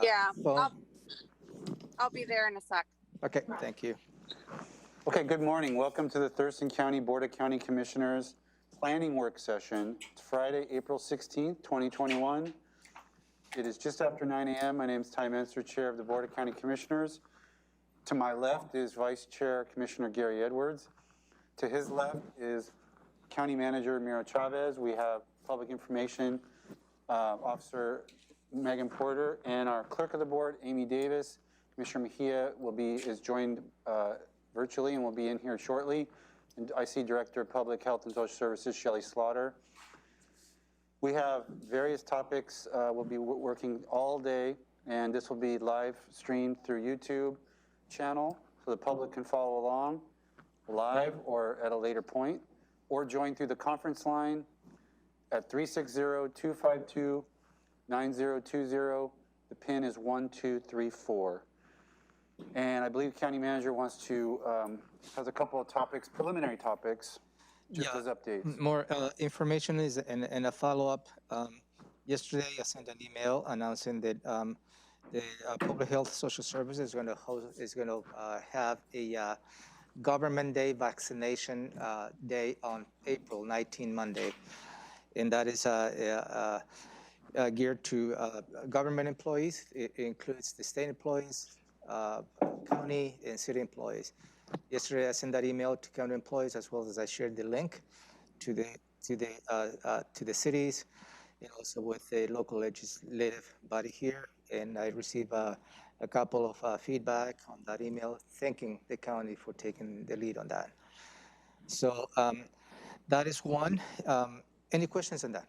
Yeah, phone? I'll be there in a sec. Okay, thank you. Okay, good morning. Welcome to the Thurston County Board of County Commissioners Planning Work Session. It's Friday, April 16th, 2021. It is just after 9 a.m. My name is Ty Menster, Chair of the Board of County Commissioners. To my left is Vice Chair Commissioner Gary Edwards. To his left is County Manager Mira Chavez. We have Public Information Officer Megan Porter, and our Clerk of the Board, Amy Davis. Commissioner Mejia is joined virtually and will be in here shortly. And I see Director of Public Health and Social Services, Shelley Slaughter. We have various topics. We'll be working all day, and this will be live streamed through YouTube channel, so the public can follow along live or at a later point, or join through the conference line at 360-252-9020. The PIN is 1234. And I believe County Manager wants to, has a couple of topics, preliminary topics, just as updates. More information is and a follow-up. Yesterday, I sent an email announcing that the Public Health Social Services is going to have a Government Day vaccination day on April 19, Monday, and that is geared to government employees. It includes the state employees, county and city employees. Yesterday, I sent that email to county employees, as well as I shared the link to the cities, and also with the local legislative body here. And I received a couple of feedback on that email, thanking the county for taking the lead on that. So that is one. Any questions on that?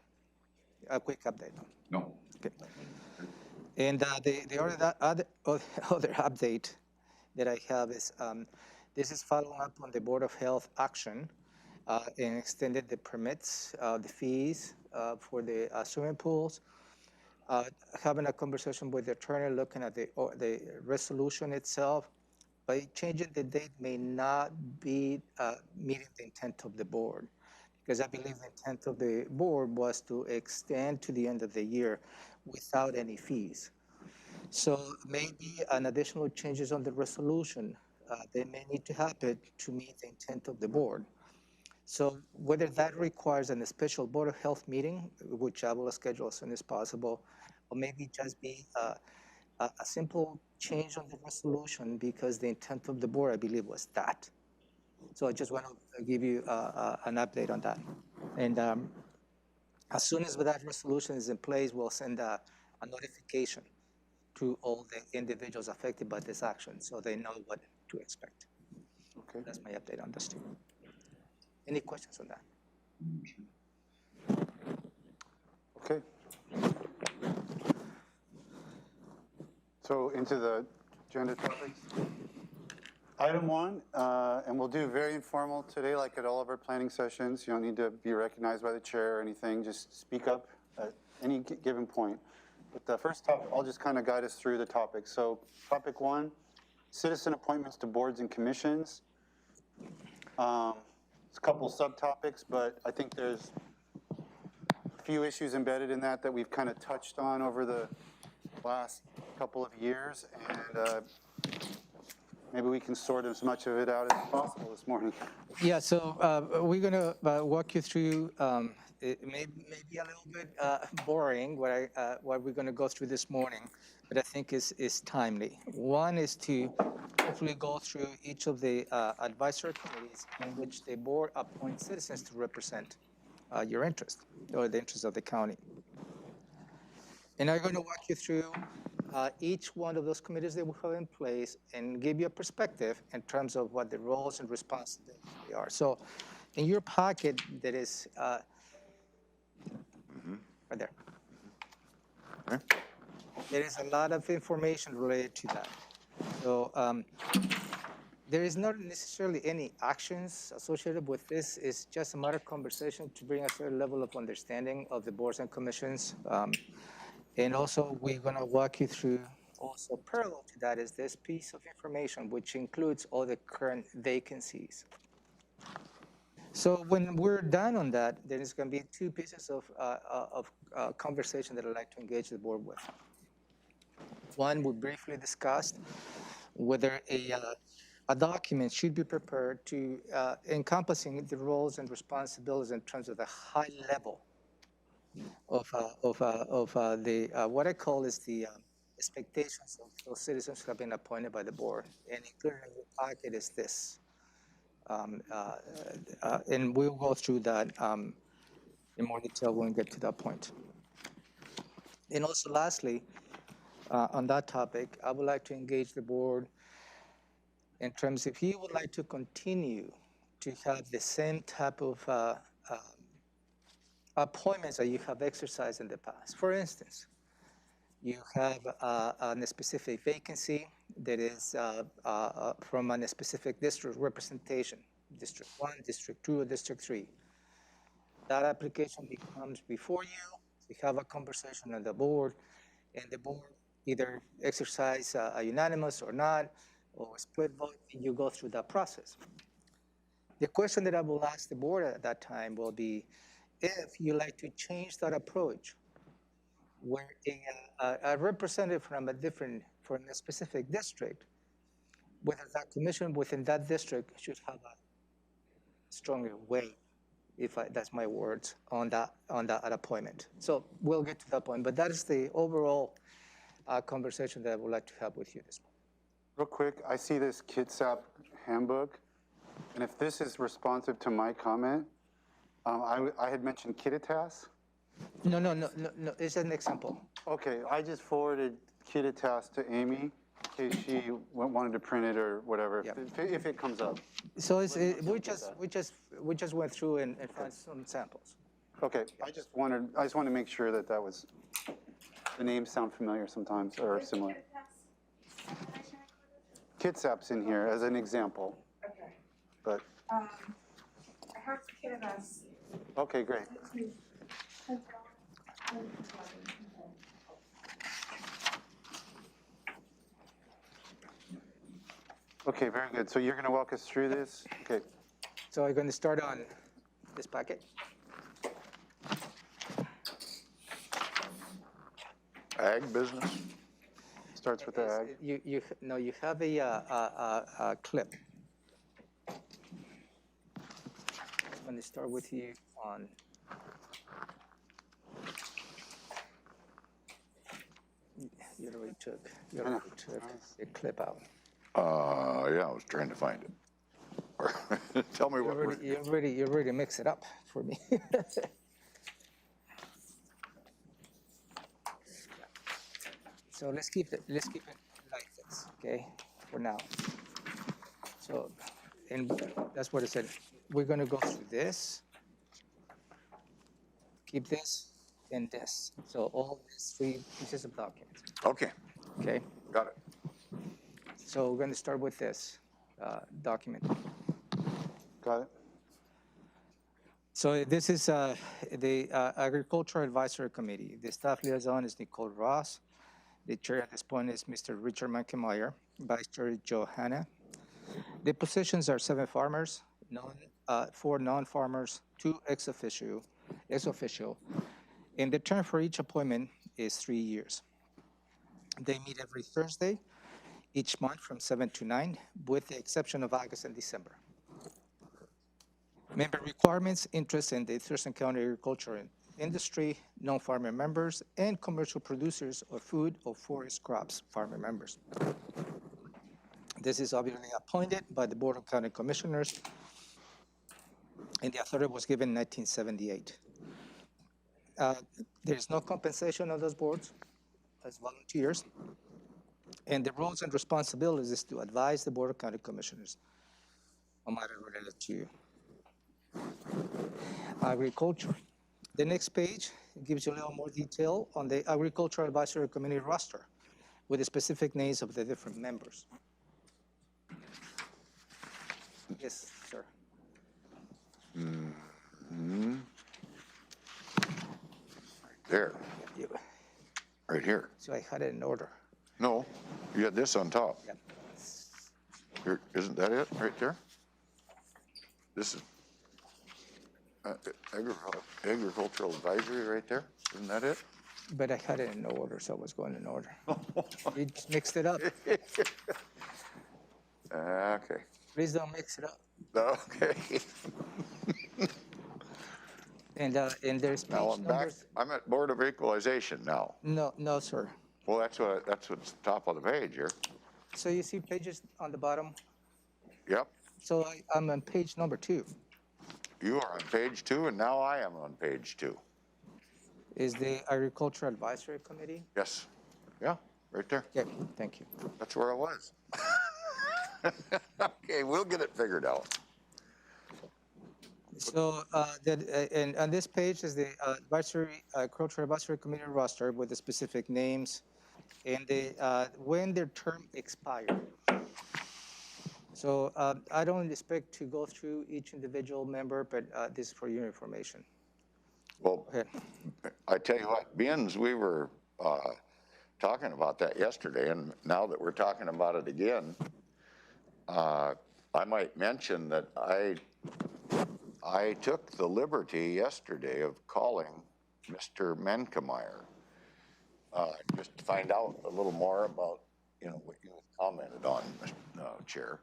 A quick update. No. Okay. And the other update that I have is this is following up on the Board of Health action and extended the permits, the fees for the swimming pools. Having a conversation with the attorney, looking at the resolution itself, by changing the date may not be meeting the intent of the board, because I believe the intent of the board was to extend to the end of the year without any fees. So maybe an additional changes on the resolution, they may need to happen to meet the intent of the board. So whether that requires a special Board of Health meeting, which I will schedule as soon as possible, or maybe just be a simple change on the resolution, because the intent of the board, I believe, was that. So I just want to give you an update on that. And as soon as that resolution is in place, we'll send a notification to all the individuals affected by this action, so they know what to expect. Okay. That's my update on this too. Any questions on that? Okay. So into the agenda topics. Item one, and we'll do very informal today, like at all of our planning sessions. You don't need to be recognized by the chair or anything. Just speak up at any given point. But the first topic, I'll just kind of guide us through the topic. So topic one, citizen appointments to boards and commissions. It's a couple subtopics, but I think there's a few issues embedded in that we've kind of touched on over the last couple of years, and maybe we can sort as much of it out as possible this morning. Yeah, so we're going to walk you through, it may be a little bit boring what we're going to go through this morning, but I think is timely. One is to hopefully go through each of the advisory committees in which the board appoints citizens to represent your interest or the interests of the county. And I'm going to walk you through each one of those committees that we have in place and give you a perspective in terms of what the roles and responsibilities are. So in your pocket, there is right there. Okay. There is a lot of information related to that. So there is not necessarily any actions associated with this. It's just a matter of conversation to bring a certain level of understanding of the boards and commissions. And also, we're going to walk you through, also parallel to that is this piece of information, which includes all the current vacancies. So when we're done on that, there is going to be two pieces of conversation that I'd like to engage the board with. One, we briefly discussed whether a document should be prepared to encompassing the roles and responsibilities in terms of the high level of the what I call is the expectations of those citizens who have been appointed by the board, and included in the packet is this. And we'll go through that in more detail when we get to that point. And also, lastly, on that topic, I would like to engage the board in terms if you would like to continue to have the same type of appointments that you have exercised in the past. For instance, you have a specific vacancy that is from a specific district representation, District 1, District 2, or District 3. That application becomes before you. You have a conversation on the board, and the board either exercise a unanimous or not, or a split vote, and you go through that process. The question that I will ask the board at that time will be, if you like to change that approach, where a representative from a specific district, whether that commission within that district should have a stronger weight, that's my words, on that appointment. So we'll get to that point, but that is the overall conversation that I would like to have with you this morning. Real quick, I see this KITSAP handbook, and if this is responsive to my comment, I had mentioned Kittitas. No, it's an example. Okay, I just forwarded Kittitas to Amy in case she wanted to print it or whatever, Yep. if it comes up. So we just went through and found some samples. Okay, I just wanted to make sure that was, the names sound familiar sometimes or similar. KITSAP's in here as an example, Okay. but, I have Kittitas. okay, great. Okay, very good. So you're going to walk us through this? Okay. So I'm going to start on this packet. Ag business? Starts with the ag. You have a clip. I'm going to start with you on. You already took the clip out. Yeah, I was trying to find it. Tell me what. You already mix it up for me. So let's keep it like this, okay, for now. So, and that's what I said. We're going to go through this, keep this, and this. So all these three pieces of documents, Okay, okay? got it. So we're going to start with this document. Got it? So this is the Agricultural Advisory Committee. The staff liaison is Nicole Ross. The chair at this point is Mr. Richard Mankemeyer, Vice Chair Johanna. The positions are 7 farmers, 4 non-farmers, 2 ex officio, and the term for each appointment is 3 years. They meet every Thursday each month from 7 to 9, with the exception of August and December. Member requirements: interest in the Thurston County agriculture industry, non-farmer members, and commercial producers of food or forest crops, farmer members. This is obviously appointed by the Board of County Commissioners, and the authority was given in 1978. There is no compensation on those boards as volunteers, and the roles and responsibilities is to advise the Board of County Commissioners on matters related to agriculture. The next page gives you a little more detail on the Agricultural Advisory Committee roster with the specific names of the different members. Yes, sir. There, You- right here. So I had it in order. No, you had this on top. Yep. Here, isn't that it, right there? This is agricultural advisory right there. Isn't that it? but I had it in order, so I was going in order. You just mixed it up. Okay, Please don't mix it up. okay. And there's Now page I'm back, numbers. I'm at Board of Equalization now. No, sir. Well, that's what's top of the page here. So you see pages on the bottom? Yep, So I'm on page number 2. you are on page 2, and now I am on page 2. Is the Agricultural Advisory Committee? Yes, yeah, right there. Okay, thank you. That's where I was. Okay, we'll get it figured out. So and on this page is the Agricultural Advisory Committee roster with the specific names and when their term expired. So I don't expect to go through each individual member, but this is for your information. Well, Go ahead. I tell you what, Beans, we were talking about that yesterday, and now that we're talking about it again, I might mention that I took the liberty yesterday of calling Mr. Menkemeyer, just to find out a little more about, what you commented on, Chair.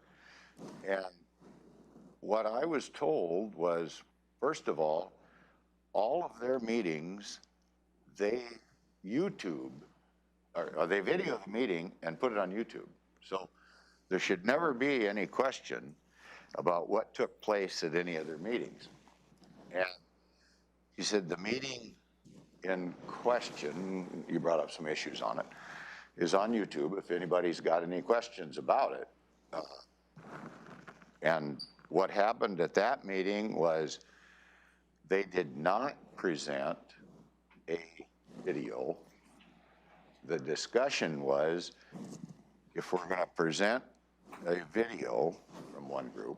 And what I was told was, first of all of their meetings, they YouTube, or they video the meeting and put it on YouTube. So there should never be any question about what took place at any of their meetings. And he said the meeting in question, you brought up some issues on it, is on YouTube if anybody's got any questions about it. And what happened at that meeting was they did not present a video. The discussion was, if we're going to present a video from one group,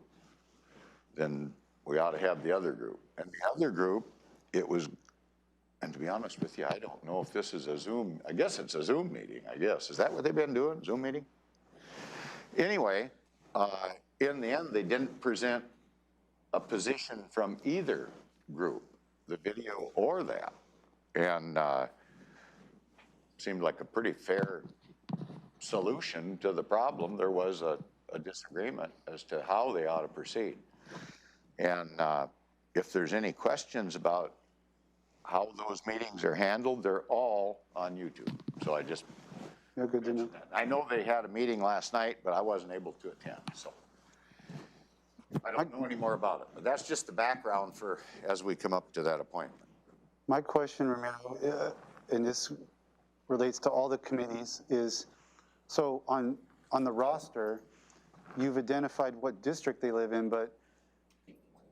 then we ought to have the other group. And the other group, it was, and to be honest with you, I don't know if this is a Zoom, I guess it's a Zoom meeting, I guess. Is that what they've been doing, Zoom meeting? Anyway, in the end, they didn't present a position from either group, the video or that. And seemed like a pretty fair solution to the problem. There was a disagreement as to how they ought to proceed. And if there's any questions about how those meetings are handled, they're all on YouTube. So I just, Yeah, good to know. I know they had a meeting last night, but I wasn't able to attend, so I don't know any more about it. But that's just the background for as we come up to that appointment. My question, Romero, and this relates to all the committees, is so on the roster, you've identified what district they live in, but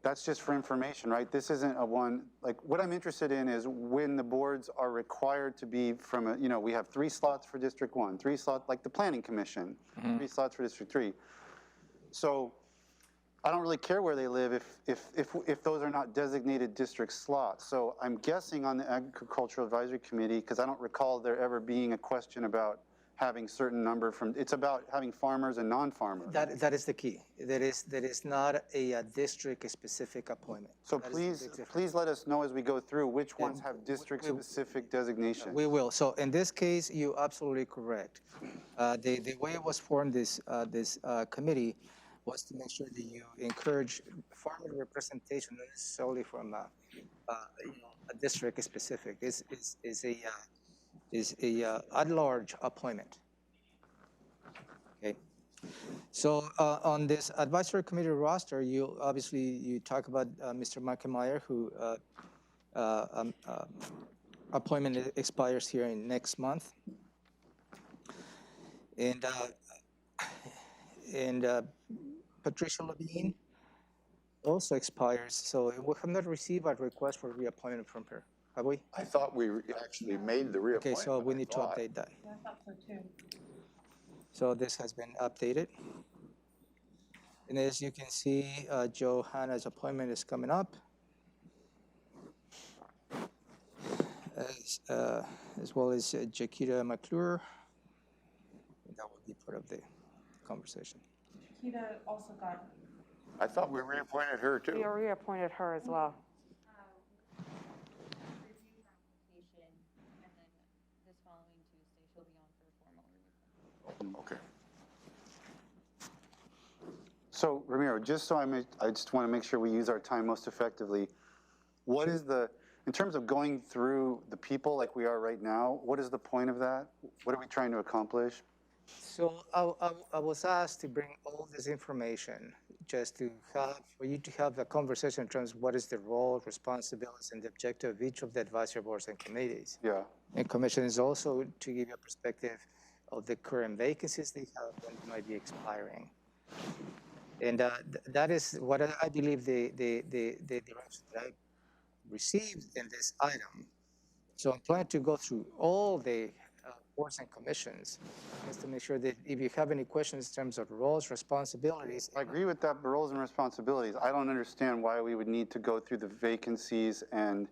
that's just for information, right? This isn't a one, like what I'm interested in is when the boards are required to be from a, we have 3 slots for District 1, 3 slots, like the Planning Commission, 3 slots for District 3. So I don't really care where they live if those are not designated district slots. So I'm guessing on the Agricultural Advisory Committee, because I don't recall there ever being a question about having certain number from, it's about having farmers and non-farmers. That is the key. That is not a district-specific appointment. So That is the big difference. please let us know as we go through which ones have district-specific designation. We will. So in this case, you're absolutely correct. The way it was formed, this committee, was to make sure that you encourage farmer representation, not necessarily from a district-specific. Is a at-large appointment. Okay. So on this advisory committee roster, you talk about Mr. Menkemeyer, who appointment expires here in next month, and Patricia Levine also expires. So we have not received a request for reappointment from her, have we? I thought we actually made the reappointment. Okay, so we need to update that. Yeah, I thought so too. So this has been updated. And as you can see, Johanna's appointment is coming up. As well as Jaquita McClure. That will be part of the conversation. Kita also got, I thought we reappointed her too. We reappointed her as well. Reviewed her application, and then Okay. So Ramiro, just so I just want to make sure we use our time most effectively. What is in terms of going through the people like we are right now, what is the point of that? What are we trying to accomplish? So I was asked to bring all this information just to have, for you to have a conversation in terms of what is the role, responsibilities, and the objective of each of the advisory boards and committees. Yeah. And commission is also to give you a perspective of the current vacancies they have when they might be expiring. And that is what I believe the direction that I received in this item. So I'm planning to go through all the boards and commissions just to make sure that if you have any questions in terms of roles, responsibilities. I agree with that, roles and responsibilities. I don't understand why we would need to go through the vacancies and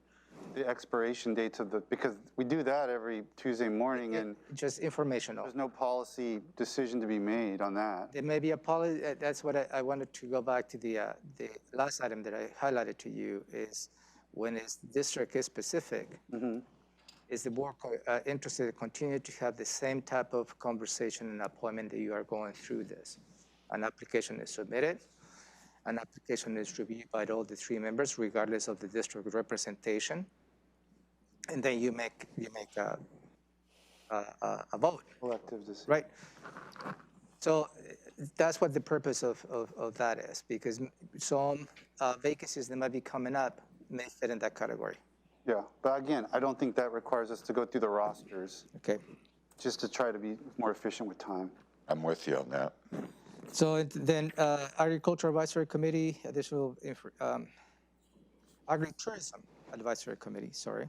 the expiration dates of because we do that every Tuesday morning and Just informational. there's no policy decision to be made on that. There may be a policy, that's what I wanted to go back to the last item that I highlighted to you is when it's district is specific, is the board interested to continue to have the same type of conversation and appointment that you are going through this? An application is submitted, an application is reviewed by all the three members regardless of the district representation, and then you make a vote. Collective decision. Right. So that's what the purpose of that is, because some vacancies that might be coming up may fit in that category. Yeah, but again, I don't think that requires us to go through the rosters, Okay. just to try to be more efficient with time. I'm with you on that. So then Agriculture Advisory Committee, additional Agri-Tourism Advisory Committee, sorry,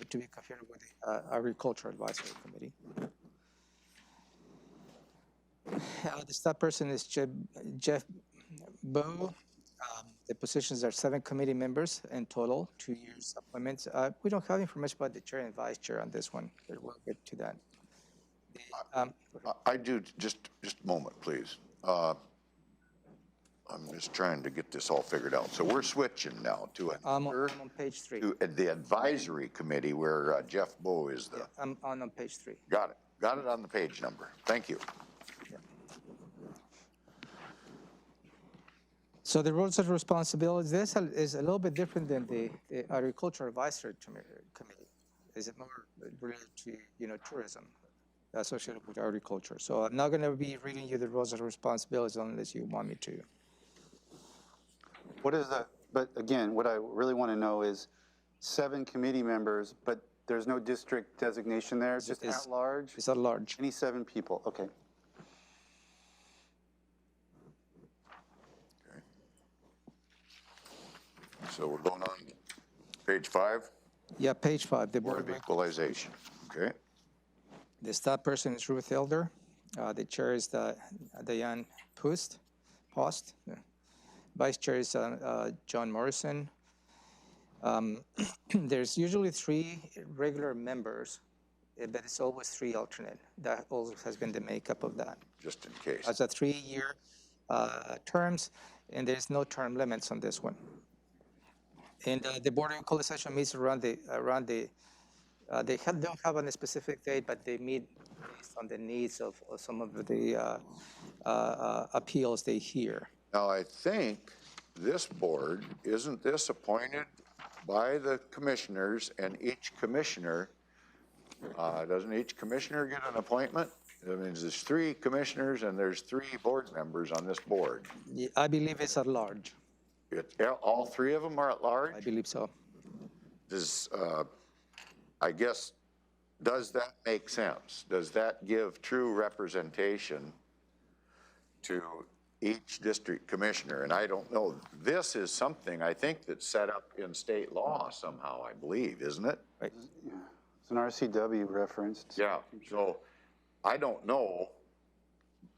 to be confused with the Agriculture Advisory Committee. The staff person is Jeff Bow. The positions are 7 committee members in total, 2 years appointments. We don't have information about the chair and vice chair on this one, but we'll get to that. I do, just a moment, please. I'm just trying to get this all figured out. So we're switching now to I'm on page 3. the advisory committee where Jeff Bow is the, I'm on page 3. got it on the page number. Thank you. So the roles and responsibilities, this is a little bit different than the Agriculture Advisory Committee. Is it more related to, tourism associated with agriculture? So I'm not going to be reading you the roles and responsibilities unless you want me to. What is but again, what I really want to know is 7 committee members, but there's no district designation there, it's just at large? It's at large. Any 7 people, okay. So we're going on page 5, Yeah, page 5. The Board board of Equalization. Okay. The staff person is Ruth Elder. The chair is Diane Post. Yeah. Vice chair is John Morrison. There's usually 3 regular members, but it's always 3 alternate. That also has been the makeup of that. Just in case. It's a 3-year terms, and there's no term limits on this one. And the Board of Equalization meets around they don't have a specific date, but they meet based on the needs of some of the appeals they hear. Now, I think this board, isn't this appointed by the commissioners, and each commissioner, doesn't each commissioner get an appointment? I mean, there's 3 commissioners and there's 3 board members on this board. Yeah, I believe it's at large. All 3 of them are at large? I believe so. Does, I guess, does that make sense? Does that give true representation to each district commissioner? And I don't know, this is something I think that's set up in state law somehow, I believe, isn't it? Right. Yeah. It's an RCW referenced. Yeah, so I don't know,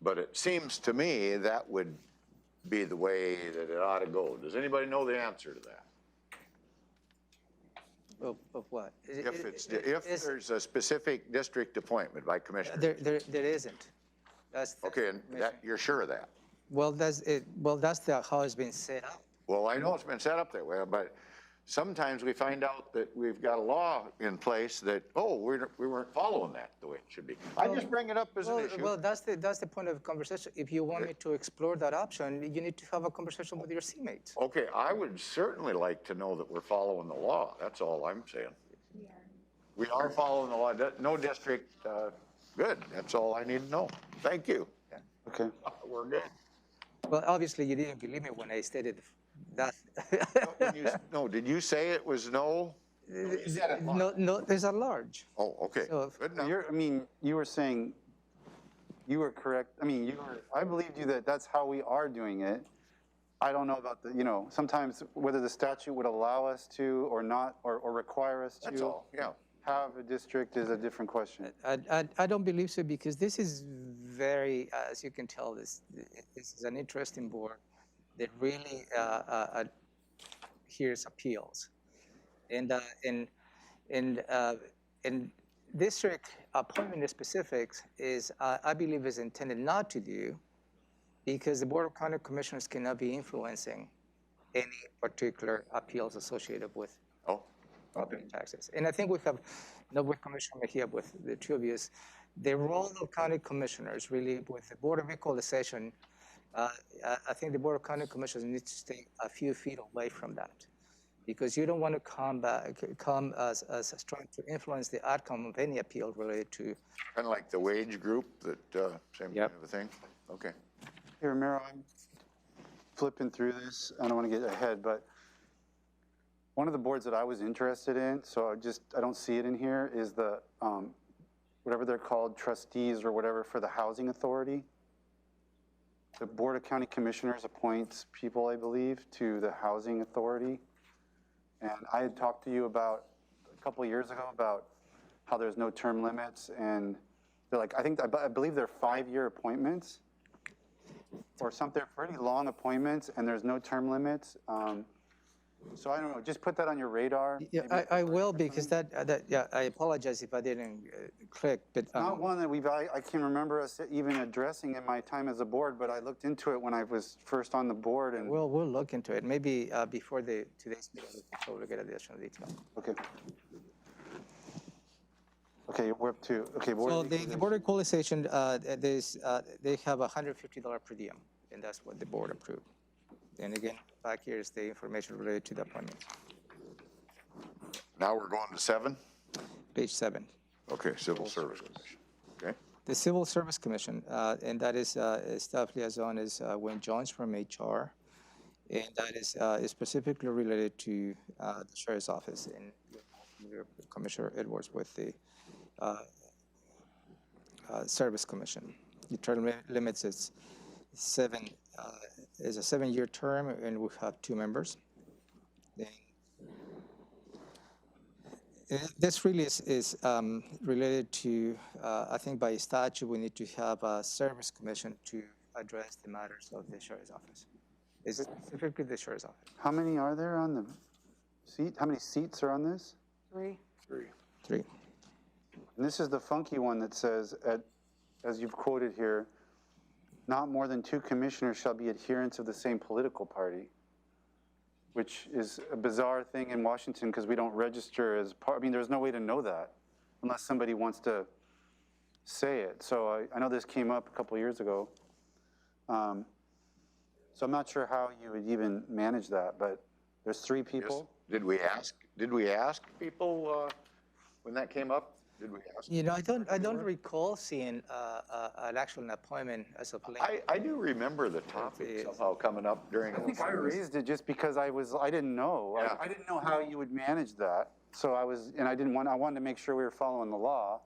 but it seems to me that would be the way that it ought to go. Does anybody know the answer to that? Of what? If there's a specific district appointment by commissioner. There isn't. That's Okay, and that, you're sure of that? well, that's how it's been set up. Well, I know it's been set up that way, but sometimes we find out that we've got a law in place that, oh, we weren't following that the way it should be. I just bring it up as an issue. Well, that's the point of conversation. If you want me to explore that option, you need to have a conversation with your teammates. Okay, I would certainly like to know that we're following the law. That's all I'm saying. We are following the law. No district, good. That's all I need to know. Thank you. Okay. We're good. Well, obviously, you didn't believe me when I stated that. No, did you say it was no? No, there's a large. Oh, okay. So- Good enough. You were saying, you were correct. I mean, I believed you that that's how we are doing it. I don't know about sometimes whether the statute would allow us to or not, or require us That's to all, yeah. have a district is a different question. I don't believe so because this is very, as you can tell, this is an interesting board that really hears appeals, and district appointment specifics is I believe is intended not to do because the Board of County Commissioners cannot be influencing any particular appeals associated with Oh, property taxes. And I think we have, with Commissioner Mejia, with the two of you, is the role of county commissioners really with the Board of Equalization. I think the Board of County Commissioners needs to stay a few feet away from that because you don't want to come as trying to influence the outcome of any appeal related to. kind of like the wage group, that same kind Yep. of a thing? Okay. Here, Romero, I'm flipping through this. I don't want to get ahead, but one of the boards that I was interested in, so I don't see it in here, is the, whatever they're called, trustees or whatever for the Housing Authority. The Board of County Commissioners appoints people, I believe, to the Housing Authority. And I had talked to you about, a couple of years ago, about how there's no term limits, and they're like, I believe they're 5-year appointments, or something, they're pretty long appointments, and there's no term limits. So I don't know, just put that on your radar. Yeah, Maybe I will because yeah, I apologize if I didn't click, but. not one that I can remember us even addressing in my time as a board, but I looked into it when I was first on the board, and We'll look into it. Maybe before today's meeting, we'll get additional detail. okay. Okay, we're up to, okay. Board So of the Board of Equalization, they have a $150 per diem, and that's what the board approved. And again, back here is the information related to the appointment. Now we're going to 7? Page 7. Okay, Civil Service Commission. Okay. The Civil Service Commission, and that is staff liaison is Wayne Jones from HR, and that is specifically related to the Sheriff's Office and Commissioner Edwards with the Service Commission. The term limits is is a 7-year term, and we have 2 members. Then, this really is related to, I think by statute, we need to have a service commission to address the matters of the Sheriff's Office. Is it specifically the Sheriff's Office? How many are there on the seat? How many seats are on this? 3. 3. And this is the funky one that says, as you've quoted here, not more than 2 commissioners shall be adherents of the same political party, which is a bizarre thing in Washington because we don't register as part. I mean, there's no way to know that unless somebody wants to say it. So I know this came up a couple of years ago. So I'm not sure how you would even manage that, but there's 3 people. Yes. Did we ask people when that came up? Did we ask? You know, I don't recall seeing an actual appointment as of late. I do remember the topic somehow coming up during. I think I raised it just because I didn't know. Yeah. I didn't know how you would manage that. So I wanted to make sure we were following the law.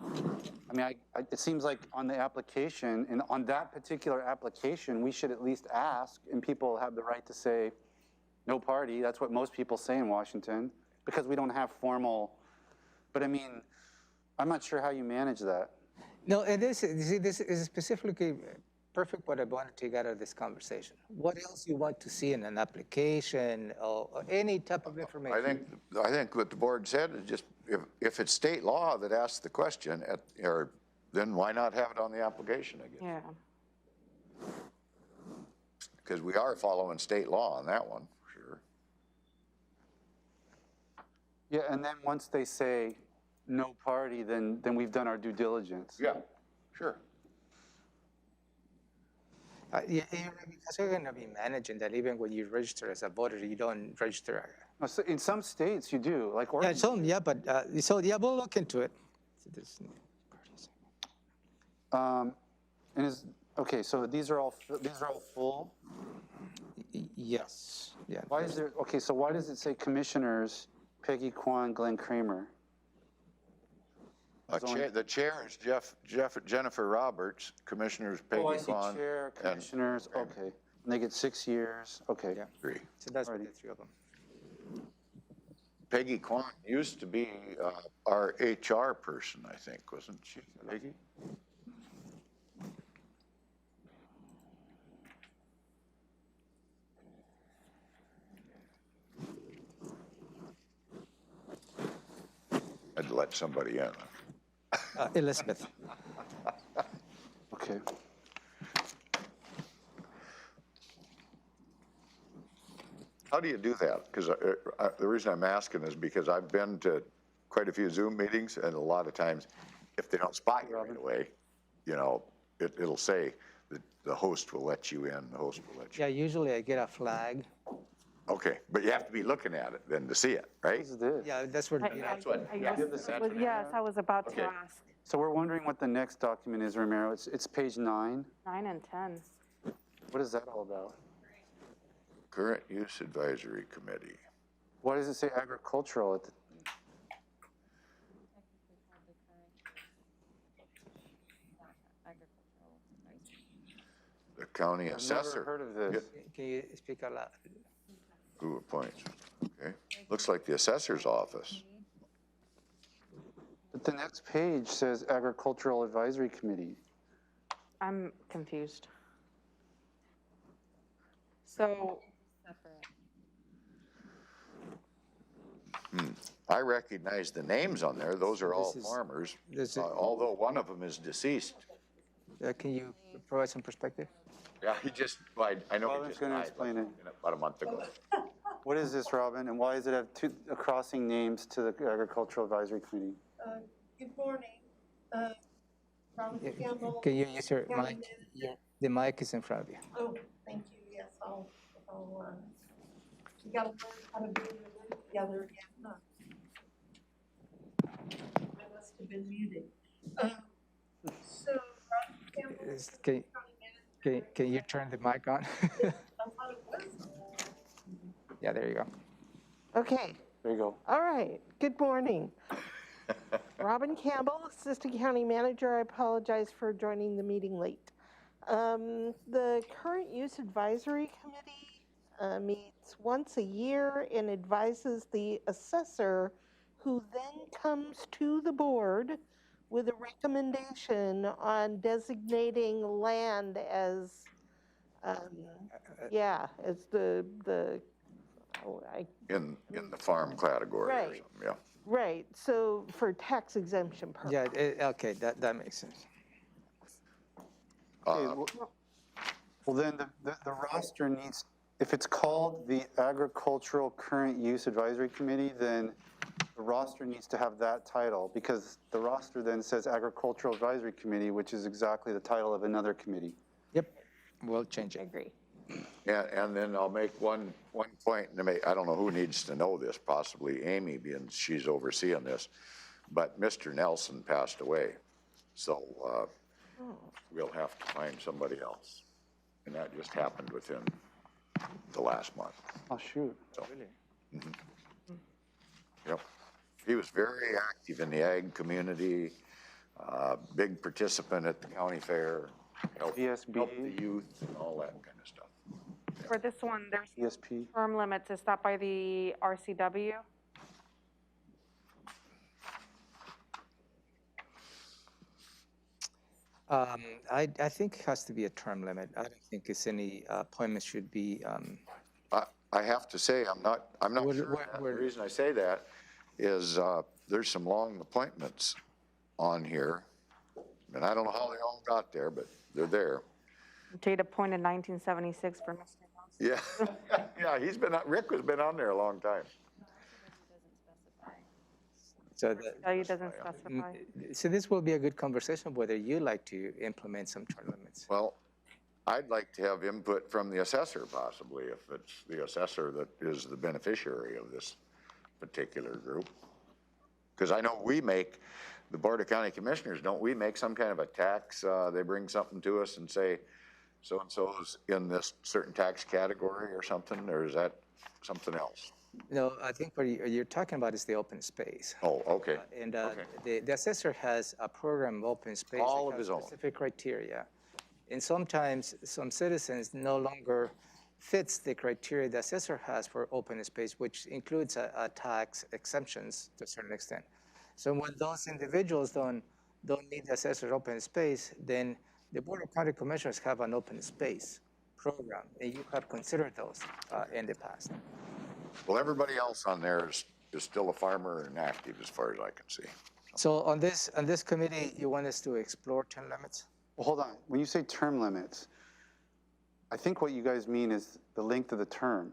I mean, it seems like on the application, and on that particular application, we should at least ask, and people have the right to say, no party. That's what most people say in Washington, because we don't have formal, but I mean, I'm not sure how you manage that. No, and this is specifically perfect what I wanted to get out of this conversation. What else you want to see in an application or any type of information? I think what the board said is just, if it's state law that asks the question, then why not have it on the application, I guess? Yeah. Because we are following state law on that one, for sure. Yeah, and then once they say no party, then we've done our due diligence. Yeah, sure. Yeah, because you're going to be managing that even when you register as a voter, you don't register. No, so in some states you do, like Yeah, Oregon. so, yeah, but, so, yeah, we'll look into it. So this- And is, okay, so these are all full? Yes, yeah. Why is there, okay, so why does it say commissioners, Peggy Kwan, Glenn Kramer? The chair is Jennifer Roberts, Commissioners Oh, I Peggy see, Kwan. chair, and commissioners, okay. And they get 6 years, okay. Yeah. three. So that's what Alrighty. the three of them. Peggy Kwan used to be our HR person, I think, wasn't she, Peggy? I'd let somebody in. Elizabeth. Okay. How do you do that? Because the reason I'm asking is because I've been to quite a few Zoom meetings, and a lot of times, if they don't spot you right away, you know, it'll say that the host will let you in, the host will let you Yeah, usually I get a flag. Okay, but you have to be looking at it then to see it, right? What is this? Yeah, that's what, That's what, yeah. Yes, I was about to Okay. ask. So we're wondering what the next document is, Romero. It's page 9. 9 and 10. What is that all about? Current Use Advisory Committee. Why does it say agricultural at the, The county I've assessor. never heard of this. can you speak out loud? Who appoints? Okay. Looks like the assessor's office. But the next page says agricultural advisory committee. I'm confused. So, I recognize the names on there. Those are all This is- farmers, this is- although one of them is deceased. Can you provide some perspective? Yeah, I know he Robin's just gonna died explain it. about a month ago. What is this, Robin? And why does it have crossing names to the agricultural advisory committee? Good morning. Robin Campbell. Can you use your County mic? The mic is in front of you. Oh, thank you. Yes, I'll we gotta learn how to do the room together again, huh? I must have been muted. So, Robin Campbell. Is- Can, can you turn the mic on? I thought it was. Yeah, there you go. Okay, There you go. all right. Good morning. Robin Campbell, Assistant County Manager. I apologize for joining the meeting late. The Current Use Advisory Committee meets once a year and advises the assessor, who then comes to the board with a recommendation on designating land as, as In the farm category or Right. something, yeah. right, so for tax exemption purposes. Yeah, okay, that makes sense. Okay, well then the roster needs, if it's called the Agricultural Current Use Advisory Committee, then the roster needs to have that title, because the roster then says Agricultural Advisory Committee, which is exactly the title of another committee. Yep, we'll change I it. agree. And then I'll make one point to make, I don't know who needs to know this, possibly Amy, being she's overseeing this, but Mr. Nelson passed away. So we'll have to find somebody else. And that just happened within the last month. Oh, shoot. So, Yep. He was very active in the ag community, big participant at the county fair, helped VSB. the youth and all that kind of stuff. for this one, there's ESP. term limits. Is that by the RCW? I think it has to be a term limit. I don't think it's any appointment should be, I have to say, I'm not Would- sure. would- The would- reason I say that is there's some long appointments on here. And I don't know how they all got there, but they're there. Date appointed 1976 for Mr. Nelson. Yeah, yeah, Rick has been on there a long time. So that, Value doesn't specify. so this will be a good conversation whether you like to implement some term limits. Well, I'd like to have input from the assessor possibly, if it's the assessor that is the beneficiary of this particular group. Because I know we make, the Board of County Commissioners, don't we make some kind of a tax? They bring something to us and say, so-and-so's in this certain tax category or something, or is that something else? No, I think what you're talking about is the open space. Oh, okay. And Okay. the assessor has a program of open space. All that of has his own. specific criteria. And sometimes some citizens no longer fits the criteria the assessor has for open space, which includes a tax exemptions to a certain extent. So when those individuals don't need the assessor's open space, then the Board of County Commissioners have an open space program, and you have considered those in the past. Well, everybody else on there is still a farmer and active as far as I can see. So on this committee, you want us to explore term limits? Well, hold on. When you say term limits, I think what you guys mean is the length of the term,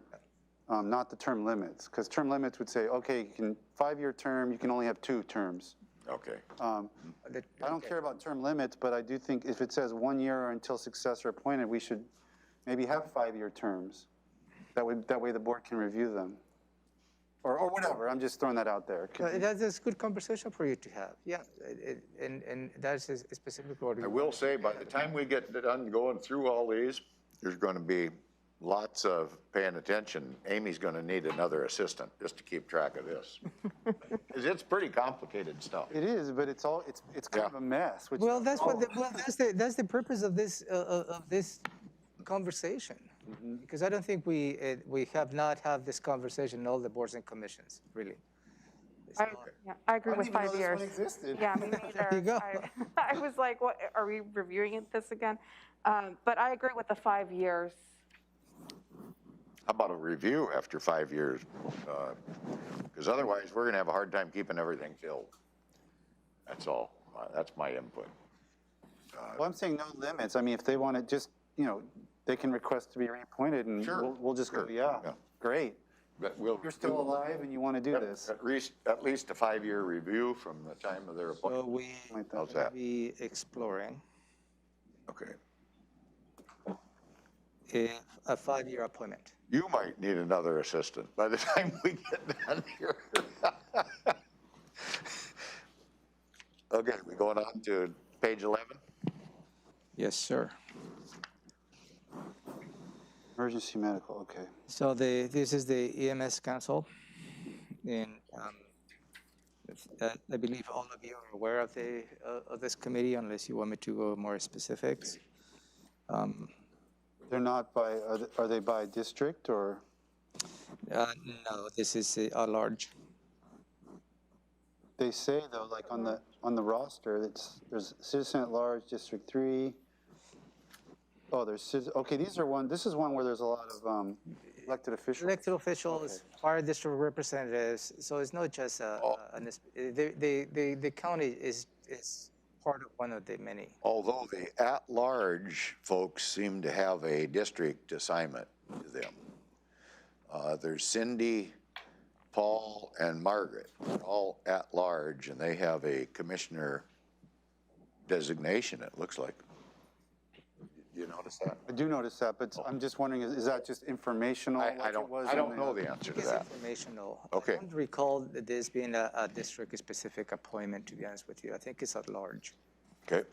not the term limits. Because term limits would say, okay, you can 5-year term, you can only have 2 terms. Okay. I don't care about term limits, but I do think if it says 1 year or until successor appointed, we should maybe have 5-year terms. That way the board can review them. Or whatever, I'm just throwing that out there. That's a good conversation for you to have, yeah, and that's specifically what we I will say, by the time we get done going through all these, there's going to be lots of paying attention. Amy's going to need another assistant just to keep track of this. Because it's pretty complicated stuff. It is, but it's kind of a mess. Which Well, that's that's the purpose of this conversation, because I don't think we have not had this conversation in all the boards and commissions, really. It's not- I agree with even know 5 this years. one existed. Yeah, me neither. you go. I was like, what, are we reviewing this again? But I agree with the 5 years. How about a review after 5 years? Because otherwise, we're going to have a hard time keeping everything filled. That's all. That's my input. Well, I'm saying no limits. I mean, if they want to just, they can request to be reappointed and Sure, we'll just go, sure, yeah, yeah. great. But we'll You're still alive and you want to do this. at least a 5-year review from the time of their So appointment. we How's will that? be exploring Okay. a 5-year appointment. You might need another assistant by the time we get done here. Okay, we going on to page 11? Yes, sir. Emergency medical, okay. So this is the EMS Council, and I believe all of you are aware of this committee, unless you want me to go more specifics. They're not by, are they by district or? No, this is a large. They say though, like on the roster, there's citizen at large, District 3. Oh, okay, this is one where there's a lot of elected officials. Elected officials, fire district representatives, so it's not just the county is part of one of the many. Although the at-large folks seem to have a district assignment to them. There's Cindy, Paul, and Margaret, all at-large, and they have a commissioner designation, it looks like. You notice that? I do notice that, but I'm just wondering, is that just informational? I like it was don't in know the answer to It's that. informational. Okay. I don't recall this being a district-specific appointment, to be honest with you. I think it's at large. Okay.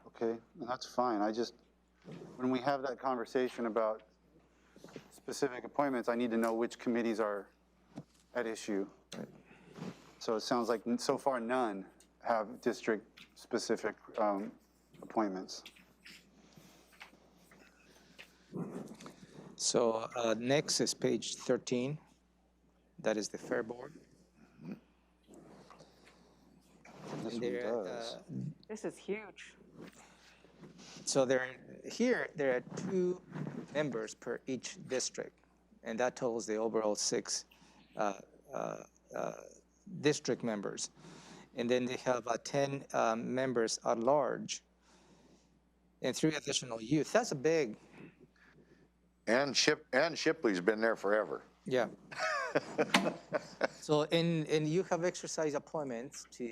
Okay, that's fine. When we have that conversation about specific appointments, I need to know which committees are at issue. So it sounds like so far none have district-specific appointments. So next is page 13. That is the Fair Board. This And one there, does. This is huge. So there are 2 members per each district, and that totals the overall 6 district members. And then they have 10 members at large and 3 additional youth. That's a big. And Shipley's been there forever. Yeah. So, and you have exercise appointments to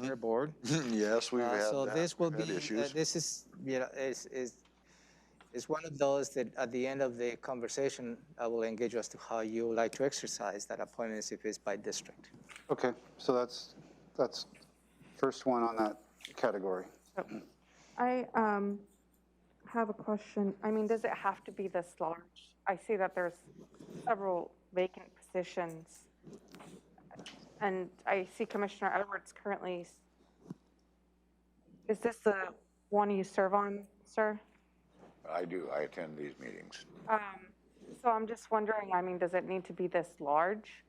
your board. Yes, we've had So that. this will We've had be, issues. this is, you know, is one of those that at the end of the conversation, I will engage you as to how you would like to exercise that appointments if it's by district. Okay, so that's first one on that category. I have a question. I mean, does it have to be this large? I see that there's several vacant positions. And I see Commissioner Edwards currently. Is this the one you serve on, sir? I do, I attend these meetings. So I'm just wondering, I mean, does it need to be this large?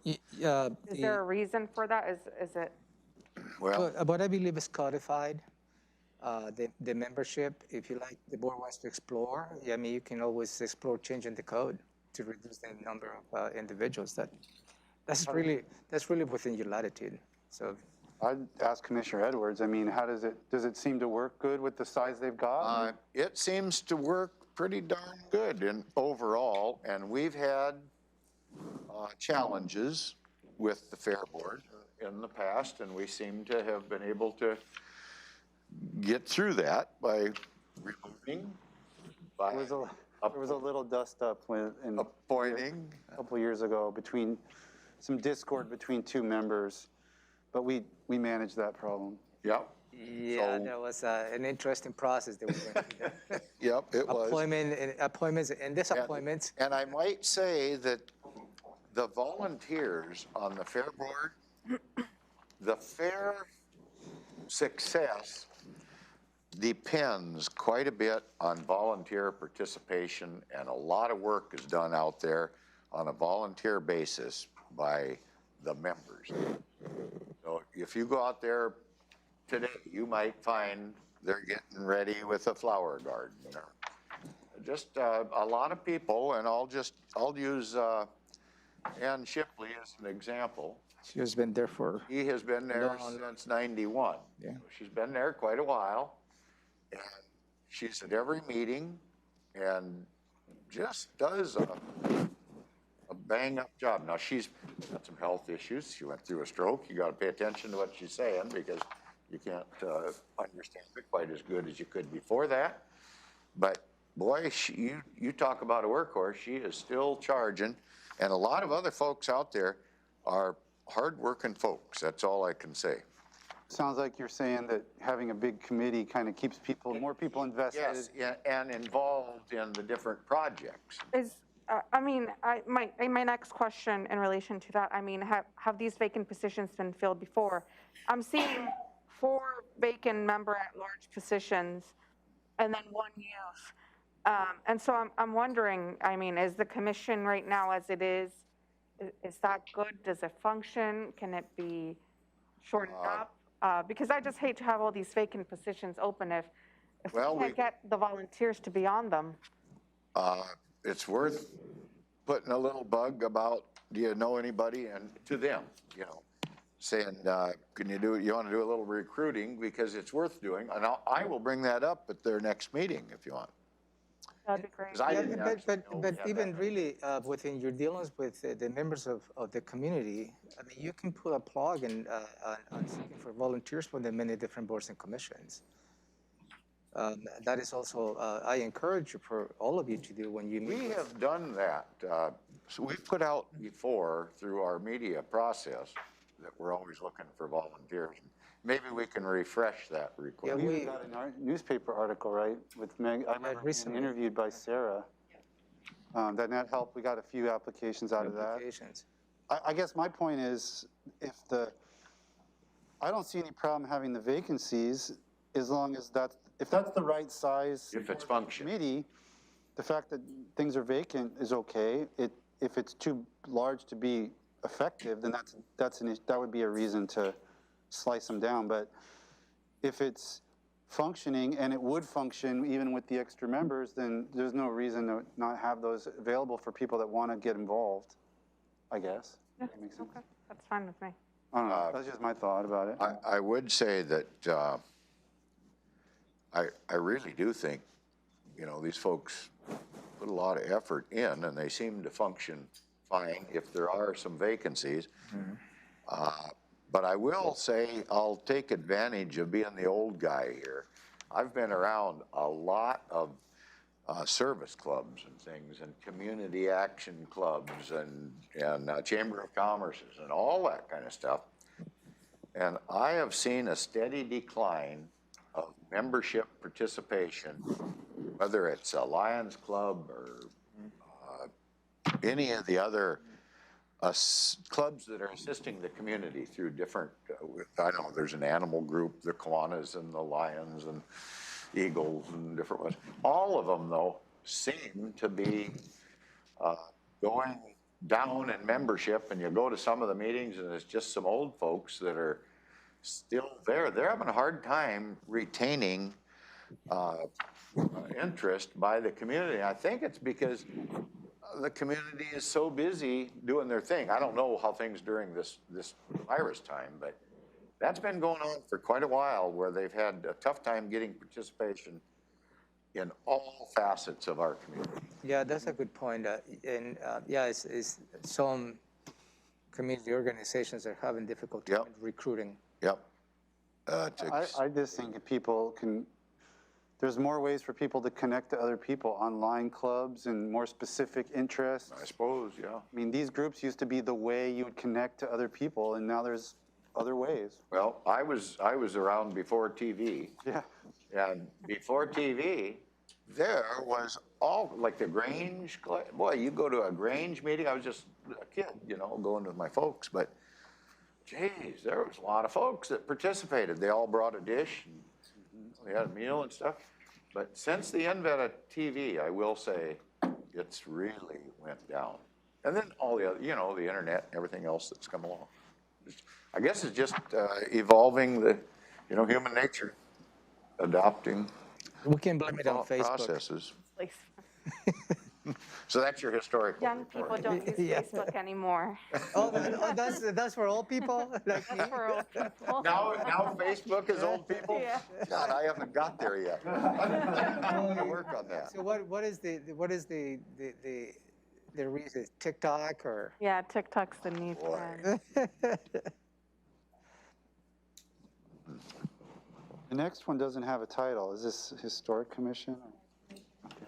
Is there a reason for that? Is it? Well, What I believe is codified, the membership, if you like, the board wants to explore, I mean, you can always explore changing the code to reduce the number of individuals. That's really within your latitude. So I'd ask Commissioner Edwards, I mean, how does it seem to work good with the size they've got? it seems to work pretty darn good in overall, and we've had challenges with the Fair Board in the past, and we seem to have been able to get through that by removing, by There was a little dust up appointing. a couple years ago between, some discord between two members, but we managed that problem. Yep, yeah, So- that was an interesting process that we went through there. yep, it was. Appointments and disappointments. And I might say that the volunteers on the Fair Board, the fair success depends quite a bit on volunteer participation, and a lot of work is done out there on a volunteer basis by the members. So if you go out there today, you might find they're getting ready with a flower garden, or just a lot of people, and I'll use Ann Shipley as an example. She has been there for, He has been there Long. since '91. Yeah. She's been there quite a while, and she's at every meeting and just does a bang-up job. Now, she's got some health issues. She went through a stroke. You got to pay attention to what she's saying, because you can't understand it quite as good as you could before that. But boy, you talk about a workhorse, she is still charging. And a lot of other folks out there are hardworking folks. That's all I can say. Sounds like you're saying that having a big committee kind of keeps more people invested. Yes, and involved in the different projects. My next question in relation to that, I mean, have these vacant positions been filled before? I'm seeing 4 vacant member-at-large positions and then 1 youth. And so I'm wondering, I mean, is the commission right now as it is that good? Does it function? Can it be shortened up? Because I just hate to have all these vacant positions open if Well, we can't get the volunteers to be on them. It's worth putting a little bug about, do you know anybody? And to them, saying, can you want to do a little recruiting, because it's worth doing. And I will bring that up at their next meeting if you want. That'd be great. 'Cause I yeah, didn't actually know we but had even that. really within your dealings with the members of the community, I mean, you can put a plug in on seeking for volunteers from the many different boards and commissions. That is also, I encourage you for all of you to do when you meet. We have done that. So we've put out before through our media process that we're always looking for volunteers. Maybe we can refresh that request. Yeah, We got a newspaper article, right, with Meg, I remember being recently. interviewed by Sarah. That helped, we got a few applications out of that. Applications. I guess my point is, I don't see any problem having the vacancies as long as if that's the right size. If it's functioning. Committee, the fact that things are vacant is okay. If it's too large to be effective, then that would be a reason to slice them down. But if it's functioning, and it would function even with the extra members, then there's no reason to not have those available for people that want to get involved, I guess. Yeah, That makes sense. okay, that's fine with me. I don't know, that's just my thought about it. I would say that I really do think, these folks put a lot of effort in, and they seem to function fine if there are some vacancies. But I will say, I'll take advantage of being the old guy here. I've been around a lot of service clubs and things, and community action clubs, and Chamber of Commerce's, and all that kind of stuff. And I have seen a steady decline of membership participation, whether it's a Lions Club or any of the other clubs that are assisting the community through different, I don't know, there's an animal group, the Kiwanis and the Lions and Eagles and different ones. All of them, though, seem to be going down in membership, and you go to some of the meetings and it's just some old folks that are still there. They're having a hard time retaining interest by the community. I think it's because the community is so busy doing their thing. I don't know how things during this virus time, but that's been going on for quite a while, where they've had a tough time getting participation in all facets of our community. Yeah, that's a good point. Yeah, it's some community organizations are having difficulty Yep. recruiting. Yep. I just think if people can, there's more ways for people to connect to other people, online clubs and more specific interests. I suppose, yeah. I mean, these groups used to be the way you would connect to other people, and now there's other ways. Well, I was around before TV. Yeah. And before TV, there was all, like the Grange, boy, you go to a Grange meeting, I was just a kid, you know, going with my folks, but geez, there was a lot of folks that participated. They all brought a dish, and we had a meal and stuff. But since the advent of TV, I will say, it's really went down. And then all the other, you know, the internet and everything else that's come along. I guess it's just evolving the, you know, human nature, adopting We can blame it on thought Facebook. processes. Like, So that's your historical young people report. don't use Yeah. Facebook anymore. Oh, that's for old people like me? That's for old people. Now Facebook is old people? Yeah. God, I haven't got there yet. I'm gonna work on that. So what is the reason? TikTok or? Yeah, TikTok's the new Boy. trend. The next one doesn't have a title. Is this Historic Commission? Okay.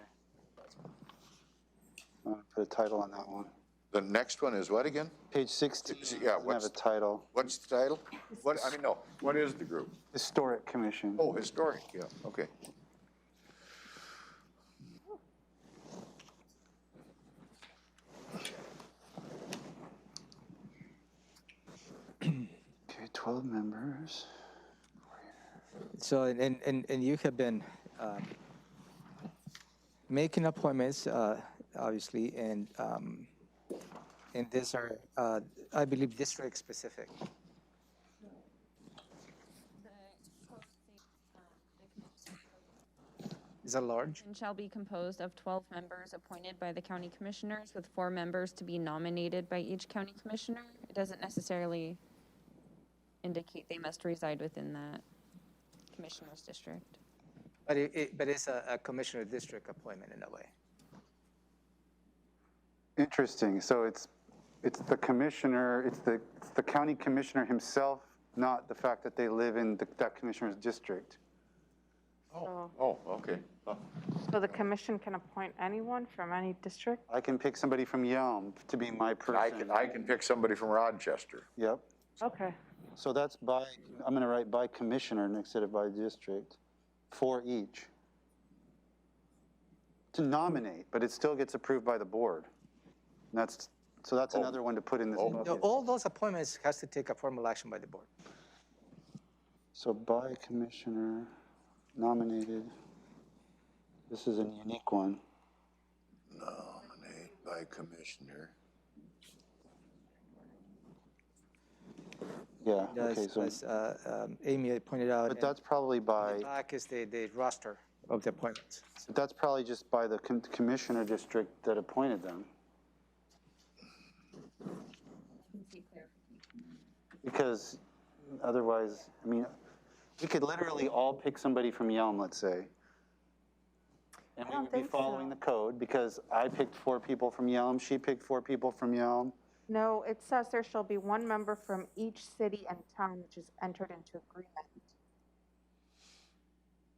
I'm gonna put a title on that one. The next one is what again? Page 16 Yeah, doesn't have what's- a title. What's the title? What is the group? Historic Commission. Oh, historic, yeah, okay. Okay, 12 members. So, and you have been making appointments, obviously, and these are, I believe, district specific. Is that large? And shall be composed of 12 members appointed by the county commissioners, with 4 members to be nominated by each county commissioner. It doesn't necessarily indicate they must reside within that commissioner's district. But it's a commissioner district appointment in a way. Interesting. So it's the commissioner, it's the county commissioner himself, not the fact that they live in that commissioner's district. Oh, okay. Oh, So the commission can appoint anyone from any district? I can pick somebody from Yelm to be my person. I can pick somebody from Rochester. Yep. Okay. So that's by, I'm going to write by commissioner instead of by district, 4 each. To nominate, but it still gets approved by the board. And that's another one to put in this bucket. All those appointments has to take a formal action by the board. So by commissioner, nominated. This is a unique one. Nominate by commissioner. Yeah, Yes, okay, so, as Amy pointed out. but that's probably by, The back is the roster of the appointments. that's probably just by the commissioner district that appointed them. Because otherwise, I mean, we could literally all pick somebody from Yelm, let's say. And I we don't would be think so. following the code because I picked 4 people from Yelm, she picked 4 people from Yelm. No, it says there shall be one member from each city and town which is entered into agreement.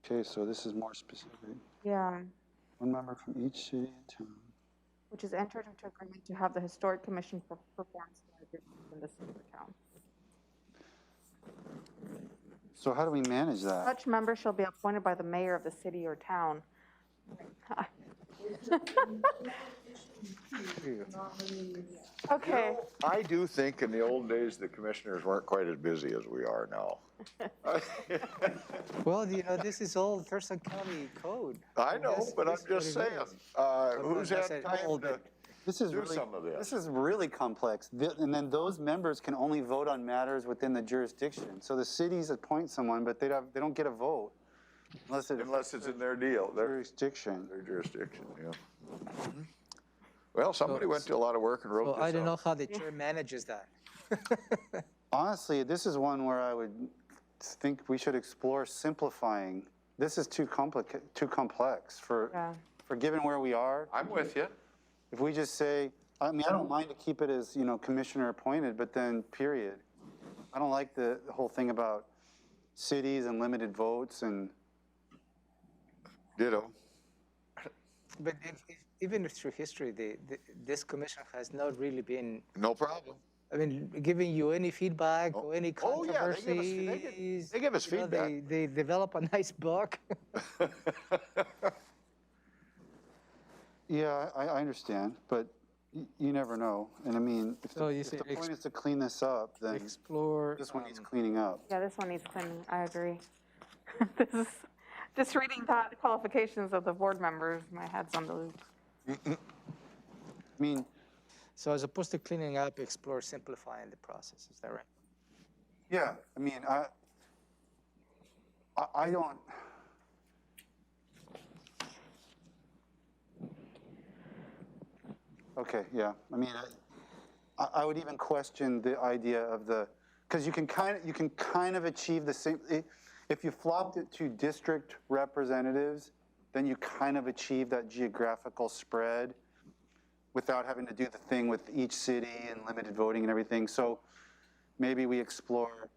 Okay, so this is more specific. Yeah, 1 member from each city and town. which is entered into agreement to have the historic commission perform similar duties in the city or town. So how do we manage that? Such member shall be appointed by the mayor of the city or town. Okay, I do think in the old days, the commissioners weren't quite as busy as we are now. Well, you know, this is all Thurston County code. I know, This- but I'm this is what just it saying, is. who's I had said time old, to but This is do really, some of this? this is really complex. And then those members can only vote on matters within the jurisdiction. So the cities appoint someone, but they don't get a vote unless Unless it's in their deal, their jurisdiction. jurisdiction, yeah. Well, somebody went to a lot of work and wrote So this I don't know out. how the chair manages that. Honestly, this is one where I would think we should explore simplifying. This is too complex yeah. for given where we are. I'm with you. If we just say, I mean, I don't mind to keep it as, commissioner appointed, but then period. I don't like the whole thing about cities and limited votes and, Ditto. But even through history, this commission has not really been, No problem. I mean, giving you any feedback or any Oh, yeah, they give us- they give- controversies. they give us You know, feedback. They develop a nice book. yeah, I understand, but you never know. And I mean, if So you if say the point is to clean this up, then Explore. this one needs cleaning up. Yeah, this one needs cleaning, I agree. This is, just reading that, the qualifications of the board members, my head's on the loop. I mean, So as opposed to cleaning up, explore simplifying the process. Is that right? yeah, I mean, I don't. Okay, yeah, I mean, I would even question the idea of because you can kind of achieve the same, if you flopped it to district representatives, then you kind of achieve that geographical spread without having to do the thing with each city and limited voting and everything. So maybe we explore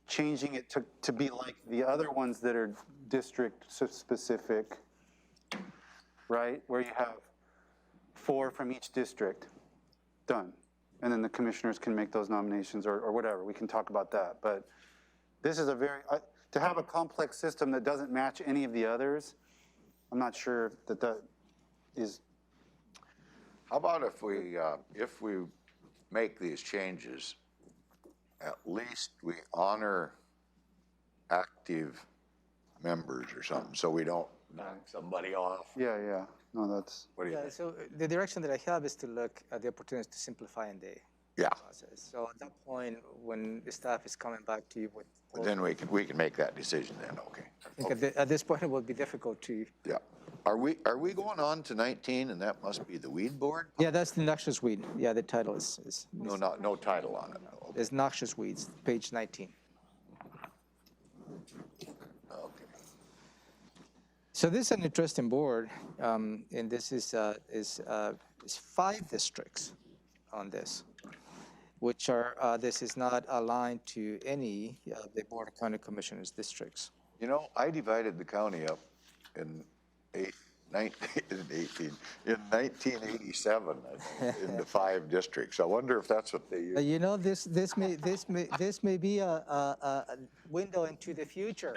changing it to be like the other ones that are district specific, right? Where you have 4 from each district, done. And then the commissioners can make those nominations or whatever, we can talk about that. But this is to have a complex system that doesn't match any of the others, I'm not sure that is. How about if we make these changes, at least we honor active members or something, so we don't knock somebody off. Yeah, no, that's. What do you Yeah, think? so the direction that I have is to look at the opportunities to simplify in the Yeah, process. So at that point, when the staff is coming back to you with. then we can make that decision then, okay. I think at this point, it will be difficult to. Yeah. Are we going on to 19, and that must be the weed board? Yeah, that's the noxious weed. Yeah, the title is No title on it. Okay. There's noxious weeds, page 19. Okay. So this is an interesting board, and this is 5 districts on this, which are, this is not aligned to any of the Board of County Commissioners districts. You know, I divided the county up in 1987 into 5 districts. I wonder if that's what they use. You know, this may be a window into the future.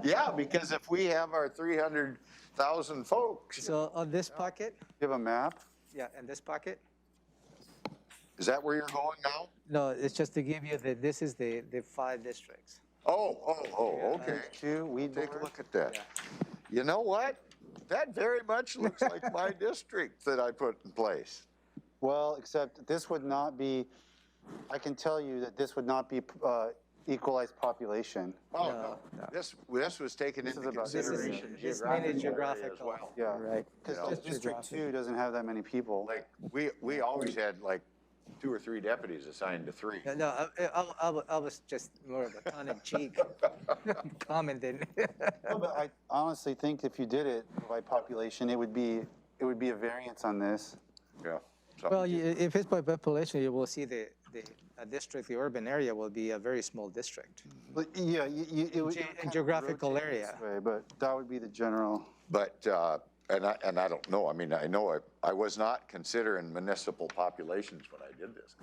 Yeah, because if we have our 300,000 folks, So on this pocket, You have a map? yeah, and this pocket, is that where you're going now? no, it's just to give you this is the 5 districts. Oh, okay. 2, weed Take a board? look at that. You know what? That very much looks like my district that I put in place. Well, except this would not be, I can tell you that this would not be equalized population. Oh, No. no. This was taken into is about- consideration This is mainly geographically as geographical. well. Yeah. Right. Because Yeah. District 2 doesn't have that many people. Like, we always had like 2 or 3 deputies assigned to 3. No, I was just more of a tongue-in-cheek comment than. No, but I honestly think if you did it by population, it would be a variance on this. Yeah. Well, if it's by population, you will see the district, the urban area will be a very small district. But yeah, it would In kind of geographical rotate this area. way, but that would be the general. But, and I don't know, I mean, I know I was not considering municipal populations when I did this.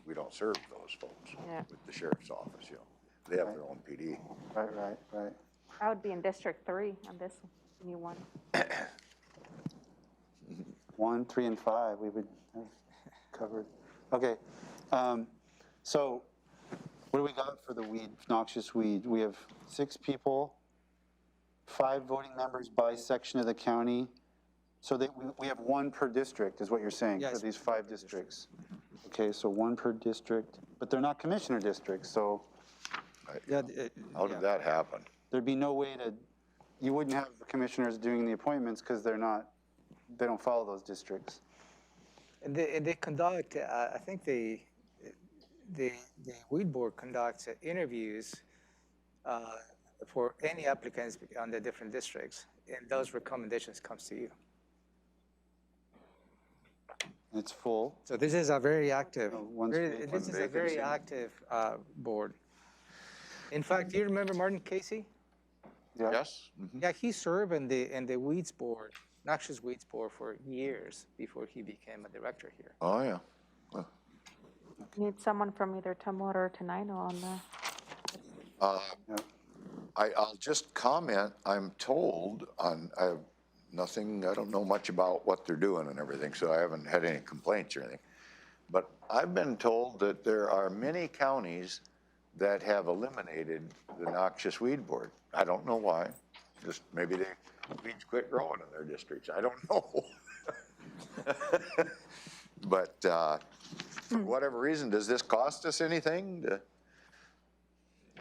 We don't serve those folks Yeah. with the sheriff's office, you know. They have their own PD. Right. I would be in District 3 on this new one. 1, 3, and 5, we would have covered. Okay, so what do we got for the noxious weed? We have 6 people, 5 voting members by section of the county. So we have 1 per district, is what you're saying, for Yes. these 5 districts. Okay, so 1 per district, but they're not commissioner districts, so Yeah. How did that happen? there'd be no way you wouldn't have the commissioners doing the appointments because they don't follow those districts. And they conduct, I think the weed board conducts interviews for any applicants on the different districts, and those recommendations comes to you. It's full. So this is a very active, one's vacant. this is a very Vacancy. active board. In fact, do you remember Martin Casey? Yeah. Yes? Mhm. Yeah, he served in the weeds board, noxious weeds board for years before he became a director here. Oh, yeah. Need someone from either Tumwater or Tenino on the, Yeah. I'll just comment, I'm told I have nothing, I don't know much about what they're doing and everything, so I haven't had any complaints or anything. But I've been told that there are many counties that have eliminated the noxious weed board. I don't know why, just maybe the weeds quit growing in their districts, I don't know. But for whatever reason, does this cost us anything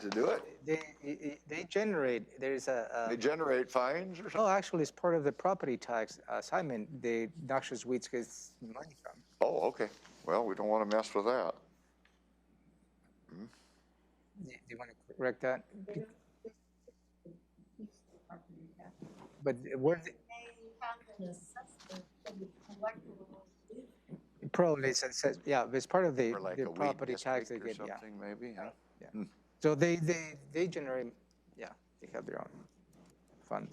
to do it? They generate, there's They generate fines or something? oh, actually, it's part of the property tax assignment, the noxious weeds gets money from. Oh, okay. Well, we don't want to mess with that. Do you want to correct that? But where, probably, yeah, it's part of the Or like the a weed property tax they district or get, yeah. something, maybe, huh? Yeah. So they generate, yeah, they have their own fund.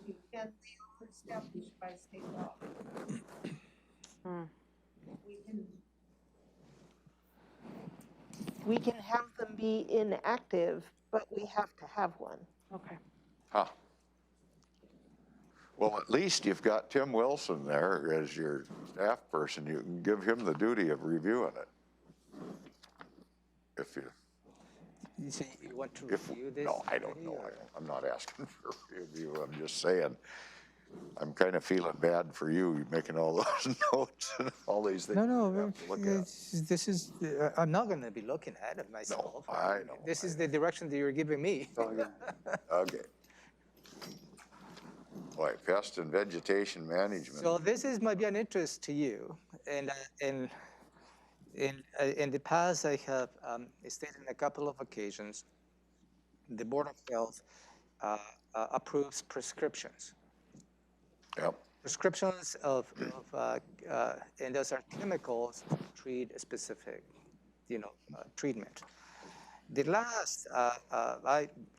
And they are established by state law. We can have them be inactive, but we have to have one. okay. Huh. Well, at least you've got Tim Wilson there as your staff person. You can give him the duty of reviewing it. If you, You say you want to if, review this? no, I don't committee, know. or- I'm not asking for review. I'm just saying, I'm kind of feeling bad for you making all those notes and all these things. No, you no, have to look at. this is, I'm not going to be looking at it myself. I know, This is the direction that you're giving me. Oh, yeah. Okay. Boy, pest and vegetation management. So this might be an interest to you, and in the past I have stated on a couple of occasions, the Board of Health approves prescriptions. Yep. Prescriptions of and those are chemicals to treat a specific, treatment. The last,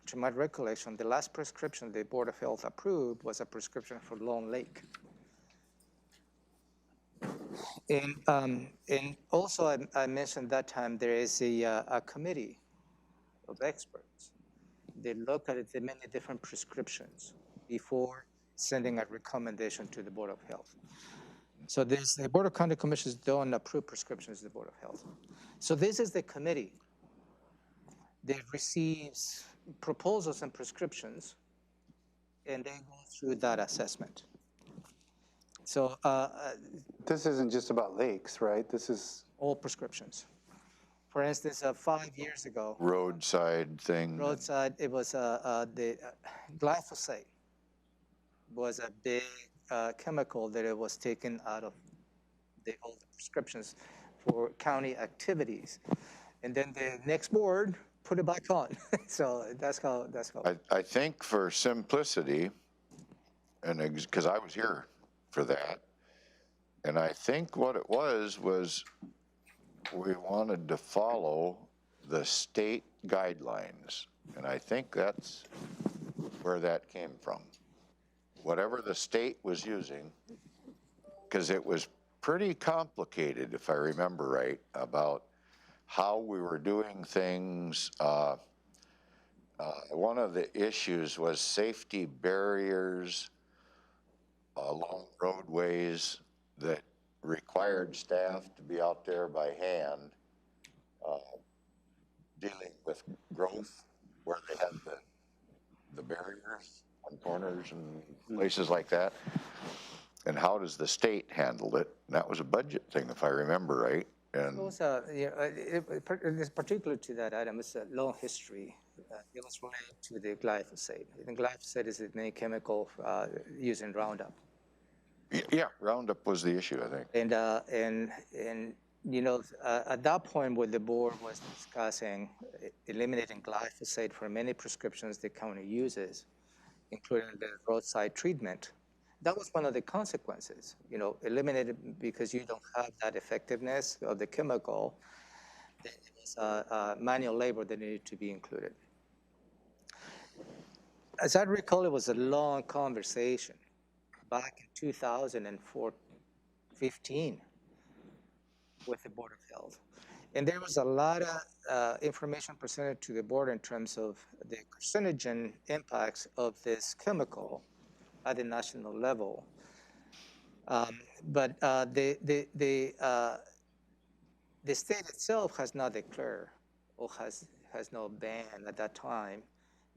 to my recollection, the last prescription the Board of Health approved was a prescription for Lone Lake. And also I mentioned that time there is a committee of experts. They look at the many different prescriptions before sending a recommendation to the Board of Health. So the Board of County Commissioners don't approve prescriptions to the Board of Health. So this is the committee that receives proposals and prescriptions, and they go through that assessment. So This isn't just about lakes, right? This is, all prescriptions. For instance, 5 years ago, Roadside thing. roadside, it was the glyphosate was a big chemical that it was taken out of all the prescriptions for county activities. And then the next board put it back on. So that's how. I think for simplicity, and because I was here for that, and I think what it was we wanted to follow the state guidelines. And I think that's where that came from. Whatever the state was using, because it was pretty complicated, if I remember right, about how we were doing things. One of the issues was safety barriers along roadways that required staff to be out there by hand, dealing with growth where they had the barriers on corners and places like that. And how does the state handle it? And that was a budget thing, if I remember right. And It was it's particular to that item. It's a long history. It was related to the glyphosate. And glyphosate is the main chemical used in Roundup. yeah, Roundup was the issue, I think. And at that point, when the board was discussing eliminating glyphosate for many prescriptions the county uses, including the roadside treatment, that was one of the consequences. Eliminate it because you don't have that effectiveness of the chemical. It was manual labor that needed to be included. As I recall, it was a long conversation back in 2015 with the Board of Health. And there was a lot of information presented to the board in terms of the carcinogen impacts of this chemical at the national level. But the state itself has not declared or has no ban at that time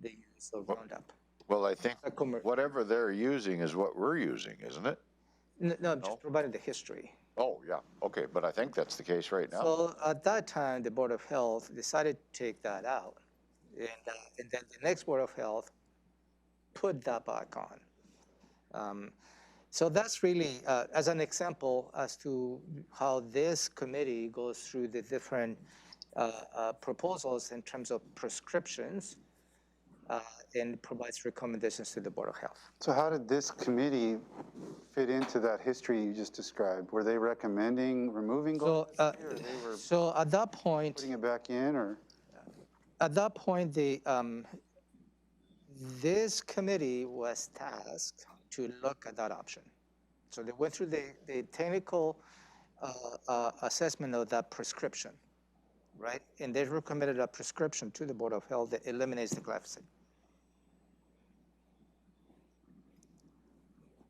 the use of Roundup. Well, I think whatever they're using is what we're using, isn't it? No, I'm just providing the history. Oh, yeah, okay, but I think that's the case right now. So at that time, the Board of Health decided to take that out. And then the next Board of Health put that back on. So that's really, as an example, as to how this committee goes through the different proposals in terms of prescriptions and provides recommendations to the Board of Health. So how did this committee fit into that history you just described? Were they recommending removing glyphosate, or they were So at that point, putting it back in, or? At that point, this committee was tasked to look at that option. So they went through the technical assessment of that prescription, right? And they recommended a prescription to the Board of Health that eliminates the glyphosate.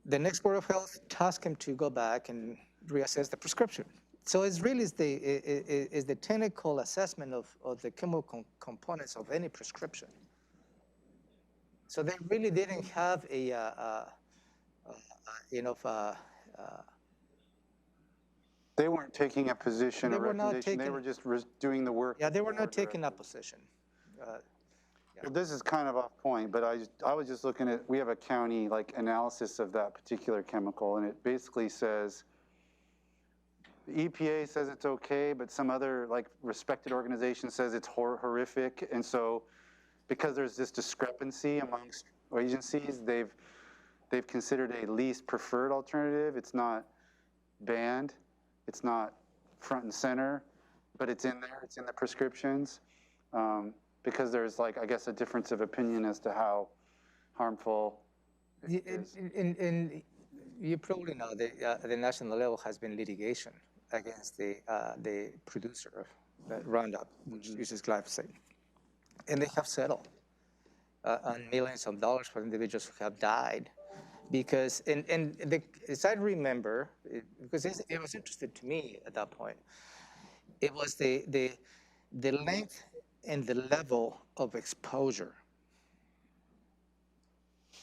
The next Board of Health tasked him to go back and reassess the prescription. So it's really the technical assessment of the chemical components of any prescription. So they really didn't have They weren't taking a position or They were not recommendation, they taking- were just doing the work. Yeah, they were not the board taking that position. Well, this is kind of off point, but I was just looking at, we have a county analysis of that particular chemical, and it basically says, the EPA says it's okay, but some other respected organization says it's horrific. And so because there's this discrepancy amongst agencies, they've considered a least preferred alternative. It's not banned, it's not front and center, but it's in there, it's in the prescriptions. Because there's I guess a difference of opinion as to how harmful it is. And you probably know the national level has been litigation against the producer of Roundup, which uses glyphosate. And they have settled on millions of dollars for individuals who have died. Because, as I remember, because it was interesting to me at that point, it was the length and the level of exposure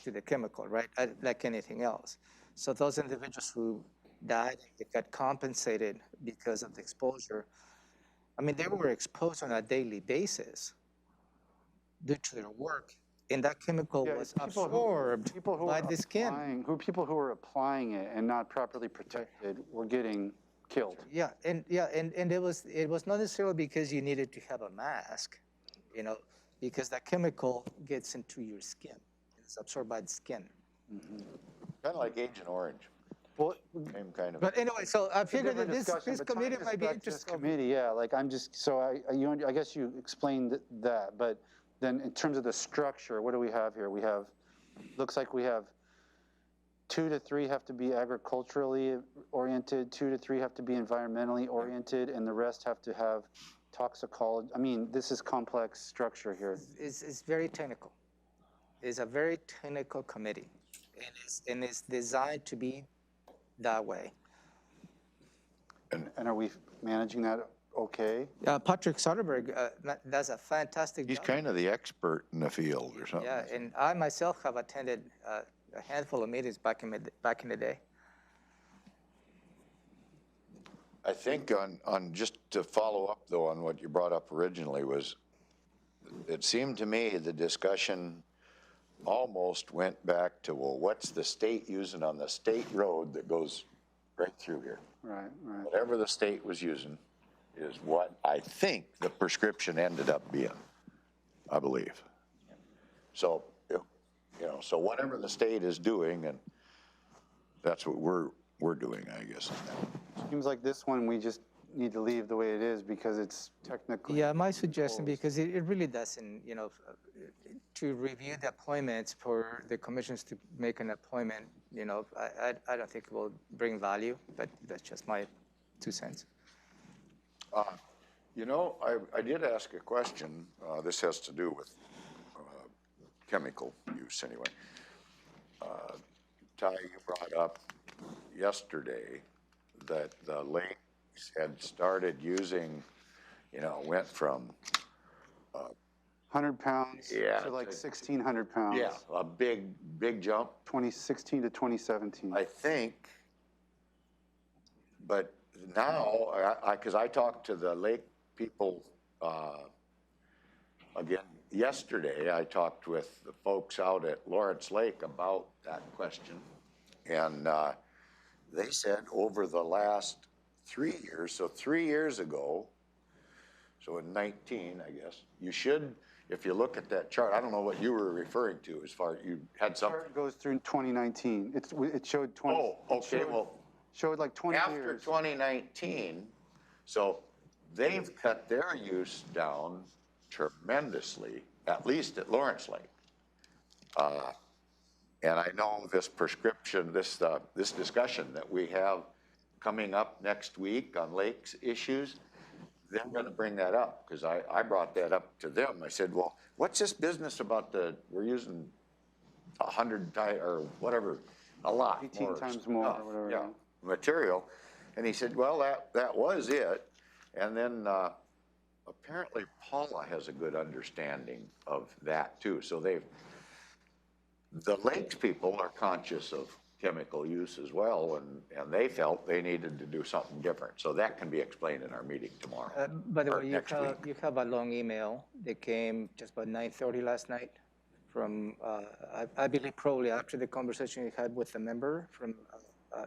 to the chemical, right? Like anything else. So those individuals who died, they got compensated because of the exposure. I mean, they were exposed on a daily basis due to their work, and that chemical Yeah, was it's absorbed by the skin. People who were applying it and not properly protected were getting killed. and it was not necessarily because you needed to have a mask, you know, because that chemical gets into your skin. It's absorbed by the skin. Kind of like Agent Orange, Well, same kind of. But anyway, so I figured that different this discussion, but committee tying might be this back to this interested. committee, yeah, like I'm just, so I guess you explained that, but then in terms of the structure, what do we have here? We have, looks like we have 2 to 3 have to be agriculturally oriented, 2 to 3 have to be environmentally oriented, and the rest have to have toxicology. I mean, this is complex structure here. It's very technical. It's a very technical committee, and it's designed to be that way. And are we managing that okay? Patrick Soderberg does a fantastic He's job. kind of the expert in the field or something. Yeah, and I myself have attended a handful of meetings back in the day. I think on just to follow up though on what you brought up originally was, it seemed to me the discussion almost went back to, well, what's the state using on the state road that goes right through here? Right, right. Whatever the state was using is what I think the prescription ended up being, I believe. So, you know, so whatever the state is doing, and that's what we're doing, I guess. Seems like this one, we just need to leave the way it is because it's technically. Yeah, my suggestion, because it really doesn't, you know, to review the appointments for the commissions to make an appointment, you know, I don't think it will bring value, but that's just my 2 cents. You know, I did ask a question. This has to do with chemical use anyway. Ty, you brought up yesterday that the lakes had started using, you know, went from 100 pounds Yeah, to like to- 1,600 pounds. a big jump. 2016 to 2017. I think, but now, because I talked to the lake people, again, yesterday, I talked with the folks out at Lawrence Lake about that question. And they said over the last 3 years, so 3 years ago, so in 19, I guess, you should, if you look at that chart, I don't know what you were referring to as far, you had something. Chart goes through 2019. It showed 20. Oh, okay, well. Showed like 20 After years. 2019, so they've cut their use down tremendously, at least at Lawrence Lake. And I know this prescription, this discussion that we have coming up next week on lakes issues, they're going to bring that up because I brought that up to them. I said, well, what's this business about we're using 100 or whatever, a lot 18 times more or whatever. Yeah, material. And he said, well, that was it. And then apparently Paula has a good understanding of that too. So the lakes people are conscious of chemical use as well, and they felt they needed to do something different. So that can be explained in our meeting tomorrow. By the or way, next week. you have a long email that came just about 9:30 last night from, I believe probably after the conversation you had with the member from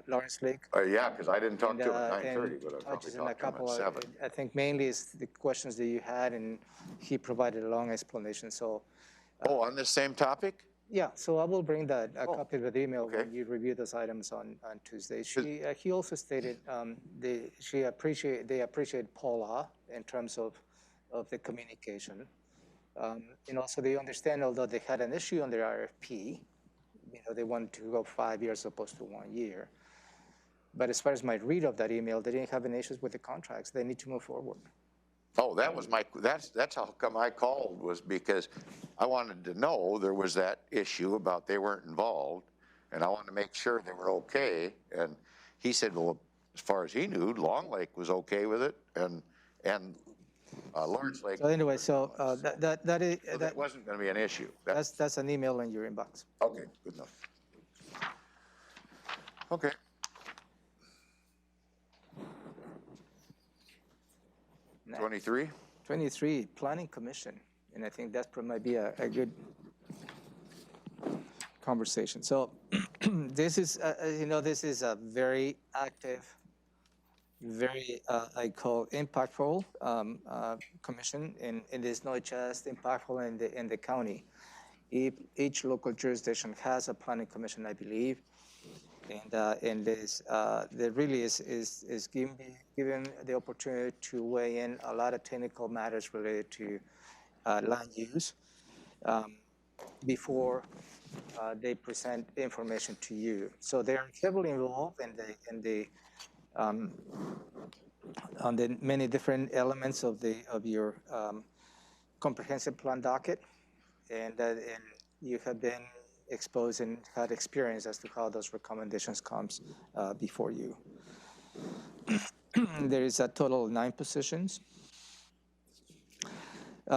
Lawrence Lake. Yeah, because I didn't talk to him at And 9:30, but I touches probably on a talked to him couple at of, 7. I think mainly it's the questions that you had, and he provided a long explanation. So, Oh, on this same topic? yeah, so I will bring that, a copy of the email okay. when you review those items on Tuesday. He also stated they appreciate Paula in terms of the communication. And also they understand, although they had an issue on their RFP, you know, they wanted to go 5 years as opposed to 1 year. But as far as my read of that email, they didn't have any issues with the contracts. They need to move forward. Oh, that's how come I called, was because I wanted to know there was that issue about they weren't involved, and I wanted to make sure they were okay. And he said, well, as far as he knew, Long Lake was okay with it, and Lawrence Lake. So anyway, so that So that wasn't going to be an issue. that's an email in your inbox. Okay, good enough. Okay. Next. 23? 23, Planning Commission, and I think that might be a good conversation. So this is, you know, this is a very active very, I call impactful commission, and it is not just impactful in the county. Each local jurisdiction has a planning commission, I believe, and this there really is given the opportunity to weigh in a lot of technical matters related to land use before they present information to you. So they are heavily involved on the many different elements of your comprehensive plan docket, and you have been exposed and had experience as to how those recommendations comes before you. There is a total of 9 positions.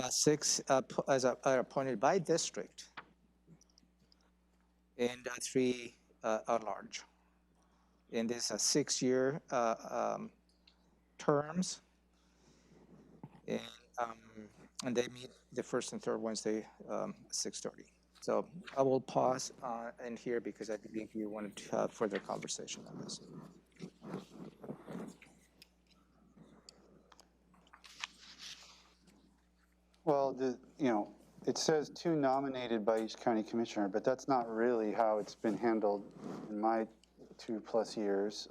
6 are appointed by district, and 3 are large. And there's a 6-year terms, and they meet the first and third Wednesday, 6:30. So I will pause in here because I believe you wanted to have further conversation on this. Well, it says 2 nominated by each county commissioner, but that's not really how it's been handled in my 2+ years.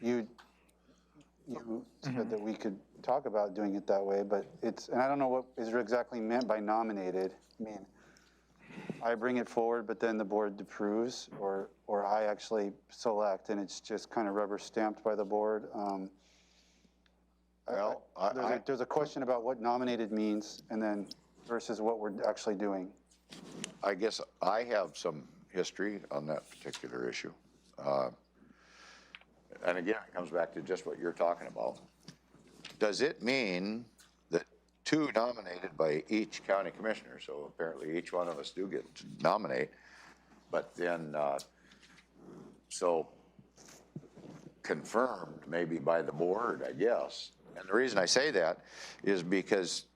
You said that we could talk about doing it that way, but and I don't know what is exactly meant by nominated. I mean, I bring it forward, but then the board approves, or I actually select, and it's just kind of rubber stamped by the board. Well, there's a question about what nominated means, and then versus what we're actually doing. I guess I have some history on that particular issue. And again, it comes back to just what you're talking about. Does it mean that 2 nominated by each county commissioner, so apparently each one of us do get to nominate, but then, so confirmed maybe by the board, I guess. And the reason I say that is because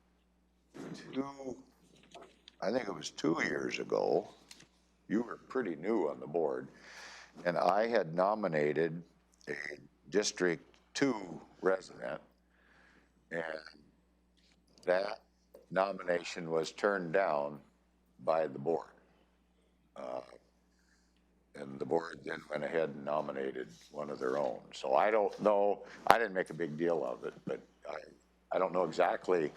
I think it was 2 years ago, you were pretty new on the board, and I had nominated a District 2 resident, and that nomination was turned down by the board. And the board then went ahead and nominated one of their own. So I don't know, I didn't make a big deal of it, but I don't know exactly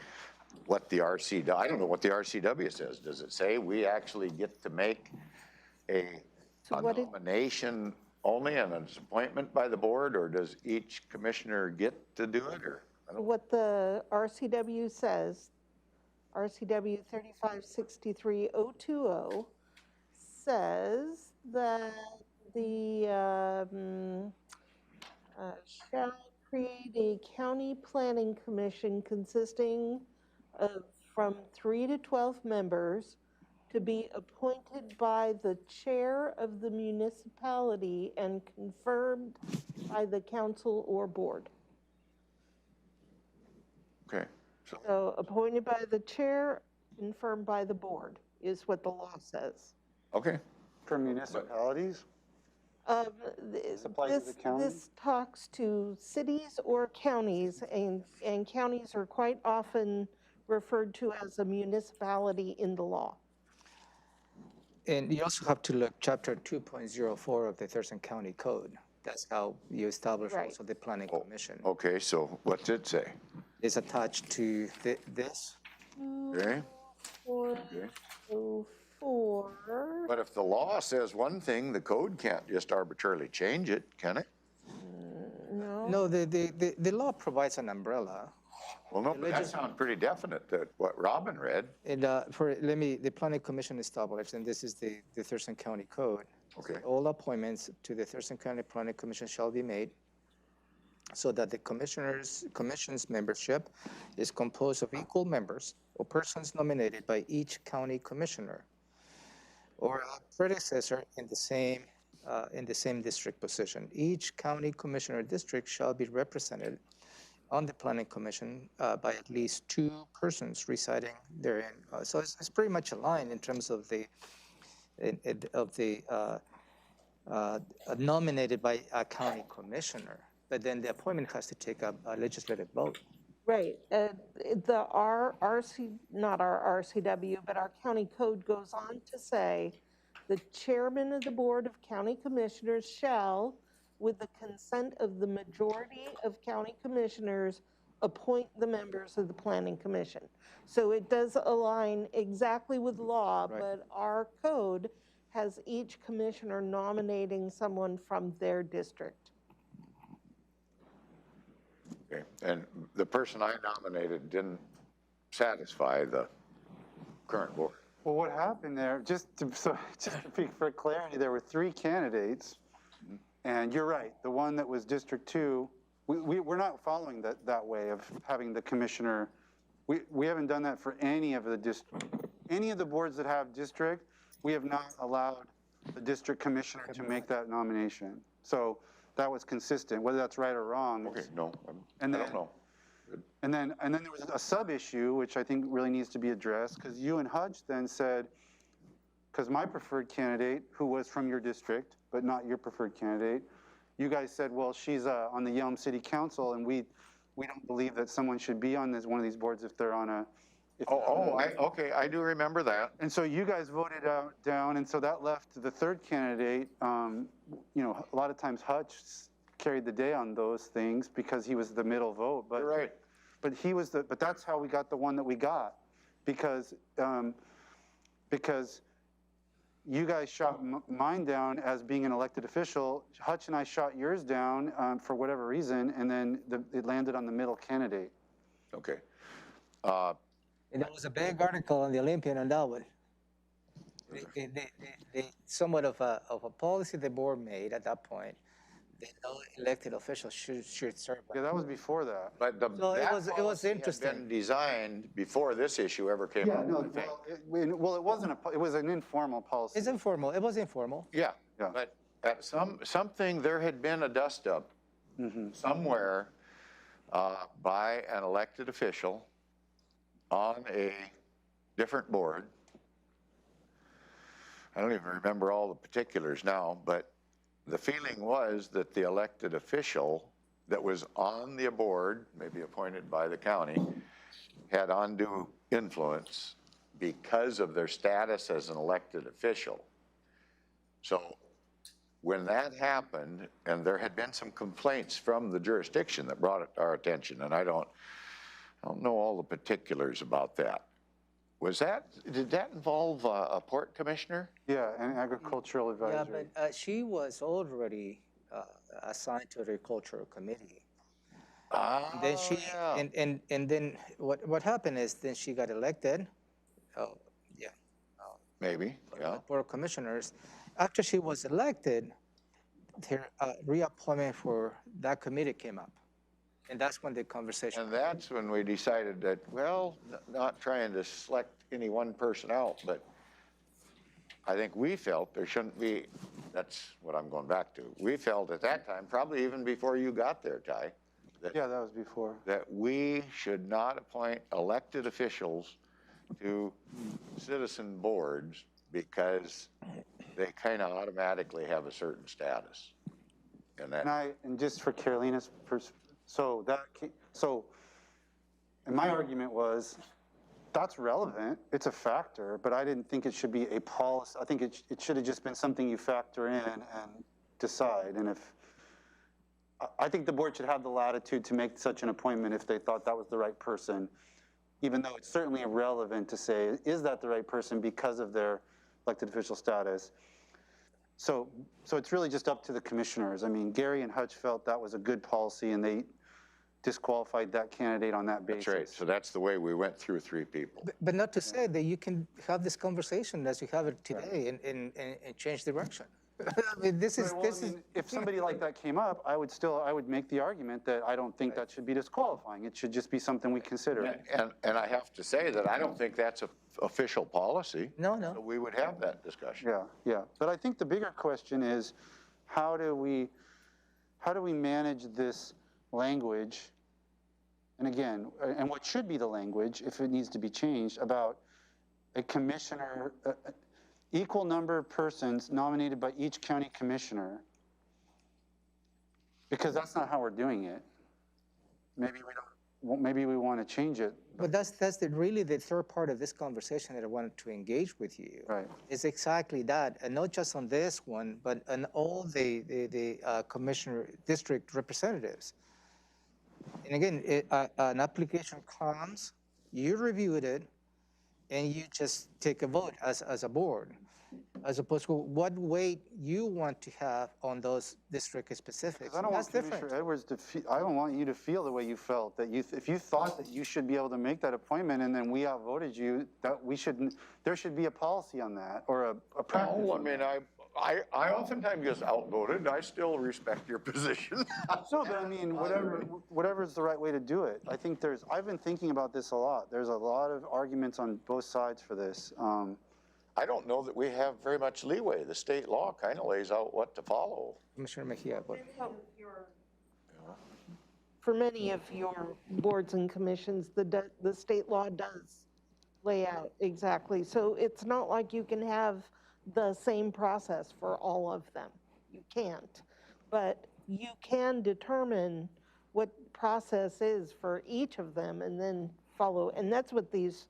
what the I don't know what the RCW says. Does it say we actually get to make a nomination only and an appointment by the board, or does each commissioner get to do it? Or What the RCW says, RCW 3563020 says that the shall create a county planning commission consisting of from 3 to 12 members to be appointed by the chair of the municipality and confirmed by the council or board. okay. So appointed by the chair, confirmed by the board is what the law says. Okay. For municipalities? Applies to the county? This talks to cities or counties, and counties are quite often referred to as a municipality in the law. And you also have to look chapter 2.04 of the Thurston County Code. That's how you establish Right. also the planning commission. Okay, so what's it say? It's attached to this. Okay. 404. But if the law says one thing, the code can't just arbitrarily change it, can it? No. No, the law provides an umbrella. Well, no, but that sounds pretty definite, that what Robin read. And the planning commission established, and this is the Thurston County Code. Okay. All appointments to the Thurston County Planning Commission shall be made so that the commission's membership is composed of equal members or persons nominated by each county commissioner or a predecessor in the same district position. Each county commissioner district shall be represented on the planning commission by at least 2 persons residing therein. So it's pretty much aligned in terms of the nominated by a county commissioner. but then the appointment has to take a legislative vote. Right, not our RCW, but our county code goes on to say, the chairman of the Board of County Commissioners shall, with the consent of the majority of county commissioners, appoint the members of the planning commission. So it does align exactly with law, Right. but our code has each commissioner nominating someone from their district. Okay, and the person I nominated didn't satisfy the current board. Well, what happened there, just to speak for clarity, there were 3 candidates, and you're right, the one that was District 2, we're not following that way of having the commissioner. We haven't done that for any of the boards that have district. We have not allowed the district commissioner to make that nomination. So that was consistent, whether that's right or wrong. Okay, no, I And don't then- know. And then there was a sub-issue, which I think really needs to be addressed, because you and Hudge then said, because my preferred candidate, who was from your district, but not your preferred candidate, you guys said, well, she's on the Yelm City Council, and we don't believe that someone should be on one of these boards if they're on a... Okay, I do remember that. And so you guys voted down, and so that left the third candidate. You know, a lot of times Hutch carried the day on those things because he was the middle vote. But You're right. But he was but that's how we got the one that we got, because you guys shot mine down as being an elected official. Hutch and I shot yours down for whatever reason, and then it landed on the middle candidate. Okay. And there was a big article on the Olympian on that one. Somewhat of a policy the board made at that point, that no elected official should serve. Yeah, that was before that. But So that it was policy had interesting. been designed before this issue ever came up. I think. Well, it wasn't it was an informal policy. It's informal, it was informal. Yeah, Yeah. but at something, there had been a dust-up somewhere by an elected official on a different board. I don't even remember all the particulars now, but the feeling was that the elected official that was on the board, maybe appointed by the county, had undue influence because of their status as an elected official. So when that happened, and there had been some complaints from the jurisdiction that brought it to our attention, and I don't know all the particulars about that. Did that involve a port commissioner? Yeah, an agricultural advisory. Yeah, but she was already assigned to the agricultural committee. Ah, Then she, yeah. and then what happened is then she got elected. Oh, yeah. Maybe, yeah. Board of Commissioners. After she was elected, her reappointment for that committee came up. And that's when the conversation. And that's when we decided that, well, not trying to select any one person out, but I think we felt there shouldn't be, that's what I'm going back to. We felt at that time, probably even before you got there, Ty, Yeah, that was before. that we should not appoint elected officials to citizen boards because they kind of automatically have a certain status. And just for Carolina's and my argument was, that's relevant, it's a factor, but I didn't think it should be a policy. I think it should have just been something you factor in and decide. And I think the board should have the latitude to make such an appointment if they thought that was the right person, even though it's certainly irrelevant to say, is that the right person because of their elected official status? So it's really just up to the commissioners. I mean, Gary and Hutch felt that was a good policy, and they disqualified that candidate on that basis. That's right, so that's the way we went through 3 people. But not to say that you can have this conversation as you have it today and change direction. I mean, this is, if somebody like that came up, I would make the argument that I don't think that should be disqualifying. It should just be something we consider. And I have to say that I don't think that's an official policy. No. So we would have that discussion. Yeah. But I think the bigger question is, how do we manage this language? And again, and what should be the language, if it needs to be changed, about a commissioner, equal number of persons nominated by each county commissioner. Because that's not how we're doing it. Maybe we don't, maybe we want to change it. But that's really the third part of this conversation that I wanted to engage with you. Right. It's exactly that, and not just on this one, but on all the commissioner district representatives. And again, an application comes, you reviewed it, and you just take a vote as a board, as opposed to what weight you want to have on those district specifics. I don't That's want Commissioner different. Edwards to feel, I don't want you to feel the way you felt, that if you thought that you should be able to make that appointment and then we outvoted you, that we shouldn't, there should be a policy on that, or a practice. No, I mean, I oftentimes get outvoted. I still respect your position. No, but I mean, whatever is the right way to do it. I think I've been thinking about this a lot. There's a lot of arguments on both sides for this. I don't know that we have very much leeway. The state law kind of lays out what to follow. Commissioner Mejia, what? For many of your boards and commissions, the state law does lay out exactly. So it's not like you can have the same process for all of them. You can't. But you can determine what process is for each of them and then follow. And that's what these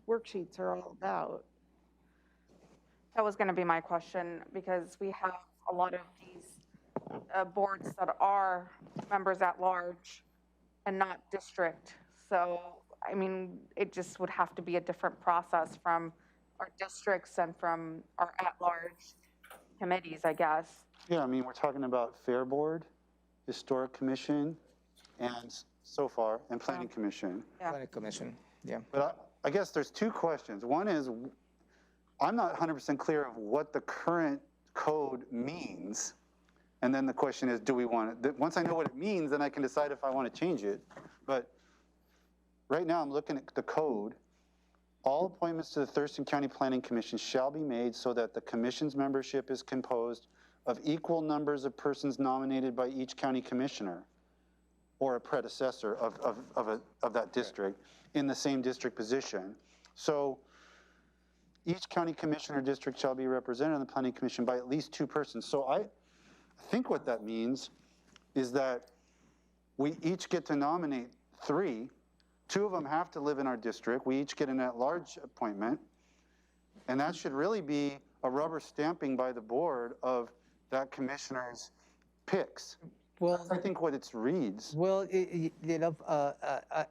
worksheets are all about. That was going to be my question, because we have a lot of these boards that are members at large and not district. So, I mean, it just would have to be a different process from our districts and from our at-large committees, I guess. Yeah, I mean, we're talking about Fair Board, Historic Commission, and so far, and Planning Commission. Yeah. Planning Commission, yeah. But I guess there's two questions. One is, I'm not 100% clear of what the current code means. And then the question is, do we want it? Once I know what it means, then I can decide if I want to change it. But right now, I'm looking at the code. All appointments to the Thurston County Planning Commission shall be made so that the commission's membership is composed of equal numbers of persons nominated by each county commissioner or a predecessor of that district in the same district position. So each county commissioner district shall be represented on the planning commission by at least 2 persons. So I think what that means is that we each get to nominate 3. 2 of them have to live in our district. We each get an at-large appointment. And that should really be a rubber stamping by the board of that commissioner's picks. Well, That's, I think, what it reads. well,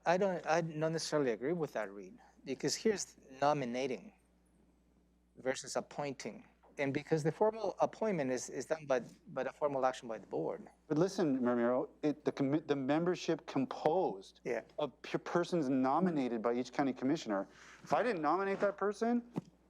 I don't necessarily agree with that read, because here's nominating versus appointing. And because the formal appointment is done by a formal action by the board. But listen, Ramiro, the membership composed of persons nominated by each county commissioner. If I didn't nominate that person,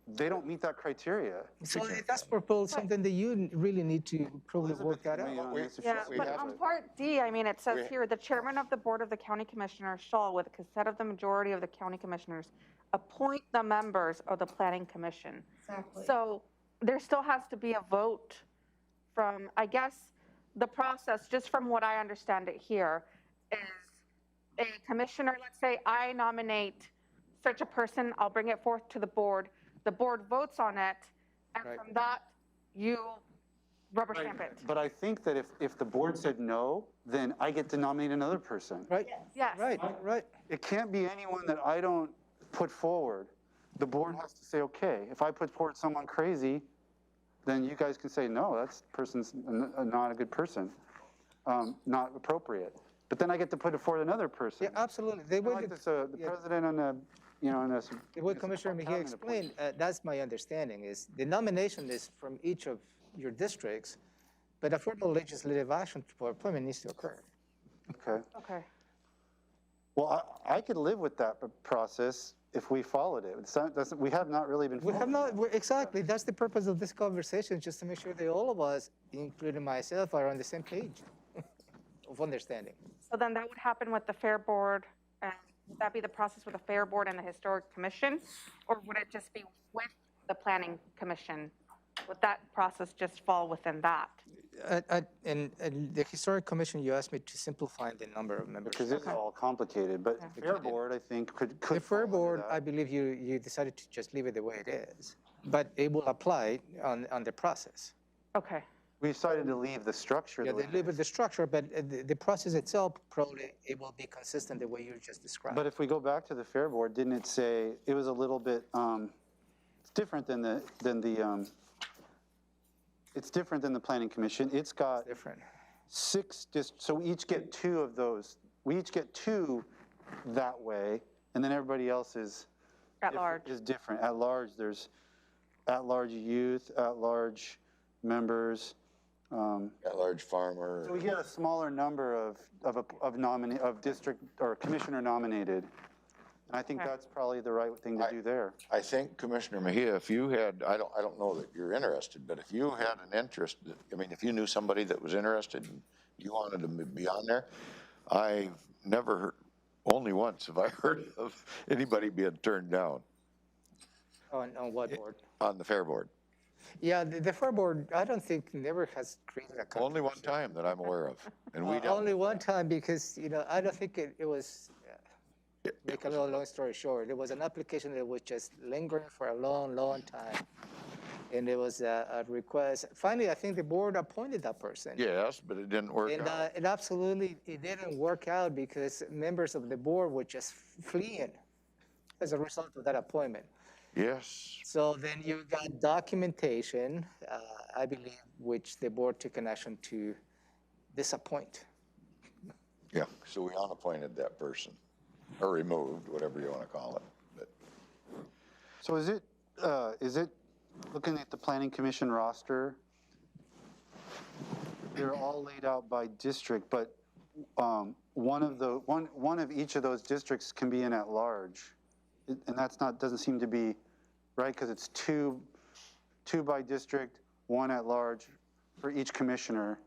they don't meet that criteria. So that's proposed something that you really need to probably work that out. Yeah, but on Part D, I mean, it says here, the chairman of the board of the county commissioners shall, with the consent of the majority of the county commissioners, appoint the members of the planning commission. Exactly. So there still has to be a vote from, I guess, the process, just from what I understand it here, is a commissioner, let's say I nominate such a person, I'll bring it forth to the board votes on it, and Right. from that, you rubber stamp it. But I think that if the board said no, then I get to nominate another person. Right? Yes. Right. It can't be anyone that I don't put forward. The board has to say, okay, if I put forward someone crazy, then you guys can say, no, that person's not a good person, not appropriate. But then I get to put forward another person. Yeah, absolutely. They would. Like this, the president and The way Commissioner Mejia explained, that's my understanding, is the nomination is from each of your districts, but a formal legislative action for appointment needs to occur. Okay. Okay. Well, I could live with that process if we followed it. We have not really been We have following not, exactly, that's the purpose of this conversation, just to make sure that all of us, including myself, are on the same page of understanding. So then that would happen with the Fair Board, and would that be the process with the Fair Board and the Historic Commission? Or would it just be with the Planning Commission? Would that process just fall within that? And the Historic Commission, you asked me to simplify the number of members. because it's all complicated, but the Fair Board, I think, could The Fair fall under Board, that. I believe you decided to just leave it the way it is, but it will apply on the process. Okay. We decided to leave the structure Yeah, the way they it live with is. the structure, but the process itself, probably it will be consistent the way you just described. But if we go back to the Fair Board, didn't it say, it was a little bit, it's different than it's different than the Planning Commission. It's got Different. 6, so we each get 2 of those. We each get 2 that way, and then everybody else is At large. is different. At large, there's at-large youth, at-large members. At-large farmer. So we get a smaller number of district or commissioner nominated. And I think Okay. that's probably the right thing to do there. I think Commissioner Mejia, if you had, I don't know that you're interested, but if you had an interest, I mean, if you knew somebody that was interested and you wanted to be on there, I've never heard, only once have I heard of anybody being turned down On what board? on the Fair Board. Yeah, the Fair Board, I don't think never has created a Only one controversy. time that I'm aware of, and we don't. Only one time because, I don't think it was, make a long story short, it was an application that was just lingering for a long, long time. And it was a request. Finally, I think the board appointed that person. Yes, but it didn't work And out. it absolutely, it didn't work out because members of the board were just fleeing as a result of that appointment. Yes, So then you got documentation, I believe, which the board took an action to disappoint. yeah, so we unappointed that person, or removed, whatever you want to call it. But So is it, looking at the Planning Commission roster, they're all laid out by district, but one of each of those districts can be in at large. And that's not, doesn't seem to be right, because it's two by district, 1 at large for each commissioner.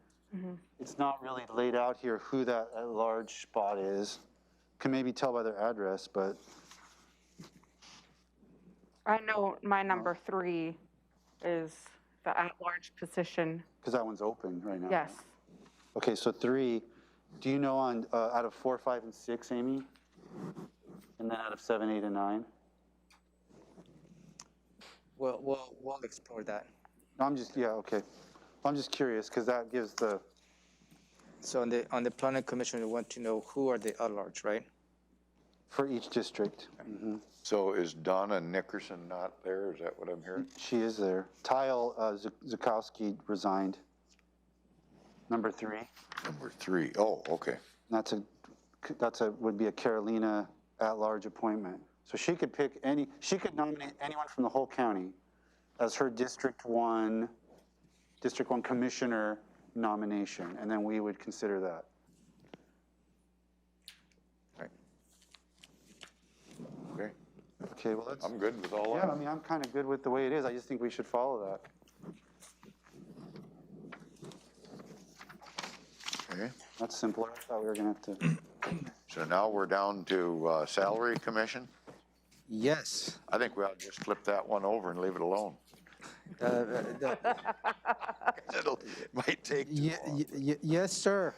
It's not really laid out here who that at large spot is. Can maybe tell by their address, but I know my number 3 is the at-large position. because that one's open right now. Yes. Okay, so 3, do you know on, out of 4, 5, and 6, Amy? And then out of 7, 8, and 9? We'll explore that. No, I'm just, yeah, okay. I'm just curious, because that gives the, So on the planning commission, we want to know who are the at-large, right? for each district. so is Donna Nickerson not there? Is that what I'm hearing? She is there. Tyle Zukowski resigned. Number 3. Number 3. Oh, okay. That's would be a Carolina at-large appointment. So she could pick she could nominate anyone from the whole county as her District 1 commissioner nomination, and then we would consider that. Right. Okay, Okay, well, that's, I'm good with all yeah, I that. mean, I'm kind of good with the way it is. I just think we should follow that. Okay, That's simpler. I thought we were going to have to. so now we're down to Salary Commission. Yes. I think we ought to just flip that one over and leave it alone. Might take too long. Yes, sir.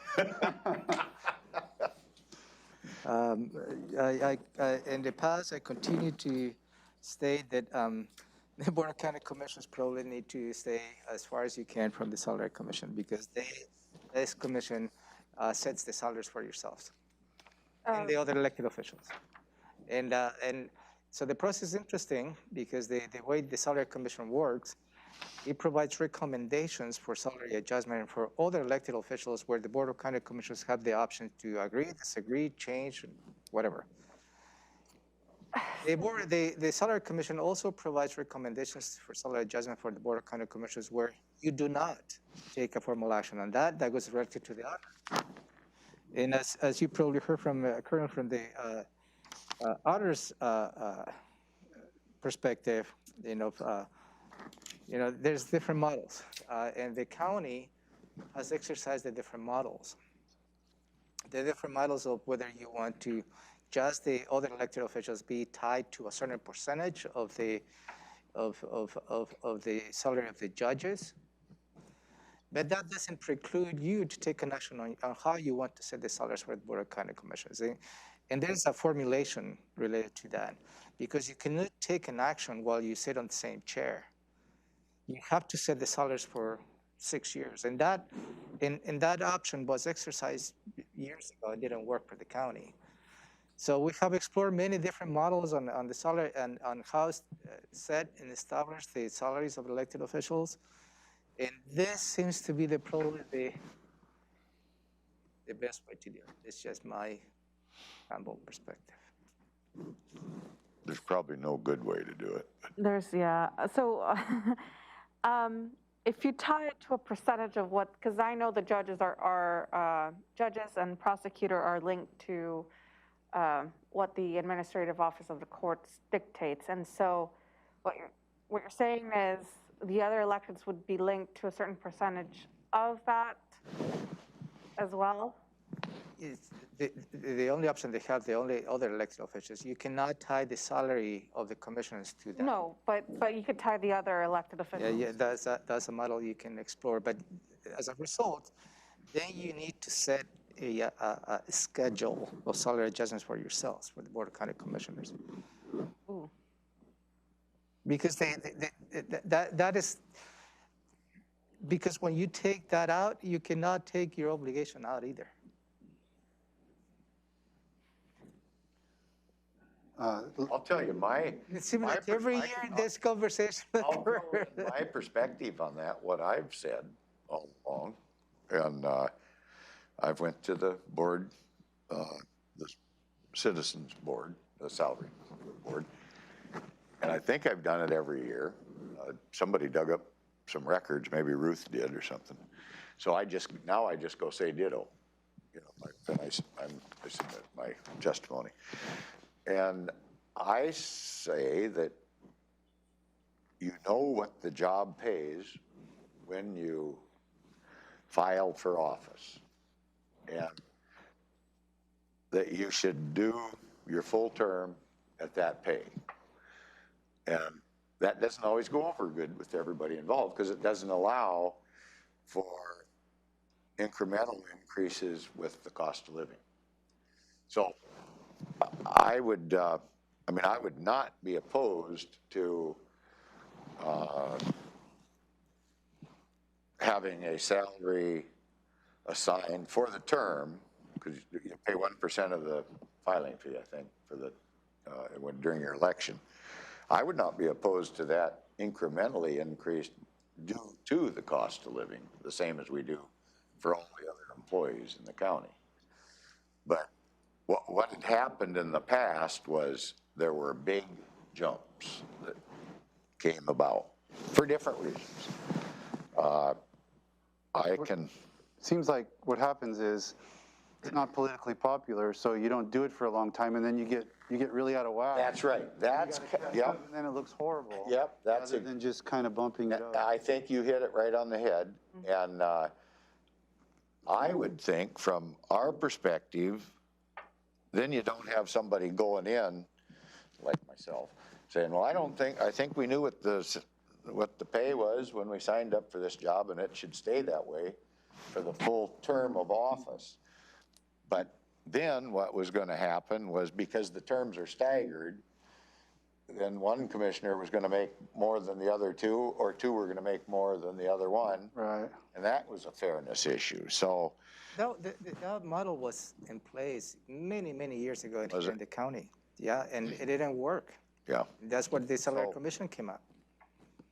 In the past, I continue to state that the Board of County Commissioners probably need to stay as far as you can from the Salary Commission because this commission sets the salaries for yourselves and the other elected officials. And so the process is interesting because the way the Salary Commission works, it provides recommendations for salary adjustment for other elected officials where the Board of County Commissioners have the option to agree, disagree, change, whatever. The Salary Commission also provides recommendations for salary adjustment for the Board of County Commissioners where you do not take a formal action on that. That goes directly to the auditor. And as you probably heard from the auditor's perspective, there's different models, and the county has exercised the different models. The different models of whether you want to just the other elected officials be tied to a certain percentage of the salary of the judges, but that doesn't preclude you to take an action on how you want to set the salaries for the Board of County Commissioners. And there's a formulation related to that, because you cannot take an action while you sit on the same chair. You have to set the salaries for 6 years. And that option was exercised years ago. It didn't work for the county. So we have explored many different models on the salary and on how set and establish the salaries of elected officials. And this seems to be probably the best way to do it. It's just my humble perspective. There's probably no good way to do it. So if you tie it to a percentage of what, because I know the judges judges and prosecutor are linked to what the administrative office of the courts dictates. And so what you're saying is the other elections would be linked to a certain percentage of that as well? It's the only option they have, the only other elected officials, you cannot tie the salary of the commissioners to that. No, but you could tie the other elected officials. Yeah, that's a model you can explore. But as a result, then you need to set a schedule of salary adjustments for yourselves, for the Board of County Commissioners. Ooh. Because that is, because when you take that out, you cannot take your obligation out either. I'll tell you, It seems like every year this conversation. I'll throw in my perspective on that, what I've said all along. And I've went to the board, the citizens board, the salary board. And I think I've done it every year. Somebody dug up some records, maybe Ruth did or something. So now I just go say ditto. You know, then I submit my testimony. And I say that you know what the job pays when you file for office, and that you should do your full term at that pay. And that doesn't always go over good with everybody involved because it doesn't allow for incremental increases with the cost of living. So I would not be opposed to having a salary assigned for the term, because you pay 1% of the filing fee, I think, for during your election. I would not be opposed to that incrementally increased due to the cost of living, the same as we do for all the other employees in the county. But what had happened in the past was there were big jumps that came about for different reasons. Seems like what happens is it's not politically popular, so you don't do it for a long time, and then you get really out of whack. That's right. Yep. And then it looks horrible. Yep. Rather than just kind of bumping it up. I think you hit it right on the head, and I would think from our perspective, then you don't have somebody going in, like myself, saying, well, I think we knew what the pay was when we signed up for this job, and it should stay that way for the full term of office. But then what was going to happen was, because the terms are staggered, then one commissioner was going to make more than the other two, or two were going to make more than the other one. Right. And that was a fairness issue. So That model was in place many, many years ago in the county. Yeah, and it didn't work. yeah. That's what the salary commission came up.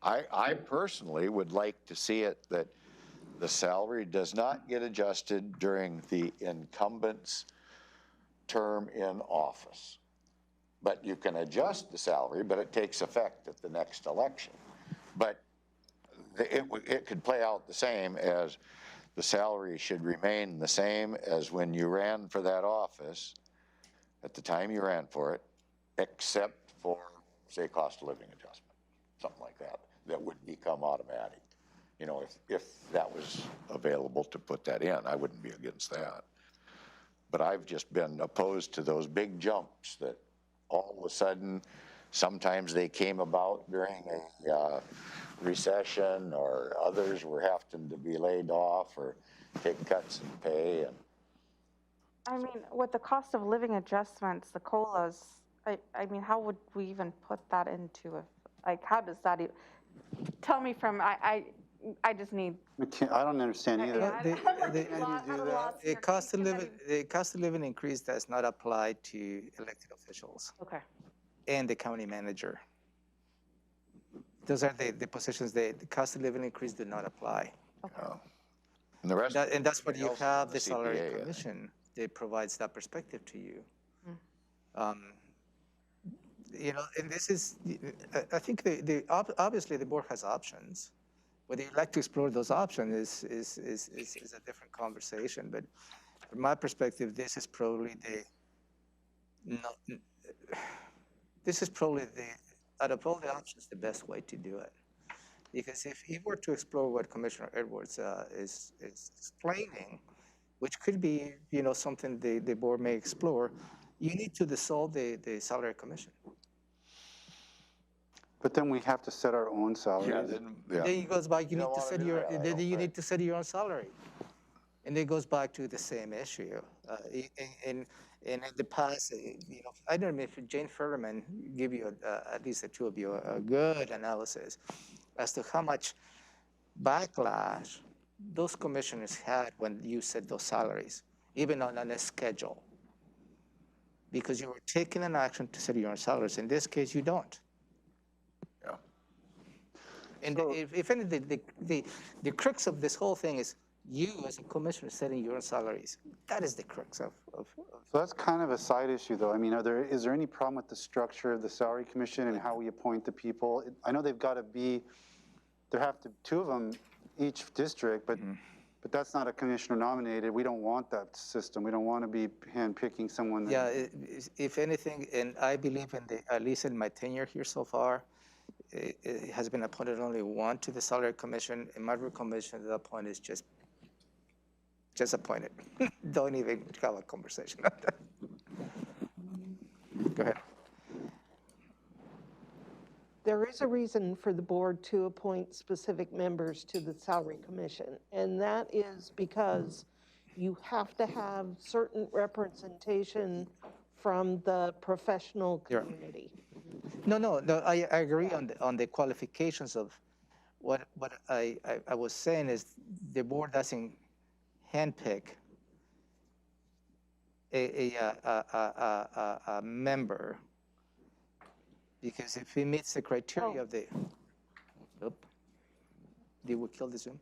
I personally would like to see it that the salary does not get adjusted during the incumbent's term in office. But you can adjust the salary, but it takes effect at the next election. But it could play out the same as the salary should remain the same as when you ran for that office at the time you ran for it, except for, say, cost of living adjustment, something like that, that would become automatic. You know, if that was available to put that in, I wouldn't be against that. But I've just been opposed to those big jumps that all of a sudden, sometimes they came about during a recession, or others were having to be laid off or take cuts in pay. And I mean, with the cost of living adjustments, the COLAs, I mean, how would we even put that into how does that even, tell me from, I just need, I don't understand either. yeah, the- I'm the- at a loss The here. cost of Can you living, the cost of living increase does not apply to elected officials Okay, and the county manager. Those are the positions, the cost of living increase do not apply. And the rest. And that's what you everybody else is have on the salary CPA, I think. commission that provides that perspective to you. Mm. You know, and this is, I think obviously the board has options. Whether you'd like to explore those options is a different conversation. But from my perspective, this is probably out of all the options, the best way to do it. Because if you were to explore what Commissioner Edwards is explaining, which could be, you know, something the board may explore, you need to dissolve the salary commission. But then we have to set our own salaries. Then it goes back, you You need don't to wanna set do your, that, I then don't you think. need to set your own salary. And it goes back to the same issue. In the past, you know, I don't know if Jane Furman give you, at least the two of you, a good analysis as to how much backlash those commissioners had when you set those salaries, even on a schedule. Because you were taking an action to set your own salaries. In this case, you don't. Yeah. And So- if anything, the crux of this whole thing is you as a commissioner setting your own salaries. That is the crux of So that's kind of a side issue, though. I mean, is there any problem with the structure of the salary commission and how we appoint the people? I know they've got to be, there have to, two of them each district, but that's not a commissioner nominated. We don't want that system. We don't want to be handpicking someone. Yeah, if anything, and I believe at least in my tenure here so far, it has been appointed only one to the salary commission, and my recommendation at that point is just appoint it. Don't even have a conversation on that. Go ahead. There is a reason for the board to appoint specific members to the salary commission, and that is because you have to have certain representation from the professional Yeah. community. No, I agree on the qualifications of what I was saying is the board doesn't handpick a member, because if he meets the criteria of the, did we kill the Zoom?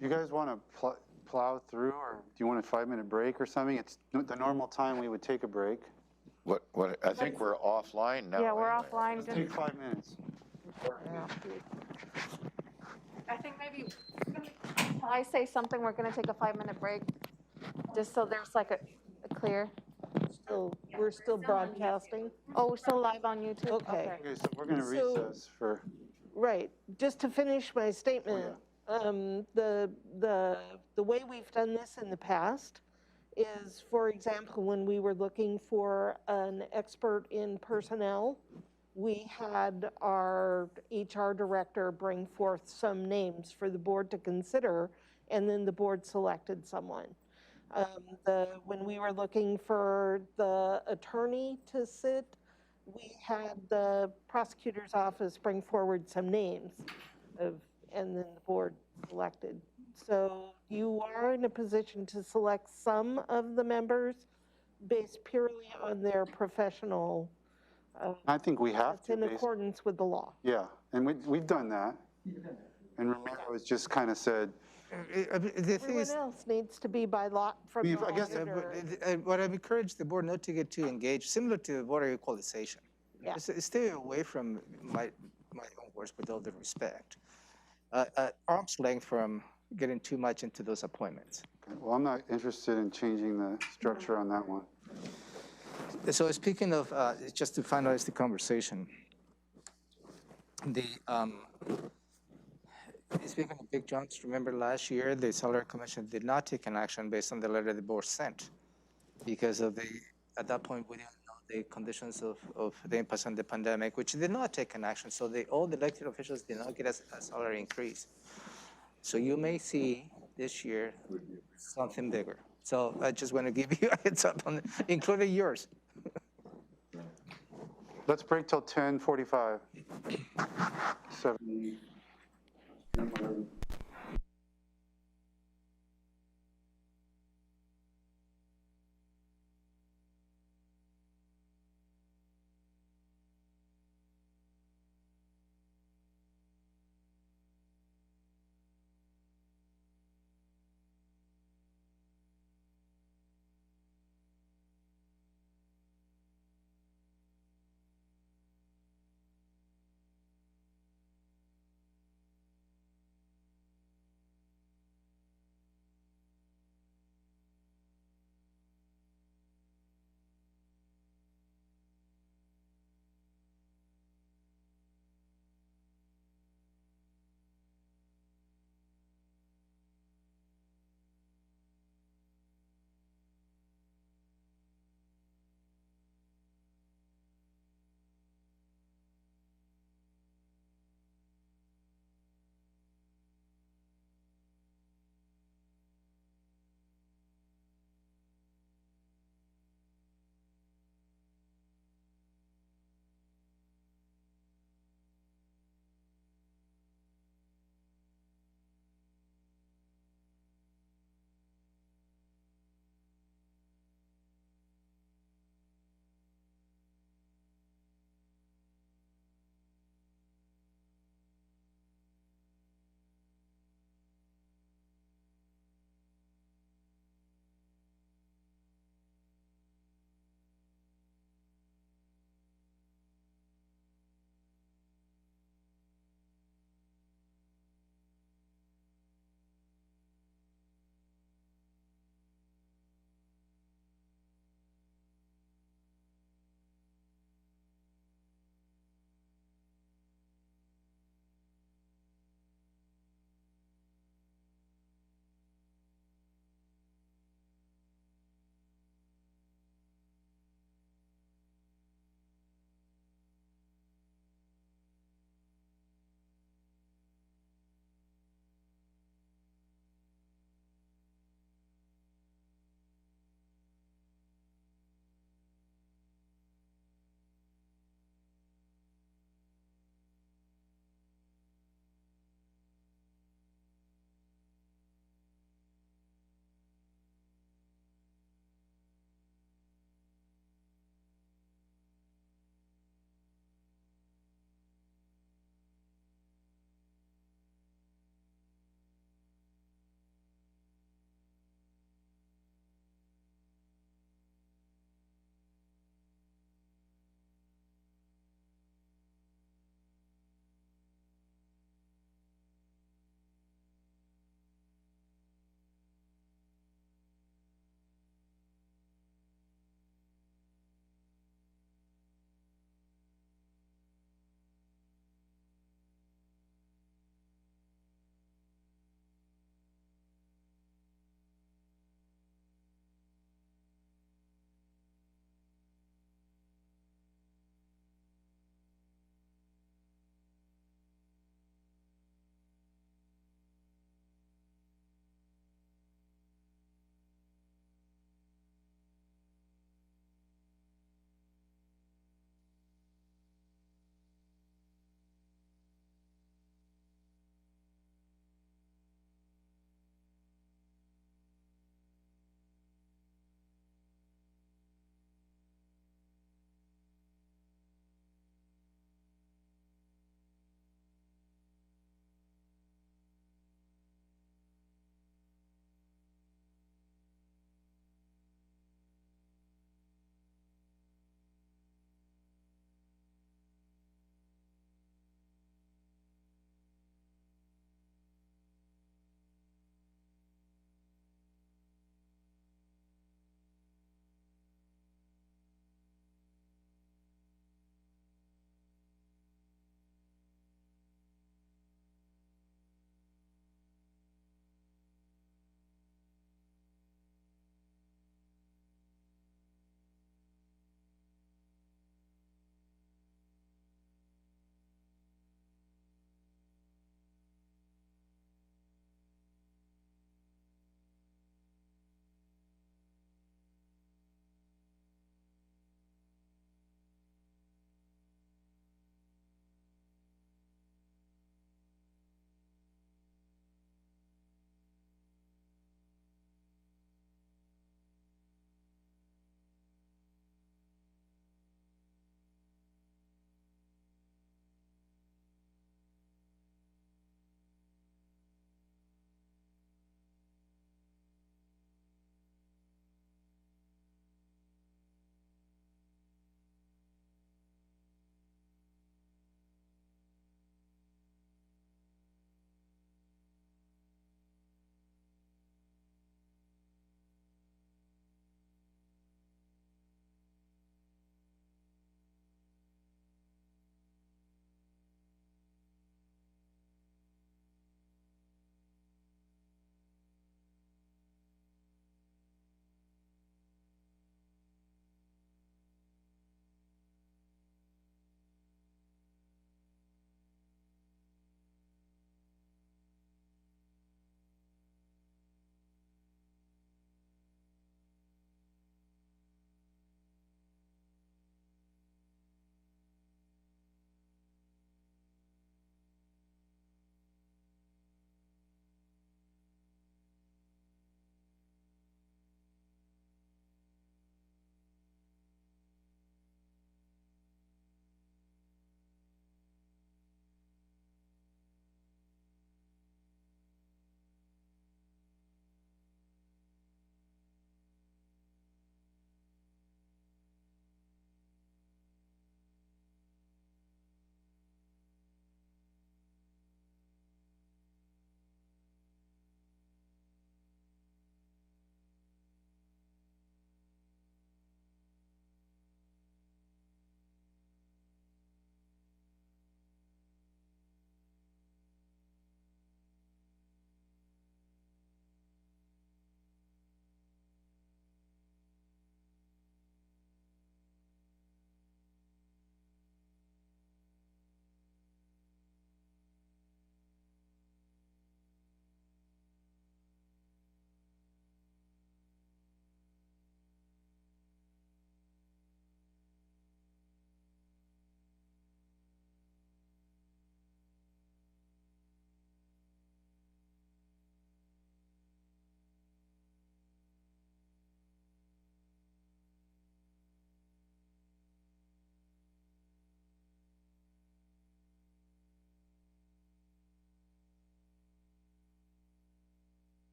You guys want to plow through, or do you want a 5-minute break or something? It's the normal time we would take a break. What, I think we're offline now. yeah, we're anyway. offline. Let's Just, take 5 minutes. I think maybe, can I say something? We're gonna take a 5-minute break, just so there's like a clear. We're still broadcasting. Oh, we're still live on YouTube? Okay. Okay, so we're going to So- recess for, Right, just to finish my statement, the way we've done this in the past is, for example, when we were looking for an expert in personnel, we had our HR director bring forth some names for the board to consider, and then the board selected someone. When we were looking for the attorney to sit, we had the prosecutor's office bring forward some names and then the board selected. So you are in a position to select some of the members based purely on their professional, I think we have that's to. in accordance with the law. Yeah, and we've done that. And Romero has just kind of said, The thing Everyone is, else needs to be by law from the I guess- auditor. what I've encouraged the board not to get too engaged, similar to water equalization. Yeah. Stay away from my own words, with all due respect. Arm's length from getting too much into those appointments. well, I'm not interested in changing the structure on that one. So speaking of, just to finalize the conversation, speaking of big jumps, remember last year, the salary commission did not take an action based on the letter the board sent because of at that point, we didn't know the conditions of the impasse on the pandemic, which did not take an action. So all the elected officials did not get a salary increase. So you may see this year something bigger. So I just want to give you a heads up on, including yours. Let's break till 10:45. 7.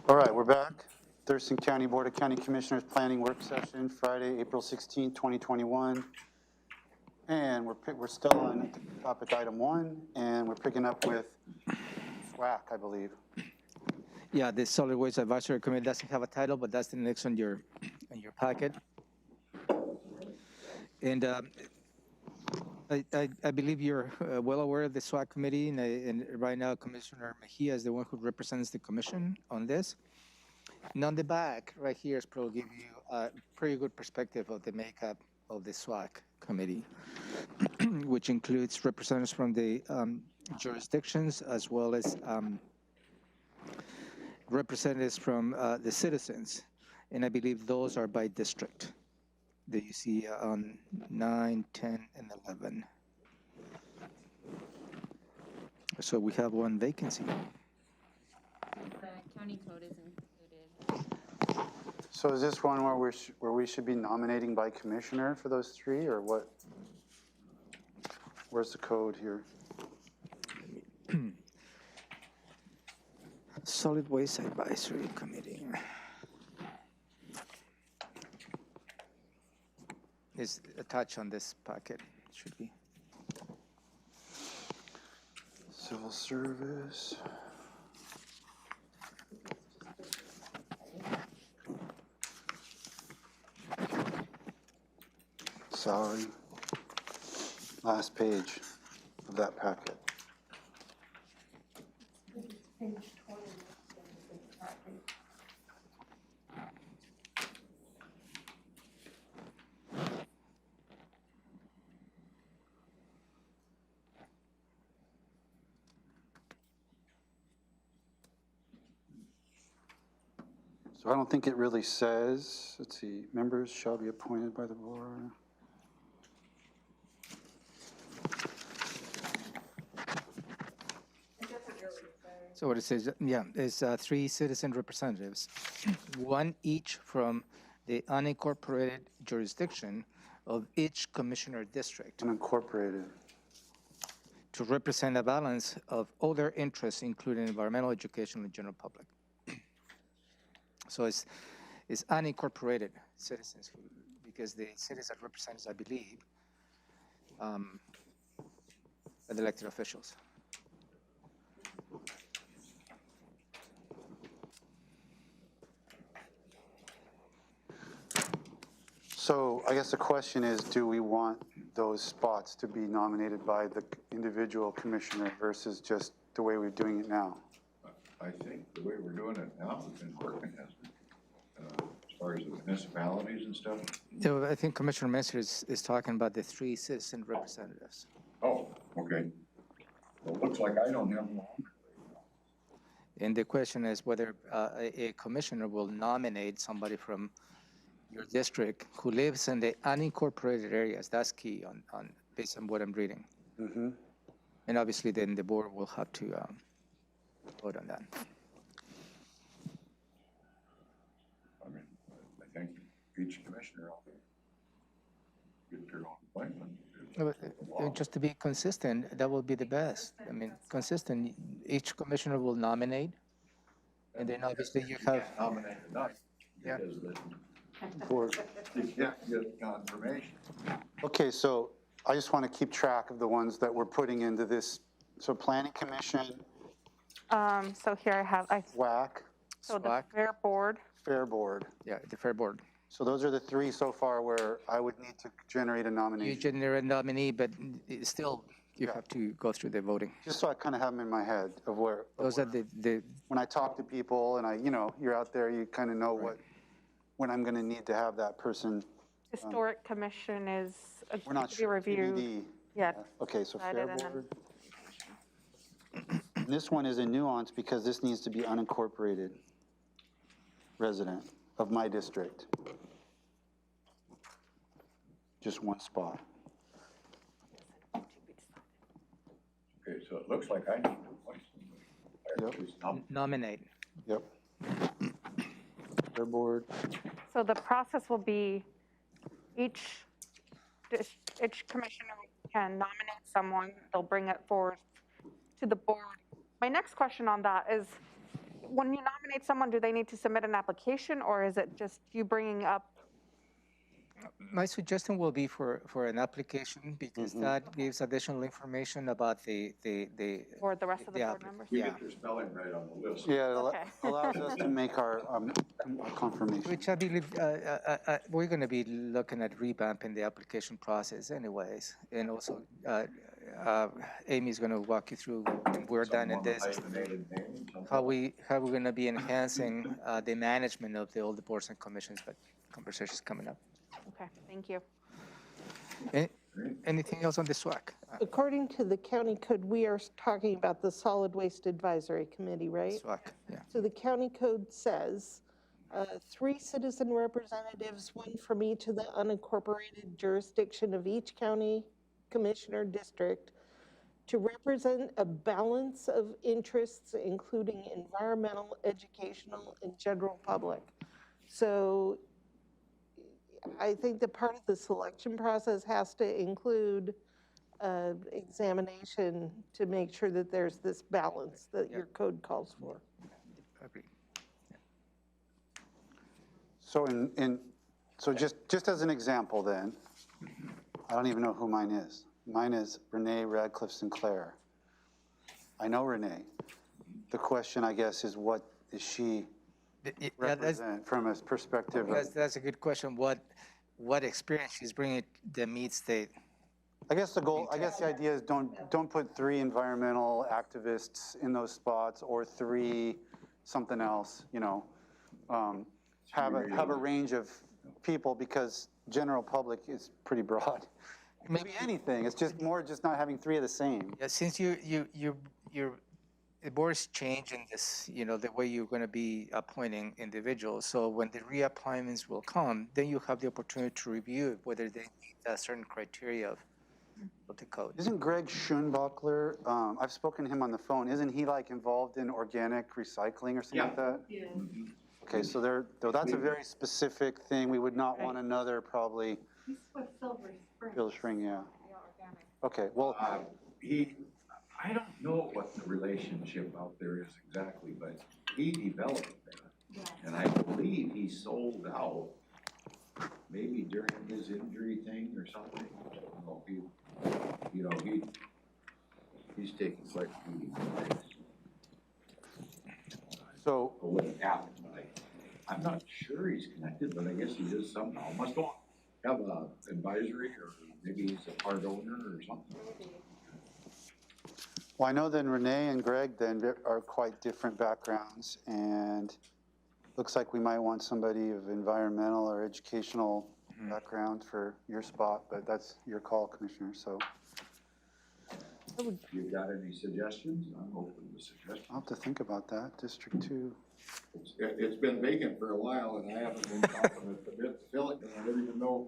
All right, we're back. Thurston County Board of County Commissioners Planning Work Session, Friday, April 16, 2021. And we're still on topic item 1, and we're picking up with SWAC, I believe. Yeah, the Solid Waste Advisory Committee doesn't have a title, but that's the next on your packet. And I believe you're well aware of the SWAC committee, and right now Commissioner Mejia is the one who represents the commission on this. And on the back, right here, is probably give you a pretty good perspective of the makeup of the SWAC committee, which includes representatives from the jurisdictions as well as representatives from the citizens. And I believe those are by district that you see on 9, 10, and 11. So we have one vacancy. The county code is included. So is this one where we should be nominating by commissioner for those 3, or what? Where's the code here? Solid Waste Advisory Committee. Is attached on this packet, should be. Civil service. Salary. Last page of that packet. So I don't think it really says, let's see, members shall be appointed by the board. So what it says, yeah, is 3 citizen representatives, 1 each from the unincorporated jurisdiction of each commissioner district, Unincorporated. to represent a balance of other interests, including environmental, education, and general public. So it's unincorporated citizens, because the citizen represents, I believe, the elected officials. So I guess the question is, do we want those spots to be nominated by the individual commissioner versus just the way we're doing it now? I think the way we're doing it now has been working, hasn't it? As far as the municipalities and stuff. So I think Commissioner Messer is talking about the 3 citizen representatives. Oh, okay. Well, it looks like I don't have one. And the question is whether a commissioner will nominate somebody from your district who lives in the unincorporated areas. That's key on based on what I'm reading. Mm-hmm. And obviously then the board will have to vote on that. I mean, I think each commissioner will get their own appointment. Just to be consistent, that will be the best. I mean, consistent, each commissioner will nominate, and then obviously you have. Nominate enough. Yeah. Board. You can't get confirmation. Okay, so I just want to keep track of the ones that we're putting into this. So Planning Commission, So here I have, WAC, so the SWAC. Fair Board, Fair Board. Yeah, the fair board. So those are the 3 so far where I would need to generate a You nomination. generate a nominee, but still you Yeah. have to go through the voting. Just so I kind of have them in my head of where. Those are the When I talk to people and you're out there, you kind of know when I'm going to need to have that person. Historic Commission is We're not to be sure. reviewed. TBD. Yeah, Okay, so Fair Decided and then- Board. And this one is a nuance because this needs to be unincorporated resident of my district. Just 1 spot. Okay, so it looks like I need to appoint somebody. Yep. It's not- nominate. Yep. Fair Board. so the process will be each commissioner can nominate someone, they'll bring it forth to the board. My next question on that is, when you nominate someone, do they need to submit an application, or is it just you bringing up? My suggestion will be for an application, because that gives additional information about the. Or the rest of the board applicant. members? We Yeah, get their spelling right on the list. Yeah, it Okay. allows us to make our confirmation. which I believe, we're gonna be looking at revamping the application process anyways. And also, Amy's gonna walk you through, when we're done in this, Hyphenated name, something. how we're gonna be enhancing the management of all the boards and commissions, but conversations coming up. Okay, thank you. Anything else on the SWAC? According to the county code, we are talking about the Solid Waste Advisory Committee, right? SWAC, yeah. So the county code says 3 citizen representatives, 1 from each of the unincorporated jurisdiction of each county commissioner district, to represent a balance of interests, including environmental, educational, and general public. So I think that part of the selection process has to include examination to make sure that there's this balance that your code calls for. Agreed. So so just as an example then, I don't even know who mine is. Mine is Renee Radcliffe Sinclair. I know Renee. The question, I guess, is what is she represent from a perspective of, That's a good question. What experience she's bringing that meets the, I guess the idea is don't put 3 environmental activists in those spots or 3 something else, you know. Have a range of people, because general public is pretty broad. Maybe anything, it's just not having 3 of the same. yeah, since the board's changing this, the way you're going to be appointing individuals. So when the reappointments will come, then you have the opportunity to review whether they meet a certain criteria of the code. Isn't Greg Schoenbachler, I've spoken to him on the phone, isn't he like involved in organic recycling or something like that? Yeah. Okay, so that's a very specific thing. We would not want another probably. He's with Silver Spring. Silver Spring, yeah. Yeah, organic. Okay, well, I don't know what the relationship out there is exactly, but he developed that. Yeah. And I believe he sold out, maybe during his injury thing or something. I don't know, he's taking quite a few. so, What happened, but I'm not sure he's connected, but I guess he is somehow. Must have a advisory, or maybe he's a part owner or something. well, I know then Renee and Greg then are quite different backgrounds, and looks like we might want somebody of environmental or educational background for your spot, but that's your call, Commissioner, so. You got any suggestions? I'm open to suggestions. I'll have to think about that, District 2. It's been vacant for a while, and I haven't been confident to fill it, and I don't even know.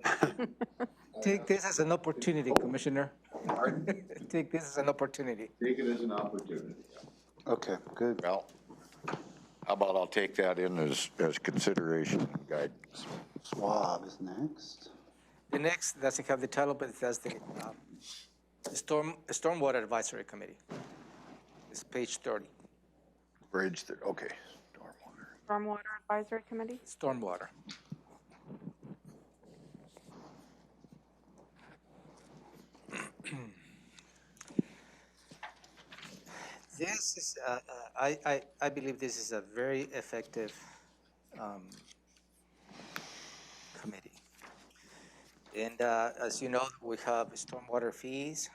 Take this as an opportunity, Commissioner. Pardon? Take this as an opportunity. Take it as an opportunity. Okay, good. Well, how about I'll take that in as consideration and guidance. Swab is next. The next doesn't have the title, but it has the Stormwater Advisory Committee. It's page 30. Bridge, okay. Stormwater Advisory Committee? Stormwater. This is, I believe this is a very effective committee. And as you know, we have stormwater fees,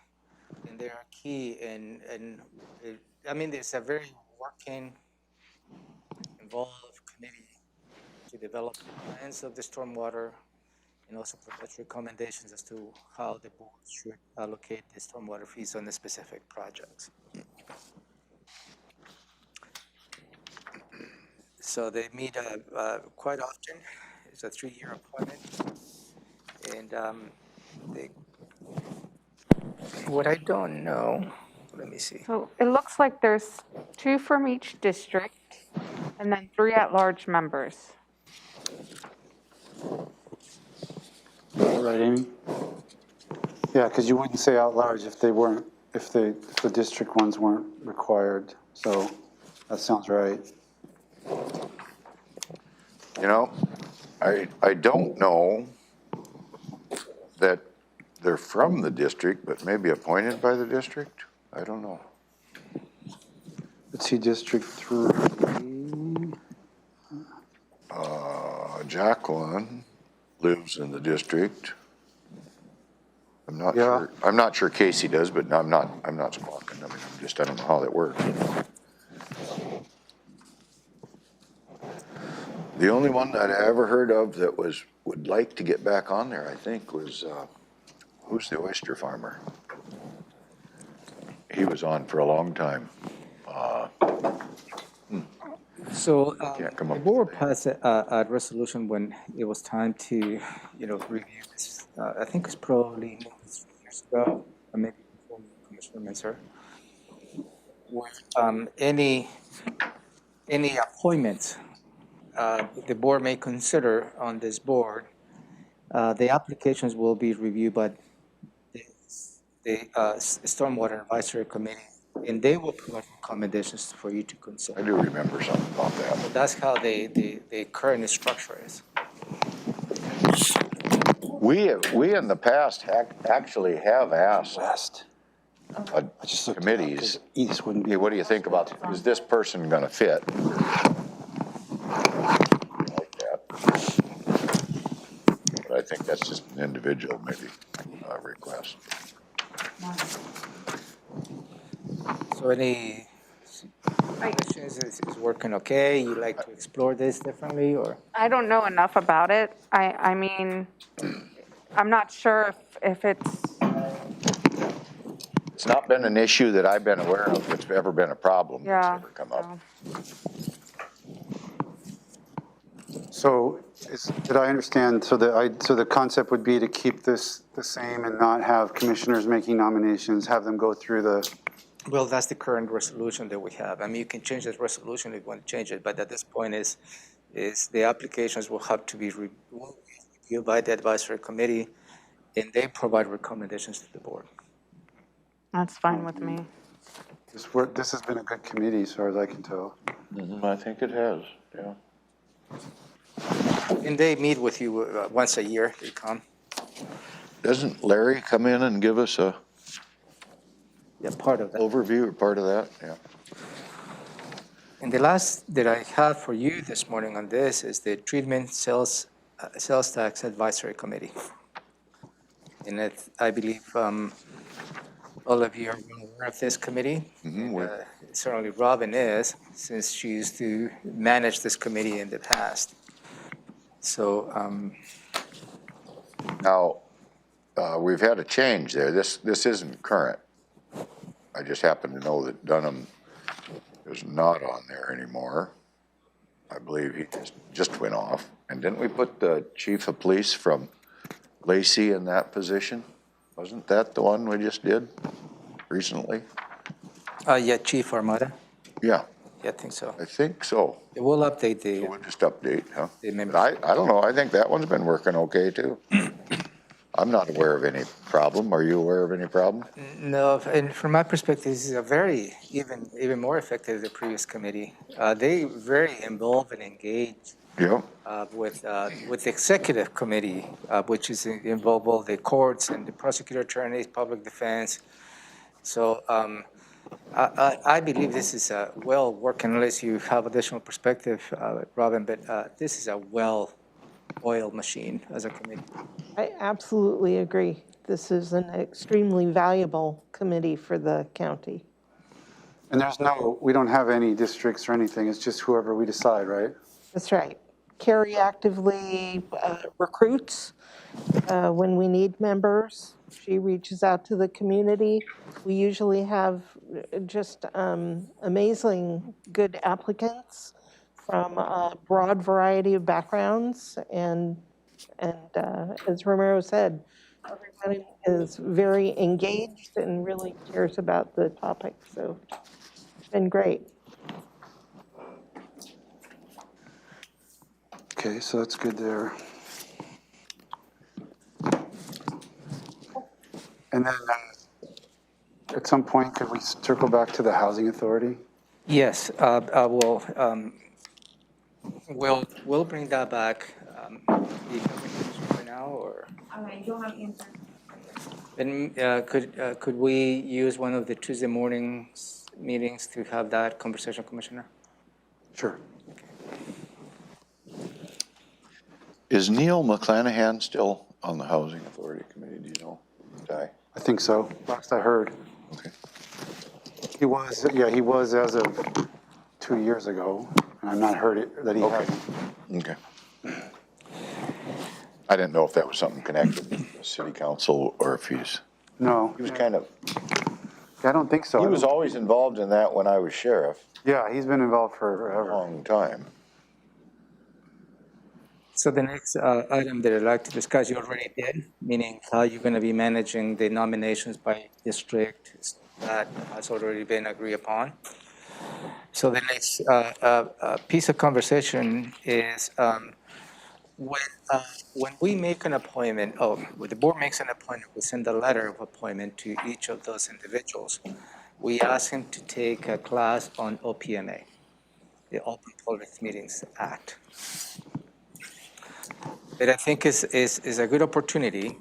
and they are key. And I mean, it's a very working, involved committee to develop plans of the stormwater and also provide recommendations as to how the board should allocate the stormwater fees on the specific projects. So they meet quite often. It's a 3-year appointment. And what I don't know, let me see. So it looks like there's 2 from each district and then 3 at-large members. All right, Amy? Yeah, because you wouldn't say out large if the district ones weren't required, so that sounds right. You know, I don't know that they're from the district, but maybe appointed by the district? I don't know. Let's see, District 3. Jacqueline lives in the district. Yeah. I'm not sure Casey does, but I'm not squawking. I mean, I don't know how that works. The only one that I ever heard of that would like to get back on there, I think, was, who's the oyster farmer? He was on for a long time. So Can't come the up with board the name. passed a resolution when it was time to, review this. I think it's probably 3 years ago, or maybe before Commissioner Minzer. Where any appointments the board may consider on this board, the applications will be reviewed by the Stormwater Advisory Committee, and they will provide recommendations for you to I consider. do remember something about that. So that's how the current structure is. We in the past actually have asked West. uh, I just looked it up, 'cause committees, East wouldn't be. hey, what do you think about, is this person gonna fit? Like that. But I think that's just an individual maybe request. So any questions, is working okay? You like to explore this differently, or? I don't know enough about it. I mean, I'm not sure if it's, It's not been an issue that I've been aware of that's ever been a problem that's yeah. ever come up. So did I understand, so the concept would be to keep this the same and not have commissioners making nominations, have them go through the, Well, that's the current resolution that we have. I mean, you can change this resolution if you want to change it, but at this point is the applications will have to be reviewed by the advisory committee, and they provide recommendations to the board. That's fine with me. this has been a good committee as far as I can tell. I think it has, yeah. And they meet with you once a year, they come. Doesn't Larry come in and give us a Yeah, part of that. overview or part of that? Yeah. And the last that I have for you this morning on this is the treatment sales tax advisory committee. And I believe all of you are aware of this committee. And, certainly Robin is, since she used to manage this committee in the past. So Now, we've had a change there. This isn't current. I just happen to know that Dunham is not on there anymore. I believe he just went off. And didn't we put the chief of police from Lacey in that position? Wasn't that the one we just did recently? yeah, Chief Armada. Yeah, Yeah, I think so. I think so. We'll update the. So we'll just update, huh? The members. But I don't know. I think that one's been working okay too. I'm not aware of any problem. Are you aware of any problem? No, and from my perspective, this is a very, even more effective than the previous committee. They very involved and engaged Yeah. with the executive committee, which is involved both the courts and the prosecutor attorneys, public defense. So I believe this is a well working, unless you have additional perspective, Robin, but this is a well-oiled machine as a committee. I absolutely agree. This is an extremely valuable committee for the county. And we don't have any districts or anything, it's just whoever we decide, right? That's right. Carrie actively recruits when we need members. She reaches out to the community. We usually have just amazing good applicants from a broad variety of backgrounds. And as Romero said, everyone is very engaged and really cares about the topic. So it's been great. Okay, so that's good there. And then at some point, could we circle back to the housing authority? Yes, I will We'll bring that back. Do you have any questions right now, or? I don't have answers. Then could we use one of the Tuesday mornings meetings to have that conversation, Commissioner? Sure. Is Neil McClanahan still on the Housing Authority Committee, do you know? Ty? I think so, last I heard. Okay. He was as of 2 years ago, and I've not heard it, that he hasn't. Okay. I didn't know if that was something connected with the city council or if No, he was kind of, I don't think so. he was always involved in that when I was sheriff, Yeah, he's been involved a forever. long time. So the next item that I'd like to discuss, you already did, meaning how you're going to be managing the nominations by district. That has already been agreed upon. So the next piece of conversation is when we make an appointment, when the board makes an appointment, we send a letter of appointment to each of those individuals. We ask him to take a class on OPMA, the Open Public Meetings Act. That I think is a good opportunity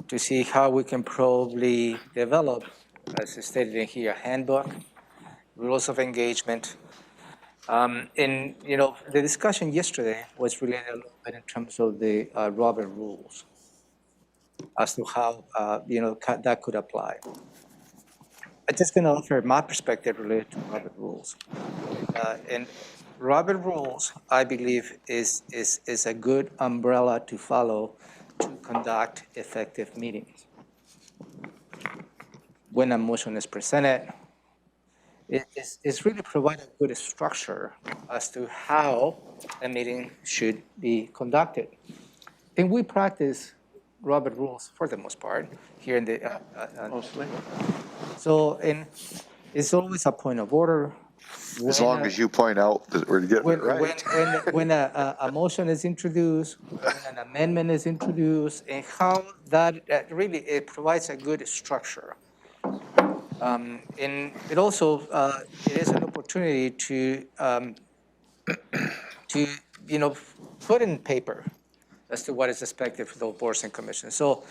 to see how we can probably develop, as stated in here, a handbook, rules of engagement. And, the discussion yesterday was related a little bit in terms of the Robert rules as to how, that could apply. I'm just going to offer my perspective related to Robert rules. And Robert rules, I believe, is a good umbrella to follow to conduct effective meetings. When a motion is presented, it's really provide a good structure as to how a meeting should be conducted. And we practice Robert rules for the most part here in the. Mostly. So, and it's always a point of order. As long as you point out that we're getting it right. When a motion is introduced, when an amendment is introduced, and how that really it provides a good structure. And it also it is an opportunity to put in paper as to what is expected for those boards and commissions. So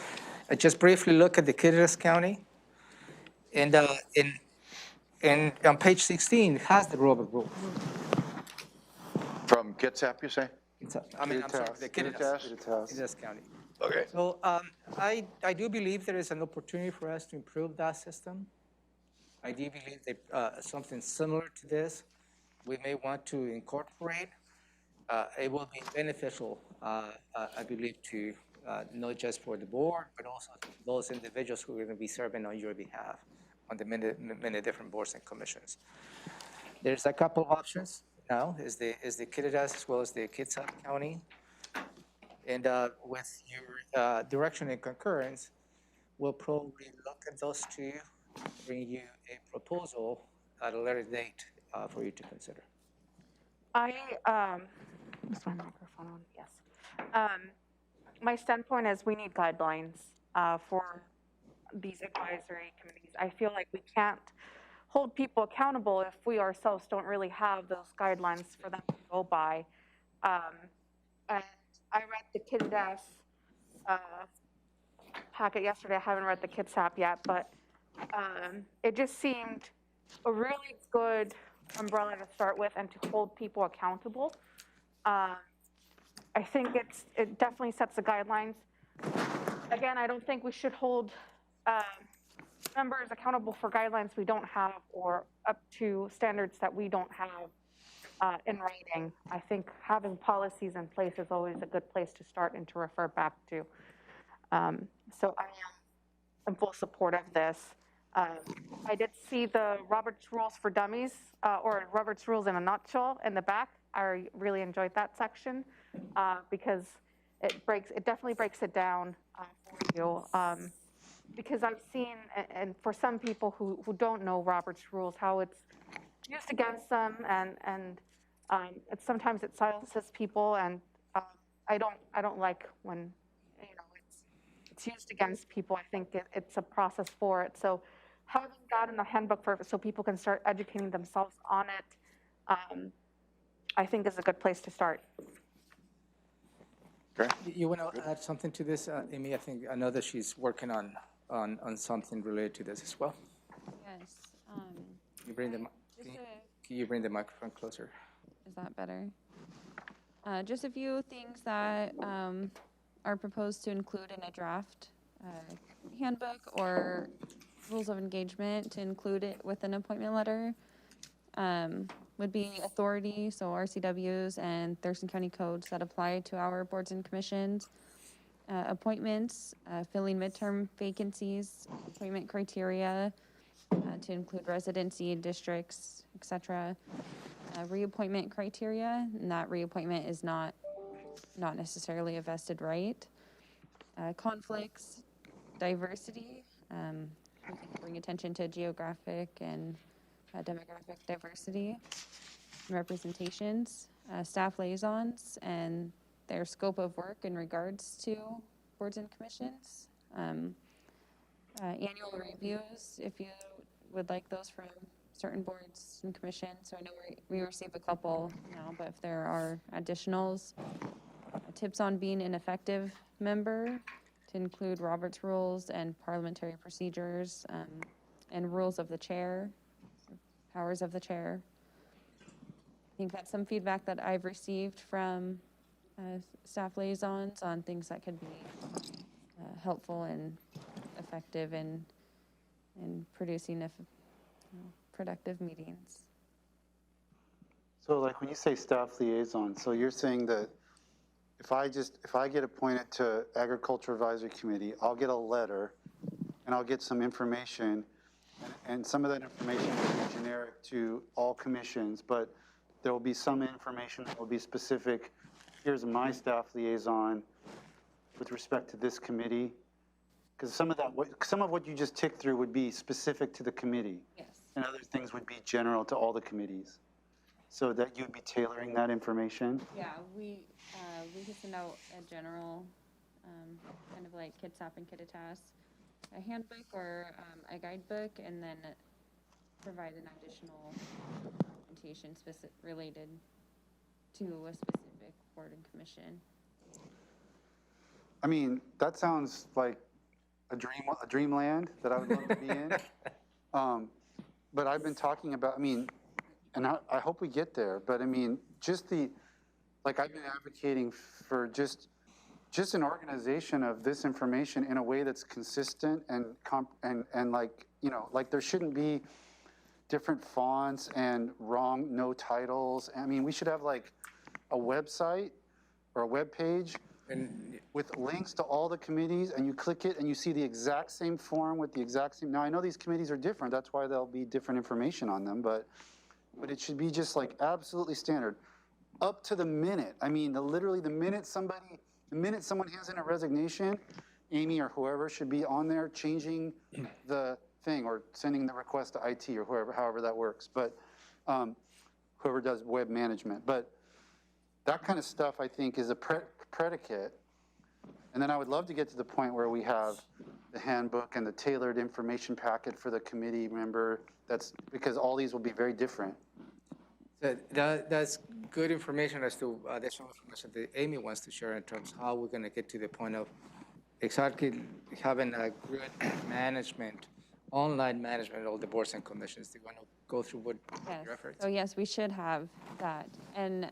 I just briefly look at the Kittitas County, and on page 16 it has the Robert rules. From Kitsap, you say? I'm sorry, the Kittitas County. Okay. So I do believe there is an opportunity for us to improve that system. I do believe that something similar to this we may want to incorporate. It will be beneficial, I believe, to not just for the board, but also those individuals who are going to be serving on your behalf on the many different boards and commissions. There's a couple of options now, is the Kittitas as well as the Kitsap County. And with your direction and concurrence, we'll probably look at those two, bring you a proposal at a later date for you to consider. Is my microphone on? Yes. My standpoint is we need guidelines for these advisory committees. I feel like we can't hold people accountable if we ourselves don't really have those guidelines for them to go by. And I read the Kittitas packet yesterday. I haven't read the Kitsap yet, but it just seemed a really good umbrella to start with and to hold people accountable. I think it definitely sets the guidelines. Again, I don't think we should hold members accountable for guidelines we don't have or up to standards that we don't have in writing. I think having policies in place is always a good place to start and to refer back to. So I am in full support of this. I did see the Robert's Rules for Dummies, or Robert's Rules in a nutshell in the back. I really enjoyed that section because it definitely breaks it down for you. Because I've seen, and for some people who don't know Robert's Rules, how it's used against them, and sometimes it silences people, and I don't like when it's used against people. I think it's a process for it. So having that in the handbook so people can start educating themselves on it, I think is a good place to start. Okay. You want to add something to this, Amy? I know that she's working on something related to this as well. Yes. You bring the, Just can you bring the microphone closer? Is that better? Just a few things that are proposed to include in a draft handbook or rules of engagement to include it with an appointment letter would be authority, so RCWs and Thurston County codes that apply to our boards and commissions, appointments, filling midterm vacancies, appointment criteria to include residency districts, etc. Reappointment criteria, and that reappointment is not necessarily a vested right. Conflicts, diversity, we can bring attention to geographic and demographic diversity, representations, staff liaisons, and their scope of work in regards to boards and commissions. Annual reviews, if you would like those from certain boards and commissions. So I know we receive a couple now, but if there are additionals, tips on being an effective member to include Robert's rules and parliamentary procedures and rules of the chair, powers of the chair. I think that's some feedback that I've received from staff liaisons on things that could be helpful and effective in producing productive meetings. So like when you say staff liaison, so you're saying that if I get appointed to Agriculture Advisory Committee, I'll get a letter and I'll get some information, and some of that information will be generic to all commissions, but there will be some information that will be specific. Here's my staff liaison with respect to this committee. Because some of what you just ticked through would be specific to the committee. Yes. And other things would be general to all the committees. So that you'd be tailoring that information? Yeah, we could send out a general, kind of like Kitsap and Kittitas, a handbook or a guidebook, and then provide an additional documentation related to a specific board and commission. I mean, that sounds like a dreamland that I would love to be in. But I've been talking about, I mean, and I hope we get there, but I mean, like I've been advocating for just an organization of this information in a way that's consistent and like, you know, like there shouldn't be different fonts and no titles. I mean, we should have like a website or a web page with links to all the committees, and you click it and you see the exact same form with the exact same. Now I know these committees are different, that's why there'll be different information on them, but it should be just like absolutely standard, up to the minute. I mean, literally the minute someone hands in a resignation, Amy or whoever should be on there changing the thing or sending the request to IT or however that works. But whoever does web management, but that kind of stuff I think is a predicate. And then I would love to get to the point where we have the handbook and the tailored information packet for the committee member. That's because all these will be very different. That's good information as to additional information that Amy wants to share in terms of how we're going to get to the point of exactly having a good management, online management of all the boards and commissions. Do you want to go through what your efforts? So yes, we should have that. And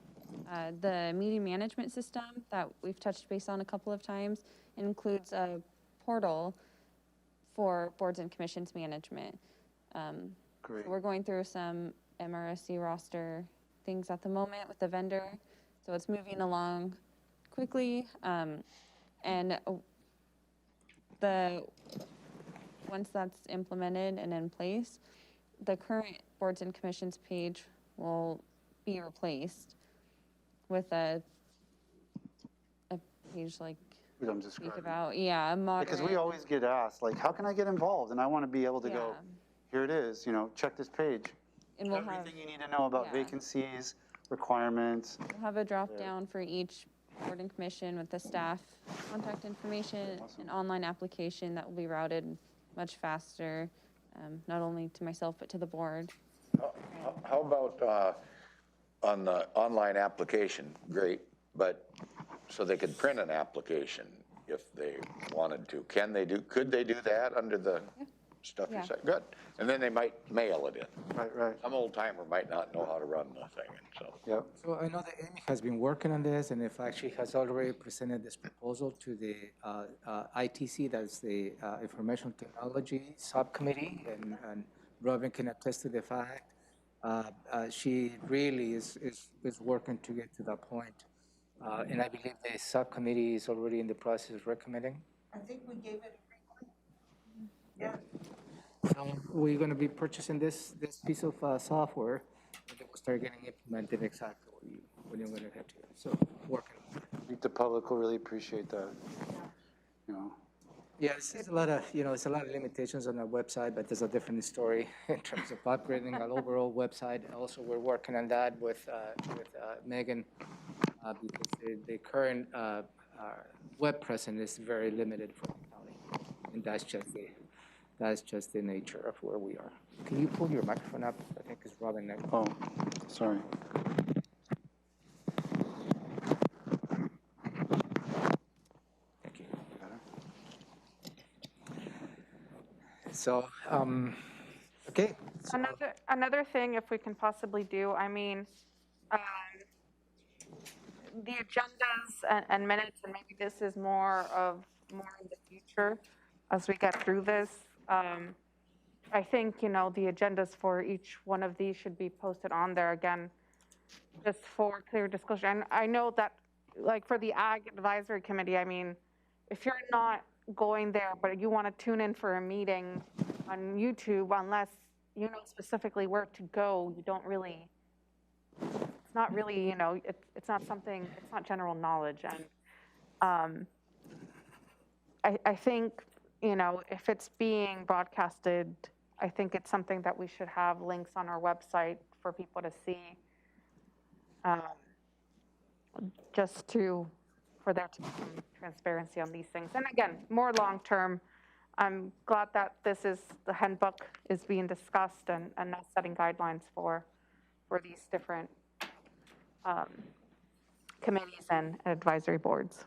the meeting management system that we've touched base on a couple of times includes a portal for boards and commissions management. Great. So we're going through some MRSC roster things at the moment with the vendor, so it's moving along quickly. And once that's implemented and in place, the current boards and commissions page will be replaced with a page like What I'm speak describing. about, a moderate. Because we always get asked, like, how can I get involved? And I want to be able to go, here it is, you know, check this page. And we'll have, Everything you need to know about vacancies, requirements. we'll have a drop down for each board and commission with the staff contact information, an online application that will be routed much faster, not only to myself, but to the board. How about on the online application, great, but, so they could print an application if they wanted to. Could they do that under the stuff you Yeah. said? Good. And then they might mail it in. Right. Some old timer might not know how to run the thing, and so. Yep. So I know that Amy has been working on this, and in fact, she has already presented this proposal to the ITC, that's the Information Technology Subcommittee, and Robin can attest to the fact. She really is working to get to that point. And I believe the subcommittee is already in the process of recommending. I think we gave it a yeah. So we're going to be purchasing this piece of software, and then we'll start getting implemented exactly what you're going to have to. So working. I think the public will really appreciate that. You know, Yeah, it's a lot of, it's a lot of limitations on our website, but there's a different story in terms of upgrading our overall website. Also, we're working on that with Megan, because the current web presence is very limited for the county, and that's just the nature of where we are. Can you pull your microphone up? I think it's Robin next. oh, sorry. Thank you. So, okay. So, Another thing, if we can possibly do, I mean, the agendas and minutes, and maybe this is more in the future as we get through this. I think, the agendas for each one of these should be posted on there again, just for clear disclosure. And I know that, like for the Ag Advisory Committee, I mean, if you're not going there, but you want to tune in for a meeting on YouTube, unless you know specifically where to go, you don't really, it's not really, it's not something, it's not general knowledge. And I think, if it's being broadcasted, I think it's something that we should have links on our website for people to see, for there to be some transparency on these things. And again, more long-term, I'm glad that the handbook is being discussed and now setting guidelines for these different committees and advisory boards.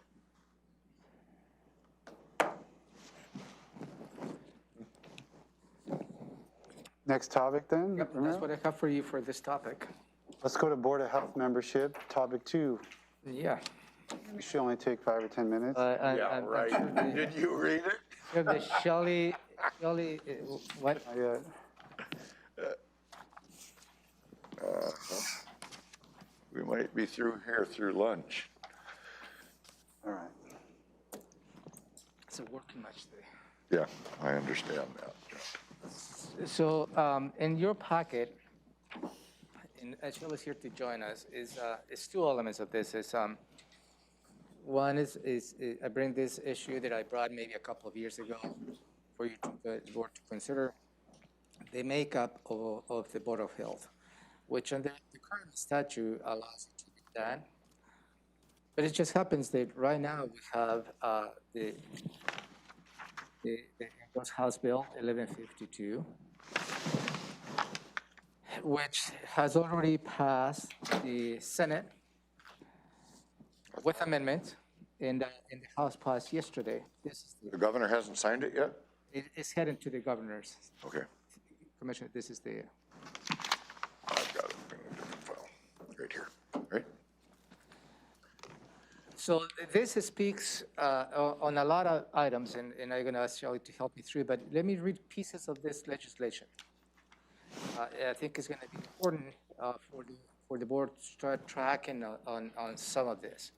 Next topic then? yep, that's what I have for you for this topic. Let's go to Board of Health membership, topic 2. Yeah. It should only take 5 or 10 minutes. Yeah, I'm right. sure the- Did you read it? sure the Shelley, what? Not yet. We might be through here through lunch. All right. It's a working much day. Yeah, I understand that. So in your packet, and Shelley is here to join us, is two elements of this. One is I bring this issue that I brought maybe a couple of years ago for you to the board to consider the makeup of the Board of Health, which under the current statute allows it to be done. But it just happens that right now we have the House Bill 1152, which has already passed the Senate with amendment, and the House passed yesterday. This is The governor hasn't signed it yet? it's headed to the governor's Okay, commission. This is the I've got it in a different file, right here, right? so this speaks on a lot of items, and I'm going to ask Shelley to help me through. But let me read pieces of this legislation. I think it's going to be important for the board to start tracking on some of this,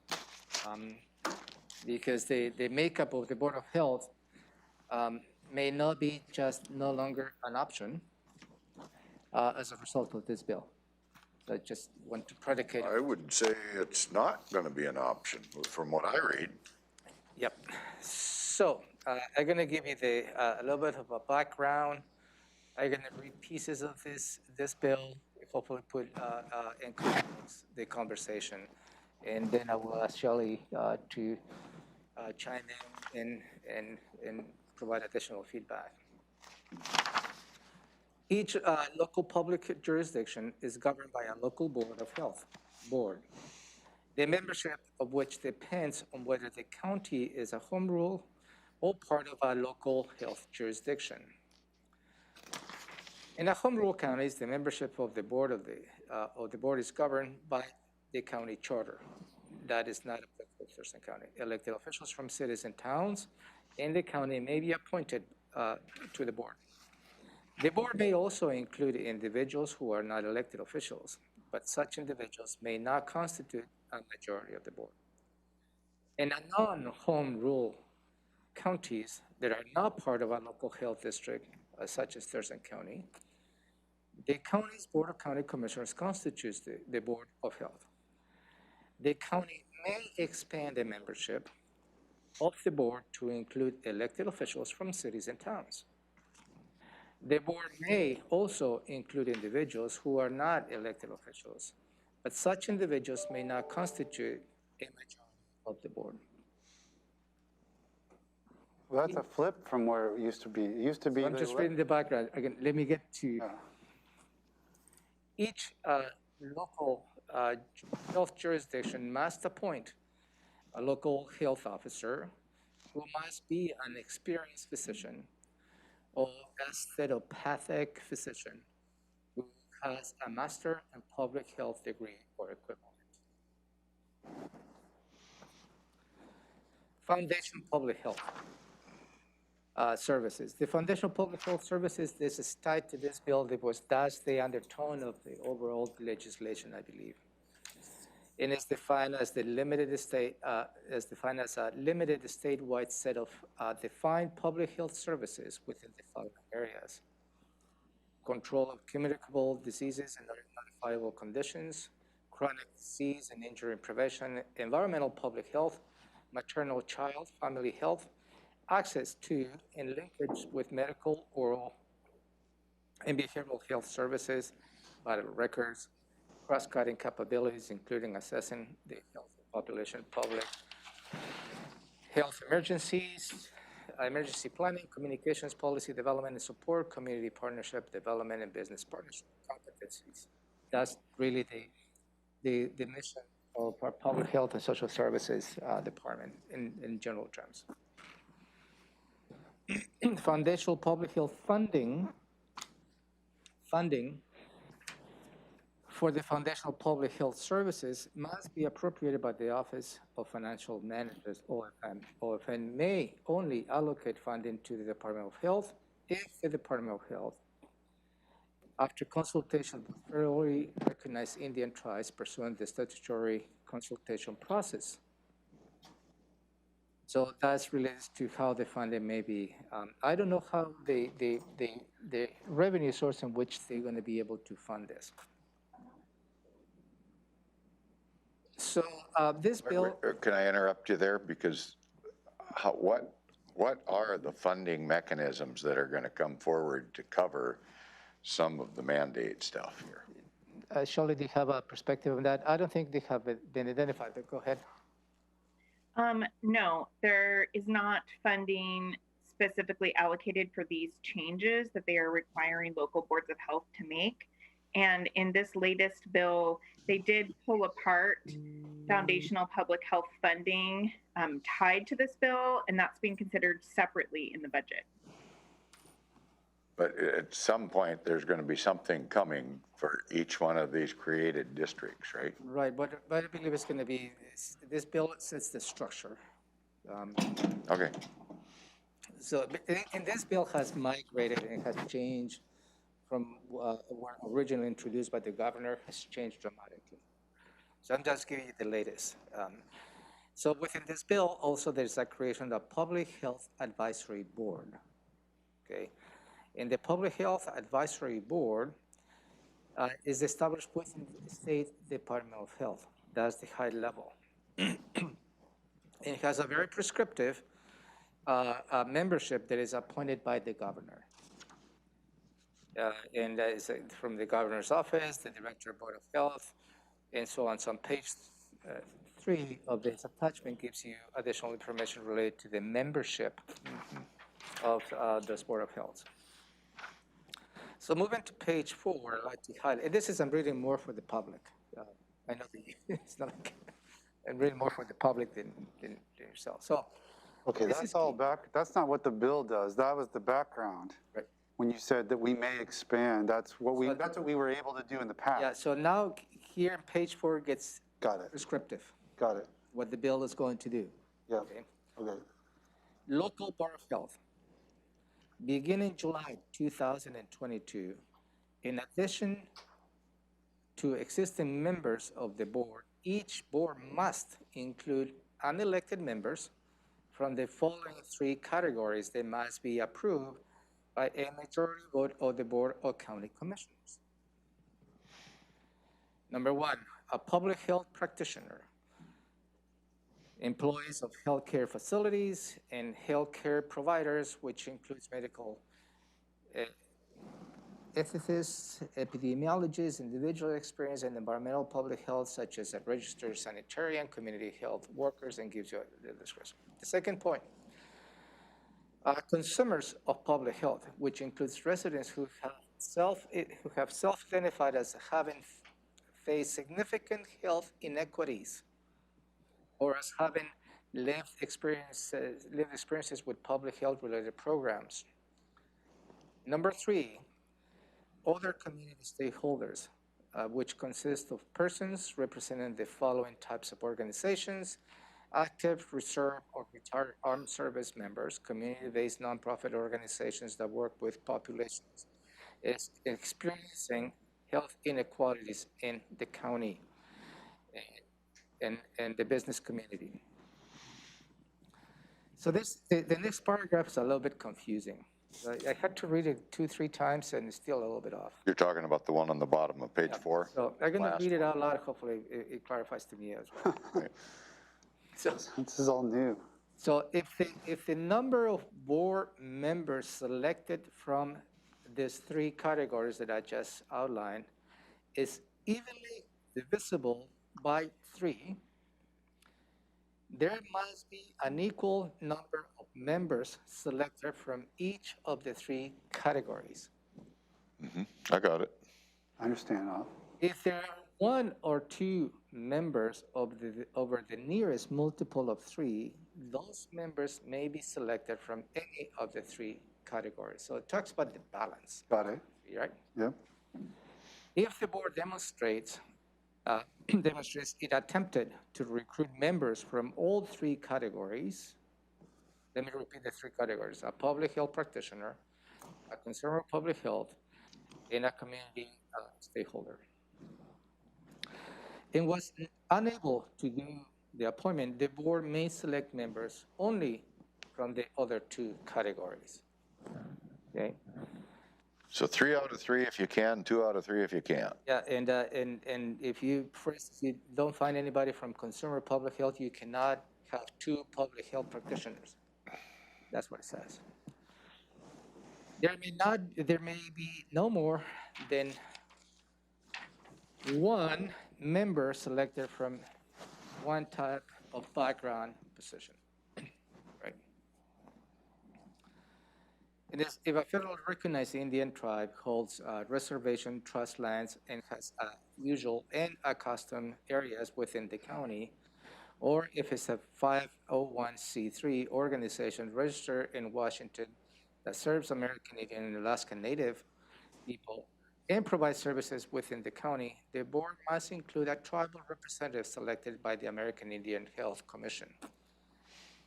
because the makeup of the Board of Health may not be just no longer an option as a result of this bill. So I just want to predicate. I would say it's not going to be an option from what I read. Yep. So I'm going to give you a little bit of a background. I'm going to read pieces of this bill, hopefully put in context the conversation, and then I will ask Shelley to chime in and provide additional feedback. Each local public jurisdiction is governed by a local board of health board, the membership of which depends on whether the county is a home rule or part of a local health jurisdiction. In a home rule counties, the membership of the board is governed by the county charter. That is not applicable to Thurston County. Elected officials from cities and towns in the county may be appointed to the board. The board may also include individuals who are not elected officials, but such individuals may not constitute a majority of the board. In a non-home rule counties that are not part of a local health district, such as Thurston County, the county's Board of County Commissioners constitutes the Board of Health. The county may expand the membership of the board to include elected officials from cities and towns. The board may also include individuals who are not elected officials, but such individuals may not constitute a majority of the board. Well, that's a flip from where it used to be. It used to be. I'm just reading the background. Again, let me get to each local health jurisdiction must appoint a local health officer who must be an experienced physician or aesthopathic physician who has a master in public health degree or equivalent. Foundation Public Health Services. The Foundation Public Health Services, this is tied to this bill. That's the undertone of the overall legislation, I believe. And it's defined as a limited statewide set of defined public health services within the following areas: control of communicable diseases and other notifiable conditions, chronic disease and injury prevention, environmental public health, maternal child, family health, access to and linkage with medical, oral, and behavioral health services, vital records, cross-cutting capabilities, including assessing the health of population, public health emergencies, emergency planning, communications, policy development and support, community partnership, development, and business partnership competencies. That's really the mission of our Public Health and Social Services Department in general terms. Foundational public health funding for the foundational public health services must be appropriated by the Office of Financial Managers, OFM. OFM may only allocate funding to the Department of Health if the Department of Health, after consultation with federally recognized Indian tribes pursuant the statutory consultation process. So that's related to how the funding may be. I don't know how the revenue source in which they're going to be able to fund this. So this bill. Can I interrupt you there? Because what are the funding mechanisms that are going to come forward to cover some of the mandate stuff here? Shirley, do you have a perspective on that? I don't think they have been identified, but go ahead. No, there is not funding specifically allocated for these changes that they are requiring local boards of health to make. And in this latest bill, they did pull apart foundational public health funding tied to this bill, and that's being considered separately in the budget. But at some point, there's going to be something coming for each one of these created districts, right? Right, but I believe it's going to be, this bill sets the structure. Okay. So, and this bill has migrated and has changed from what originally introduced by the governor, has changed dramatically. So I'm just giving you the latest. So within this bill, also there's a creation of a Public Health Advisory Board, okay? And the Public Health Advisory Board is established within the State Department of Health. That's the high level. It has a very prescriptive membership that is appointed by the governor. And that is from the governor's office, the director of Board of Health, and so on. So on page 3 of this attachment gives you additional information related to the membership of this Board of Health. So moving to page 4, I'd like to highlight, and this is, I'm reading more for the public. I know it's not like, I'm reading more for the public than yourself. So, Okay, this that's is all key. back, that's not what the bill does. That was the background. Right. When you said that we may expand, that's what So- that's what we were able to do in the past. Yeah, so now here page 4 gets Got it, prescriptive, got it. what the bill is going to do. Yeah, Okay. okay. Local Board of Health. Beginning July 2022, in addition to existing members of the board, each board must include unelected members from the following 3 categories. They must be approved by a majority vote of the Board of County Commissioners. Number 1, a public health practitioner, employees of healthcare facilities and healthcare providers, which includes medical ethicists, epidemiologists, individual experience, and environmental public health, such as a registered sanitarian, community health workers, and gives you the description. The second point, consumers of public health, which includes residents who have self-identified as having faced significant health inequities, or as having lived experiences with public health-related programs. Number 3, other community stakeholders, which consist of persons representing the following types of organizations: active, reserve, or retired armed service members, community-based nonprofit organizations that work with populations experiencing health inequalities in the county, and the business community. So the next paragraph is a little bit confusing. I had to read it 2-3 times, and it's still a little bit off. You're talking about the one on the bottom of page 4? So I'm going to Last read it out loud. Hopefully, it clarifies to me as well. Right. So, This is all new. so if the number of board members selected from these 3 categories that I just outlined is evenly divisible by 3, there must be an equal number of members selected from each of the 3 categories. I got it. I understand now. If there are 1 or 2 members over the nearest multiple of 3, those members may be selected from any of the 3 categories. So it talks about the balance, Got it. right? Yep. If the board demonstrates it attempted to recruit members from all 3 categories, let me repeat the 3 categories: a public health practitioner, a concern of public health, and a community stakeholder, and was unable to do the appointment, the board may select members only from the other 2 categories. Okay? So 3 out of 3 if you can, 2 out of 3 if you can't. Yeah, and if you, for instance, you don't find anybody from consumer public health, you cannot have 2 public health practitioners. That's what it says. There may be no more than 1 member selected from 1 type of background position, right? It is, if a federally recognized Indian tribe holds reservation trust lands and has usual and accustomed areas within the county, or if it's a 501c3 organization registered in Washington that serves American Indian and Alaska Native people and provides services within the county, the board must include a tribal representative selected by the American Indian Health Commission.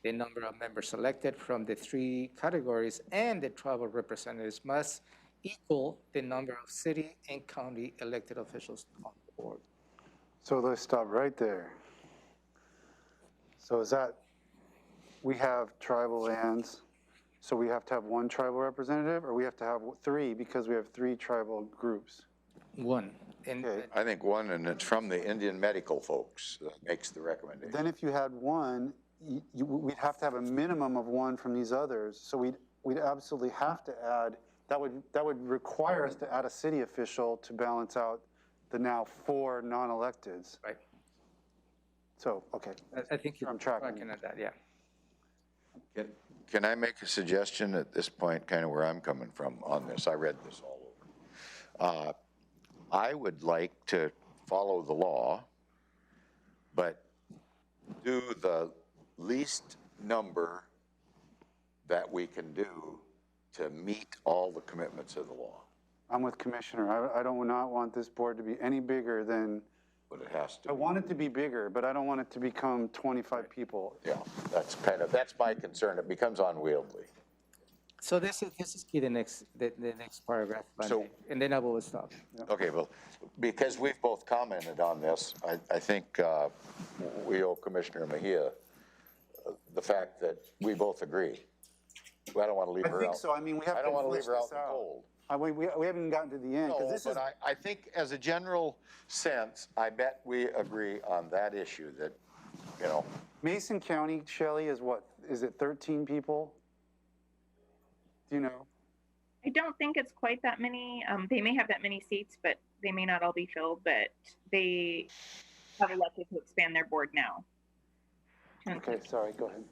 The number of members selected from the 3 categories and the tribal representatives must equal the number of city and county elected officials on the board. So let's stop right there. So is that, we have tribal lands, so we have to have 1 tribal representative, or we have to have 3 because we have 3 tribal groups? 1. And Okay. I think 1, and it's from the Indian medical folks that makes the recommendation. Then if you had 1, we'd have to have a minimum of 1 from these others. So we'd absolutely have to add, that would require us to add a city official to balance out the now 4 non-electeds. right. So, okay. I think you're I'm tracking. tracking at that, yeah. Can I make a suggestion at this point, kind of where I'm coming from on this? I read this all over. I would like to follow the law, but do the least number that we can do to meet all the commitments of the law. I'm with Commissioner. I don't not want this board to be any bigger than, But it has to I be. want it to be bigger, but I don't want it to become 25 people. Yeah, that's my concern. It becomes unwieldy. So this is key, the next paragraph, So- and then I will stop. Okay, well, because we've both commented on this, I think we owe Commissioner Mejia the fact that we both agree. I don't want to leave I her think out. so. I mean, we have I to don't want to leave flesh her out this in the out. cold. We haven't even gotten to the end, because No, this is, but I think as a general sense, I bet we agree on that issue that, you know, Mason County, Shelley, is what, is it 13 people? Do you know? I don't think it's quite that many. They may have that many seats, but they may not all be filled, but they have elected to expand their board now. Okay, sorry, go ahead.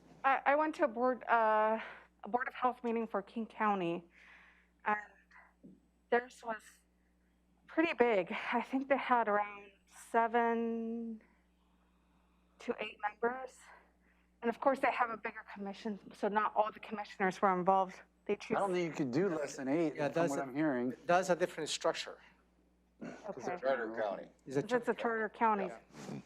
I went to a Board of Health meeting for King County, and theirs was pretty big. I think they had around 7 to 8 members. And of course, they have a bigger commission, so not all the commissioners were involved. They choose. I don't think you could do less than 8, Yeah, from that's what a- I'm hearing. That's a different structure. Okay. Charter County. It's a It's a charter county.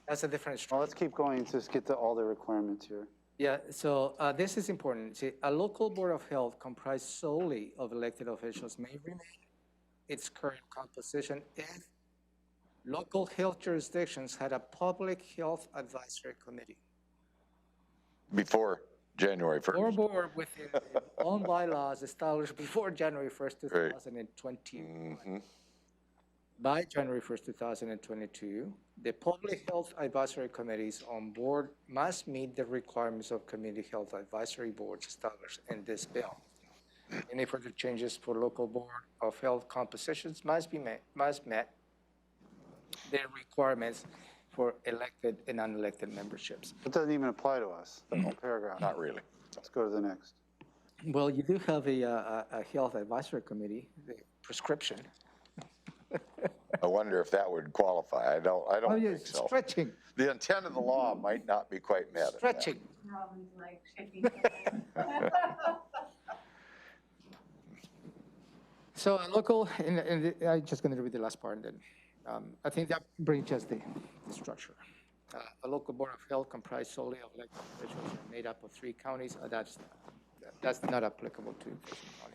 That's a different Well, structure. let's keep going, just get to all the requirements here. Yeah, so this is important. See, a local board of health comprised solely of elected officials may remain its current composition if local health jurisdictions had a public health advisory committee Before January 1st. or board within their own bylaws established before January 1st, 2020. Mhm. By January 1st, 2022, the public health advisory committees on board must meet the requirements of community health advisory boards established in this bill. Any further changes for local board of health compositions must met the requirements for elected and unelected memberships. It doesn't even apply to us, the whole paragraph. Not really. Let's go to the next. Well, you do have a health advisory committee, the prescription. I wonder if that would qualify. I don't Oh, yeah, think so. stretching, The intent of the law might not be quite met. in that. stretching. Robin's like shaking. So a local, and I'm just going to read the last part, and then I think that brings us the structure. A local board of health comprised solely of elected officials and made up of 3 counties. That's not applicable to Thurston County.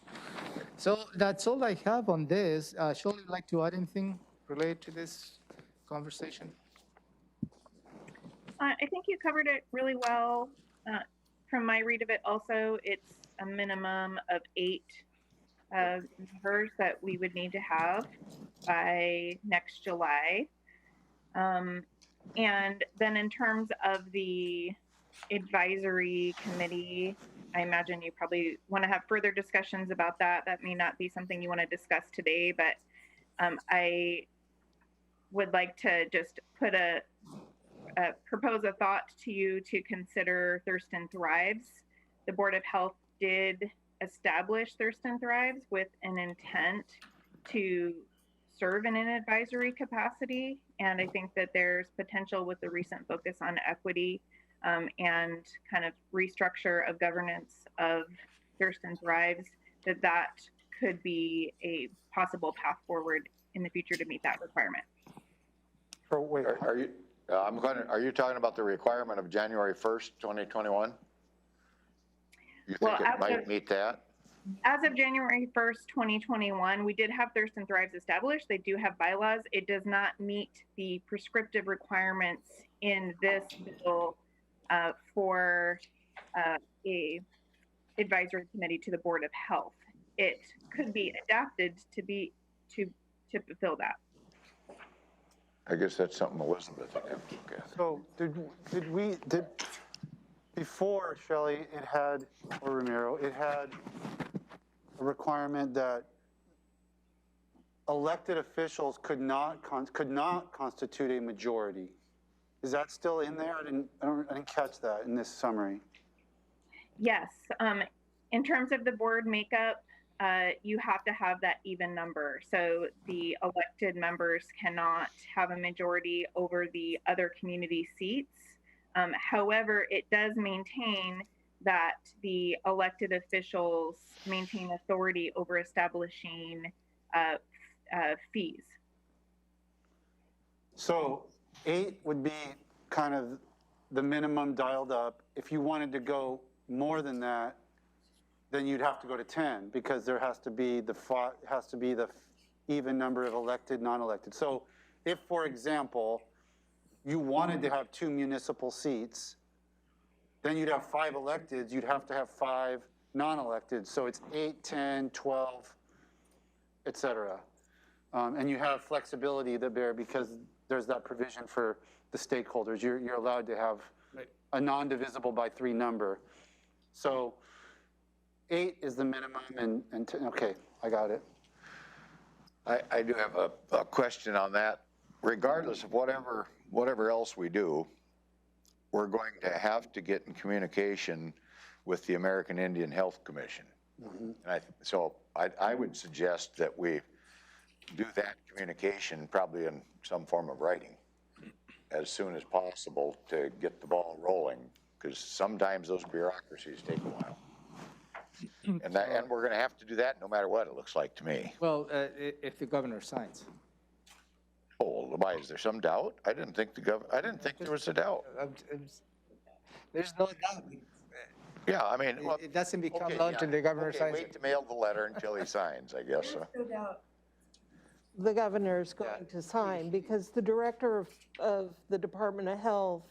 So that's all I have on this. Shirley, would like to add anything related to this conversation? I think you covered it really well. From my read of it also, it's a minimum of 8 members that we would need to have by next July. And then in terms of the advisory committee, I imagine you probably want to have further discussions about that. That may not be something you want to discuss today, but I would like to just put propose a thought to you to consider Thurston Thrives. The Board of Health did establish Thurston Thrives with an intent to serve in an advisory capacity. And I think that there's potential with the recent focus on equity and kind of restructure of governance of Thurston Thrives, that could be a possible path forward in the future to meet that requirement. Wait, Are you, are you talking about the requirement of January 1st, 2021? You Well, think it might after- meet that? As of January 1st, 2021, we did have Thurston Thrives established. They do have bylaws. It does not meet the prescriptive requirements in this bill for a advisory committee to the Board of Health. It could be adapted to fulfill that. I guess that's something Elizabeth would have to look at. so did before, Shelley, it had, or Ramiro, it had a requirement that elected officials could not constitute a majority. Is that still in there? I didn't catch that in this summary. Yes. In terms of the board makeup, you have to have that even number. So the elected members cannot have a majority over the other community seats. However, it does maintain that the elected officials maintain authority over establishing fees. So 8 would be kind of the minimum dialed up. If you wanted to go more than that, then you'd have to go to 10 because there has to be the even number of elected, non-elected. So if, for example, you wanted to have 2 municipal seats, then you'd have 5 electeds, you'd have to have 5 non-elected. So it's 8, 10, 12, et cetera. And you have flexibility there because there's that provision for the stakeholders. You're allowed to have a non-divisible by 3 number. So 8 is the minimum and 10, okay, I got it. I do have a question on that. Regardless of whatever else we do, we're going to have to get in communication with the American Indian Health Commission. And so I would suggest that we do that communication probably in some form of writing as soon as possible to get the ball rolling, because sometimes those bureaucracies take a while. And we're going to have to do that no matter what, it looks like to me. Well, if the governor signs. Oh, why, is there some doubt? I didn't think there was a doubt. There's no doubt. Yeah, I mean, well, It doesn't become okay, law yeah. until the governor Okay, signs wait it. to mail the letter until he signs, I guess. The governor's going to sign because the director of the Department of Health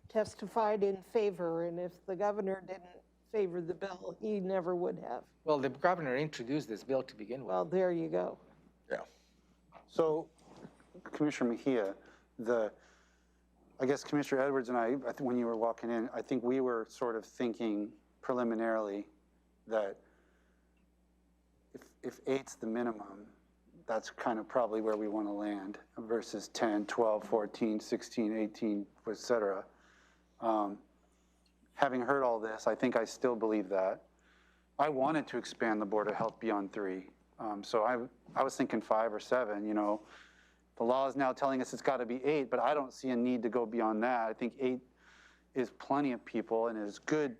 testified in favor, and if the governor didn't favor the bill, he never would have. Well, the governor introduced this bill to begin with. Well, there you go. Yeah. So, Commissioner Mejia, I guess Commissioner Edwards and I think when you were walking in, I think we were sort of thinking preliminarily that if 8's the minimum, that's kind of probably where we want to land versus 10, 12, 14, 16, 18, et cetera. Having heard all this, I think I still believe that. I wanted to expand the Board of Health beyond 3. So I was thinking 5 or 7, you know. The law is now telling us it's got to be 8, but I don't see a need to go beyond that. I think 8 is plenty of people and is good,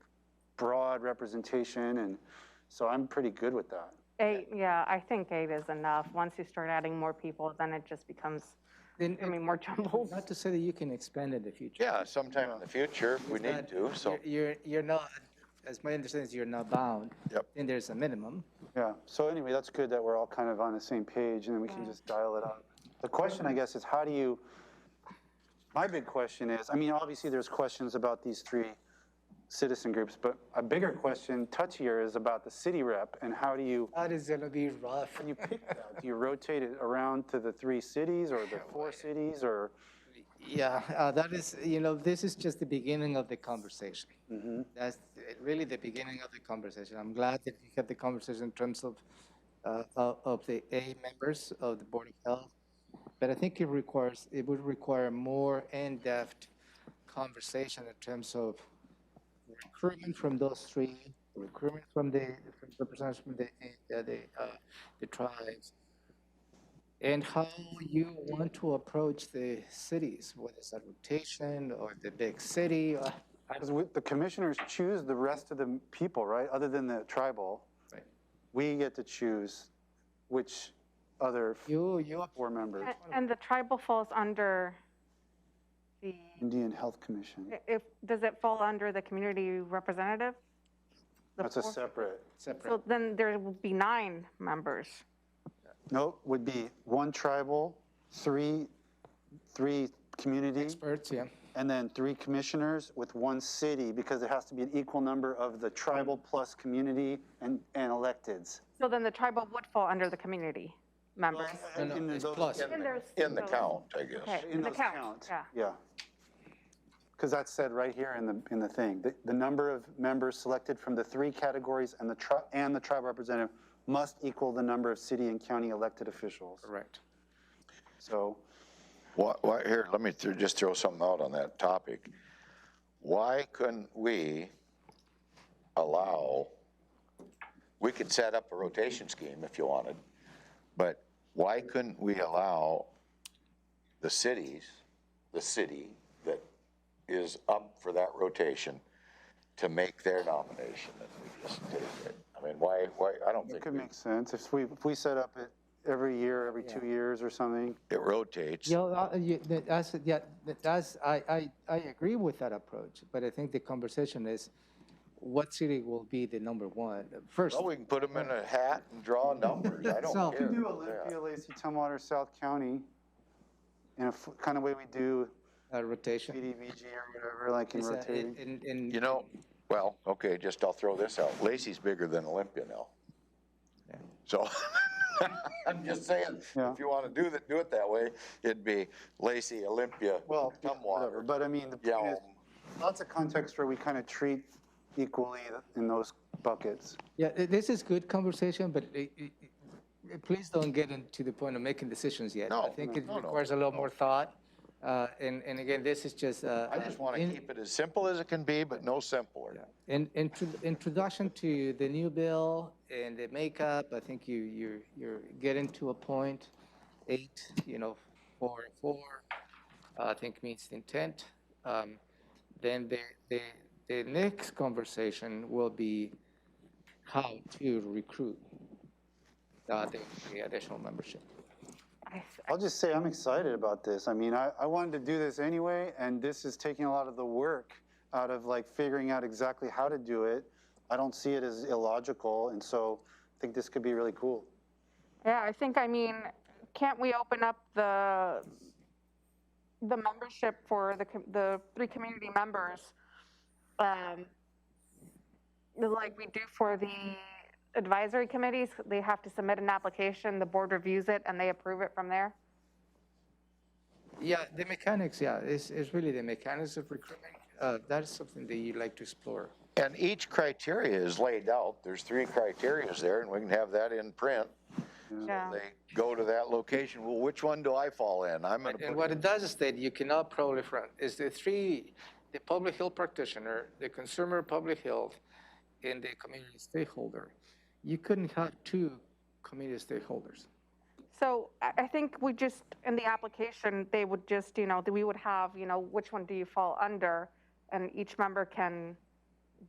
broad representation, and so I'm pretty good with that. 8, yeah, I think 8 is enough. Once you start adding more people, then it just becomes, more jumbled. Not to say that you can expand in the future. Yeah, sometime in the future if we need to, so. You're not, as my understanding is, you're not bound. Yep. And there's a minimum. Yeah, so anyway, that's good that we're all kind of on the same page, and then we can just dial it up. The question, I guess, is how do you, my big question is, I mean, obviously there's questions about these 3 citizen groups, but a bigger question, touchier, is about the city rep, and how do you, That is gonna be rough. when you pick that, do you rotate it around to the 3 cities or the 4 cities, or? Yeah, that is, this is just the beginning of the conversation. That's really the beginning of the conversation. I'm glad that we had the conversation in terms of the A members of the Board of Health. But I think it would require more in-depth conversation in terms of recruitment from those 3, recruitment from the representatives from the tribes, and how you want to approach the cities, whether it's a rotation or the big city. Because the commissioners choose the rest of the people, right? Other than the tribal, Right. We get to choose which other You 4 members. And the tribal falls under the, Indian Health Commission. does it fall under the community representative? The That's a 4? separate. separate. So then there will be 9 members. No, would be 1 tribal, 3 community, Experts, yeah. and then 3 commissioners with 1 city, because it has to be an equal number of the tribal plus community and electeds. So then the tribal would fall under the community members. No, In it's those- plus. And there's In the those- count, I guess. Okay, In in the those count, counts, yeah. yeah. Because that's said right here in the thing. The number of members selected from the 3 categories and the tribal representative must equal the number of city and county elected officials. Correct. So, Here, let me just throw something out on that topic. Why couldn't we allow we could set up a rotation scheme if you wanted, but why couldn't we allow the city that is up for that rotation to make their nomination, and we just take it? I mean, why, I don't It think could make sense if we set up it every year, every 2 years or something. it rotates. I agree with that approach, but I think the conversation is what city will be the number one first. Well, we can put them in a hat and draw numbers, I So- don't care. We do Olympia, Lacey, Tumwater, South County, in a kind of way we do Rotation. PDVG or whatever, like in Is that- rotating. in- You know, well, okay, I'll throw this out. Lacey's bigger than Olympia now. Yeah. So, I'm just saying, Yeah. if you want to do it that way, it'd be Lacey, Olympia, Well, whatever, Tumwater. but I mean, the point is, Yeah. lots of context where we kind of treat equally in those buckets. Yeah, this is good conversation, but please don't get into the point of making decisions yet. No, I think it no, requires a little more thought. And again, this is just. I just want to keep it as simple as it can be, but no simpler. Introduction to the new bill and the makeup, I think you're getting to a point. 8, 4 and 4, I think meets the intent. Then the next conversation will be how to recruit the additional membership. I'll just say I'm excited about this. I mean, I wanted to do this anyway, and this is taking a lot of the work out of like figuring out exactly how to do it. I don't see it as illogical, and so I think this could be really cool. Yeah, I mean, can't we open up the membership for the 3 community members, like we do for the advisory committees? They have to submit an application, the board reviews it, and they approve it from there. Yeah, the mechanics, is really the mechanics of recruitment. That is something that you'd like to explore. And each criteria is laid out. There's 3 criterias there, and we can have that in print. Yeah. They go to that location. Well, which one do I fall in? I'm going to And put what it does is that you cannot proliferate, is the public health practitioner, the consumer public health, and the community stakeholder. You couldn't have 2 community stakeholders. So I think we just, in the application, they would just, we would have, which one do you fall under? And each member can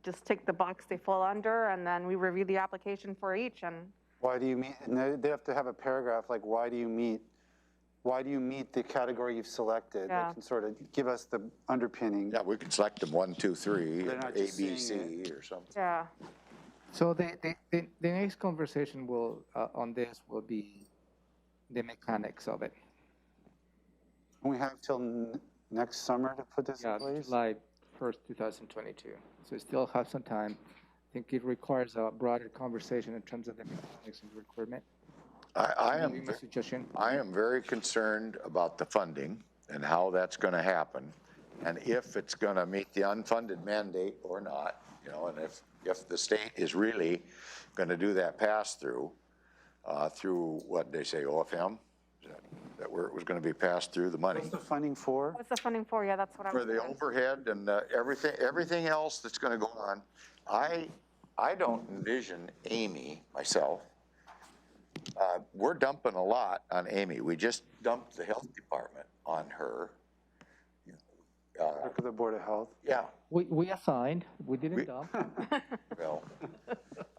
just tick the box they fall under, and then we review the application for each. And Why do you meet? And they have to have a paragraph like, why do you meet the category you've selected? Yeah. They can sort of give us the underpinning. Yeah, we can select them 1, 2, 3, They're A, not B, just saying C, or something. yeah, So the next conversation on this will be the mechanics of it. We have till next summer to put this in place? July 1st, 2022. So we still have some time. I think it requires a broader conversation in terms of the mechanics and recruitment. I am. My suggestion. I am very concerned about the funding and how that's going to happen, and if it's going to meet the unfunded mandate or not, and if the state is really going to do that pass-through, through what they say, OFM, that where it was going to be passed through the money. What's the funding for? what's the funding for? Yeah, that's what I was For the wondering. overhead and everything else that's going to go on, I don't envision Amy, myself, we're dumping a lot on Amy. We just dumped the health department on her. For the Board of Health. Yeah, We assigned, we didn't dump. well,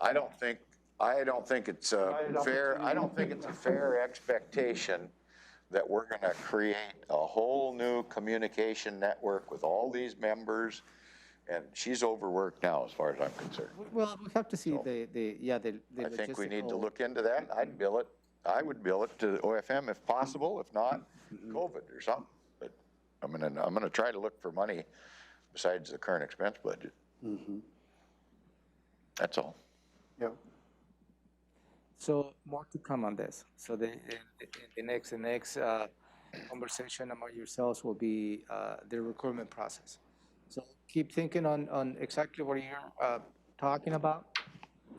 I don't think it's fair, I don't think it's a fair expectation that we're going to create a whole new communication network with all these members, and she's overworked now, as far as I'm concerned. Well, we have to see So, the I think we need to logistical- look into that. I would bill it to OFM if possible, if not, COVID or something. But I'm gonna try to look for money besides the current expense budget. That's all. Yep. So more to come on this. So the next conversation among yourselves will be the recruitment process. So keep thinking on exactly what you're talking about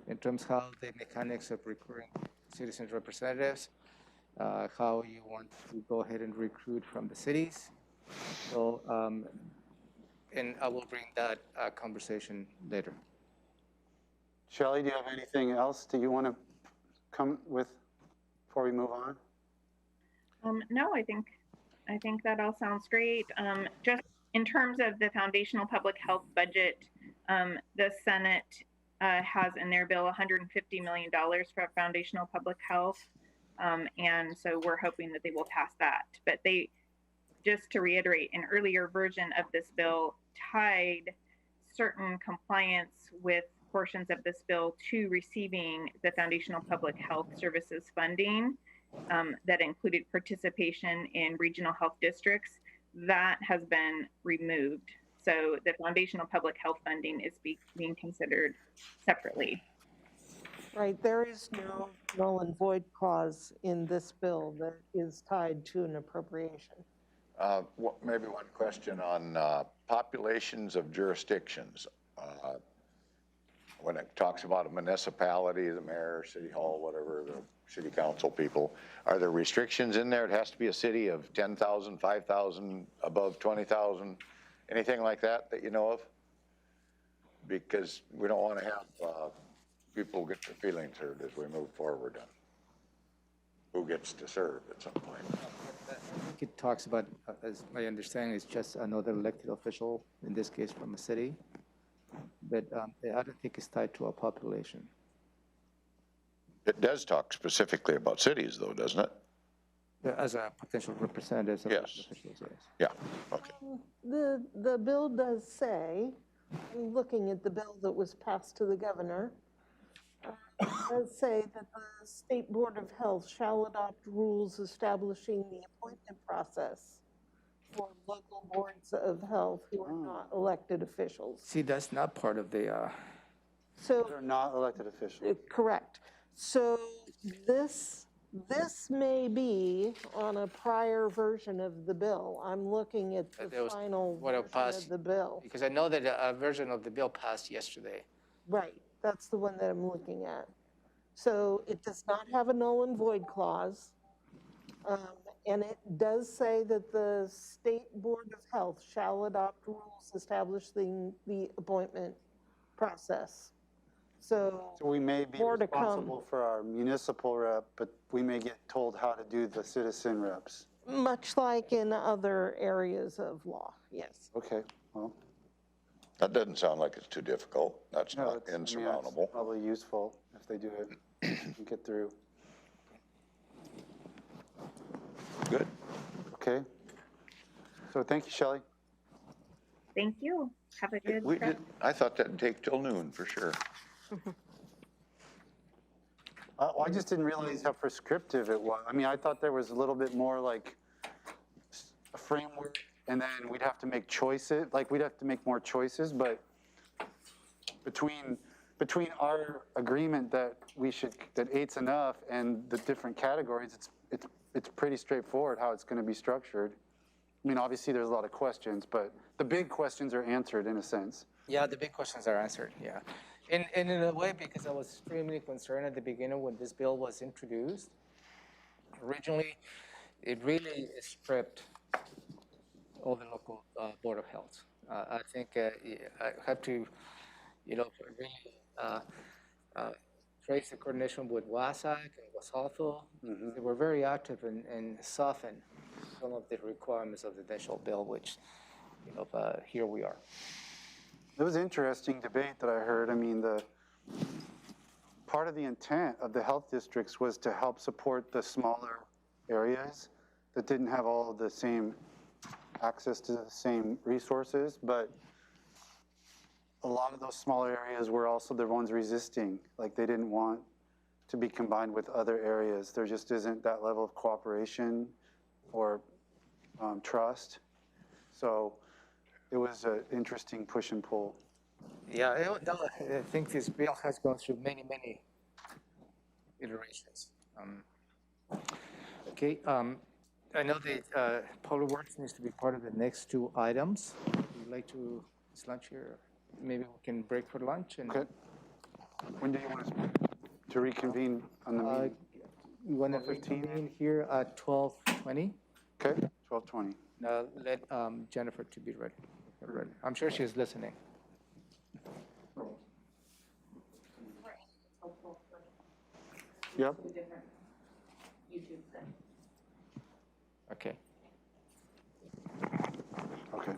in terms of how the mechanics of recruiting citizens representatives, how you want to go ahead and recruit from the cities. So, and I will bring that conversation later. Shelley, do you have anything else that you want to come with before we move on? No, I think that all sounds great. Just in terms of the foundational public health budget, the Senate has in their bill $150 million for foundational public health. And so we're hoping that they will pass that. But they, just to reiterate, an earlier version of this bill tied certain compliance with portions of this bill to receiving the foundational public health services funding that included participation in regional health districts. That has been removed. So the foundational public health funding is being considered separately. Right, there is no null and void clause in this bill that is tied to an appropriation. Maybe one question on populations of jurisdictions. When it talks about a municipality, the mayor, city hall, whatever, the city council people, are there restrictions in there? It has to be a city of 10,000, 5,000, above 20,000, anything like that you know of? Because we don't want to have people get their feelings hurt as we move forward on who gets to serve at some point. I think it talks about, as my understanding, is just another elected official, in this case from a city. But I don't think it's tied to a population. It does talk specifically about cities, though, doesn't it? As a potential representative of Yes. officials, yes. Yeah, okay. The bill does say, I'm looking at the bill that was passed to the governor, it does say that the State Board of Health shall adopt rules establishing the appointment process for local boards of health who are not elected officials. See, that's not part of the, So, They're not elected officials. correct. So this may be on a prior version of the bill. I'm looking at That the was final what it version passed. of the bill. because I know that a version of the bill passed yesterday. Right, that's the one that I'm looking at. So it does not have a null and void clause. And it does say that the State Board of Health shall adopt rules establishing the appointment process. So So we may be More to come. responsible for our municipal rep, but we may get told how to do the citizen reps. much like in other areas of law, yes. Okay, well. That doesn't sound like it's too difficult. That's no, not it's- I mean, that's insurmountable. Probably useful if they do it and get through. Good. Okay. So thank you, Shelley. Thank you. Have a good We trip. did, I thought that'd take till noon for sure. I just didn't realize how prescriptive it was. I mean, I thought there was a little bit more like a framework, and then we'd have to make choices, like we'd have to make more choices, but between our agreement that that 8's enough and the different categories, it's pretty straightforward how it's going to be structured. I mean, obviously there's a lot of questions, but the big questions are answered in a sense. Yeah, the big questions are answered, yeah. And in a way, because I was extremely concerned at the beginning when this bill was introduced, originally, it really stripped all the local Board of Health. I think I have to, really trace the coordination with WASAC and WASALTO. They were very active and softened some of the requirements of the initial bill, which, here we are. It was an interesting debate that I heard. I mean, part of the intent of the health districts was to help support the smaller areas that didn't have all of the same access to the same resources, but a lot of those smaller areas were also the ones resisting. Like they didn't want to be combined with other areas. There just isn't that level of cooperation or trust. So it was an interesting push and pull. Yeah, I think this bill has gone through many, many iterations. Okay, I know that Public Works needs to be part of the next two items. Would you like to, it's lunch here? Maybe we can break for lunch and. Okay. When do you want us to reconvene on the meeting? You want to 12:15? reconvene here at 12:20? Okay, 12:20. Now let Jennifer to be ready. I'm sure she's listening. Yep. to a different YouTube thing. Okay. Okay.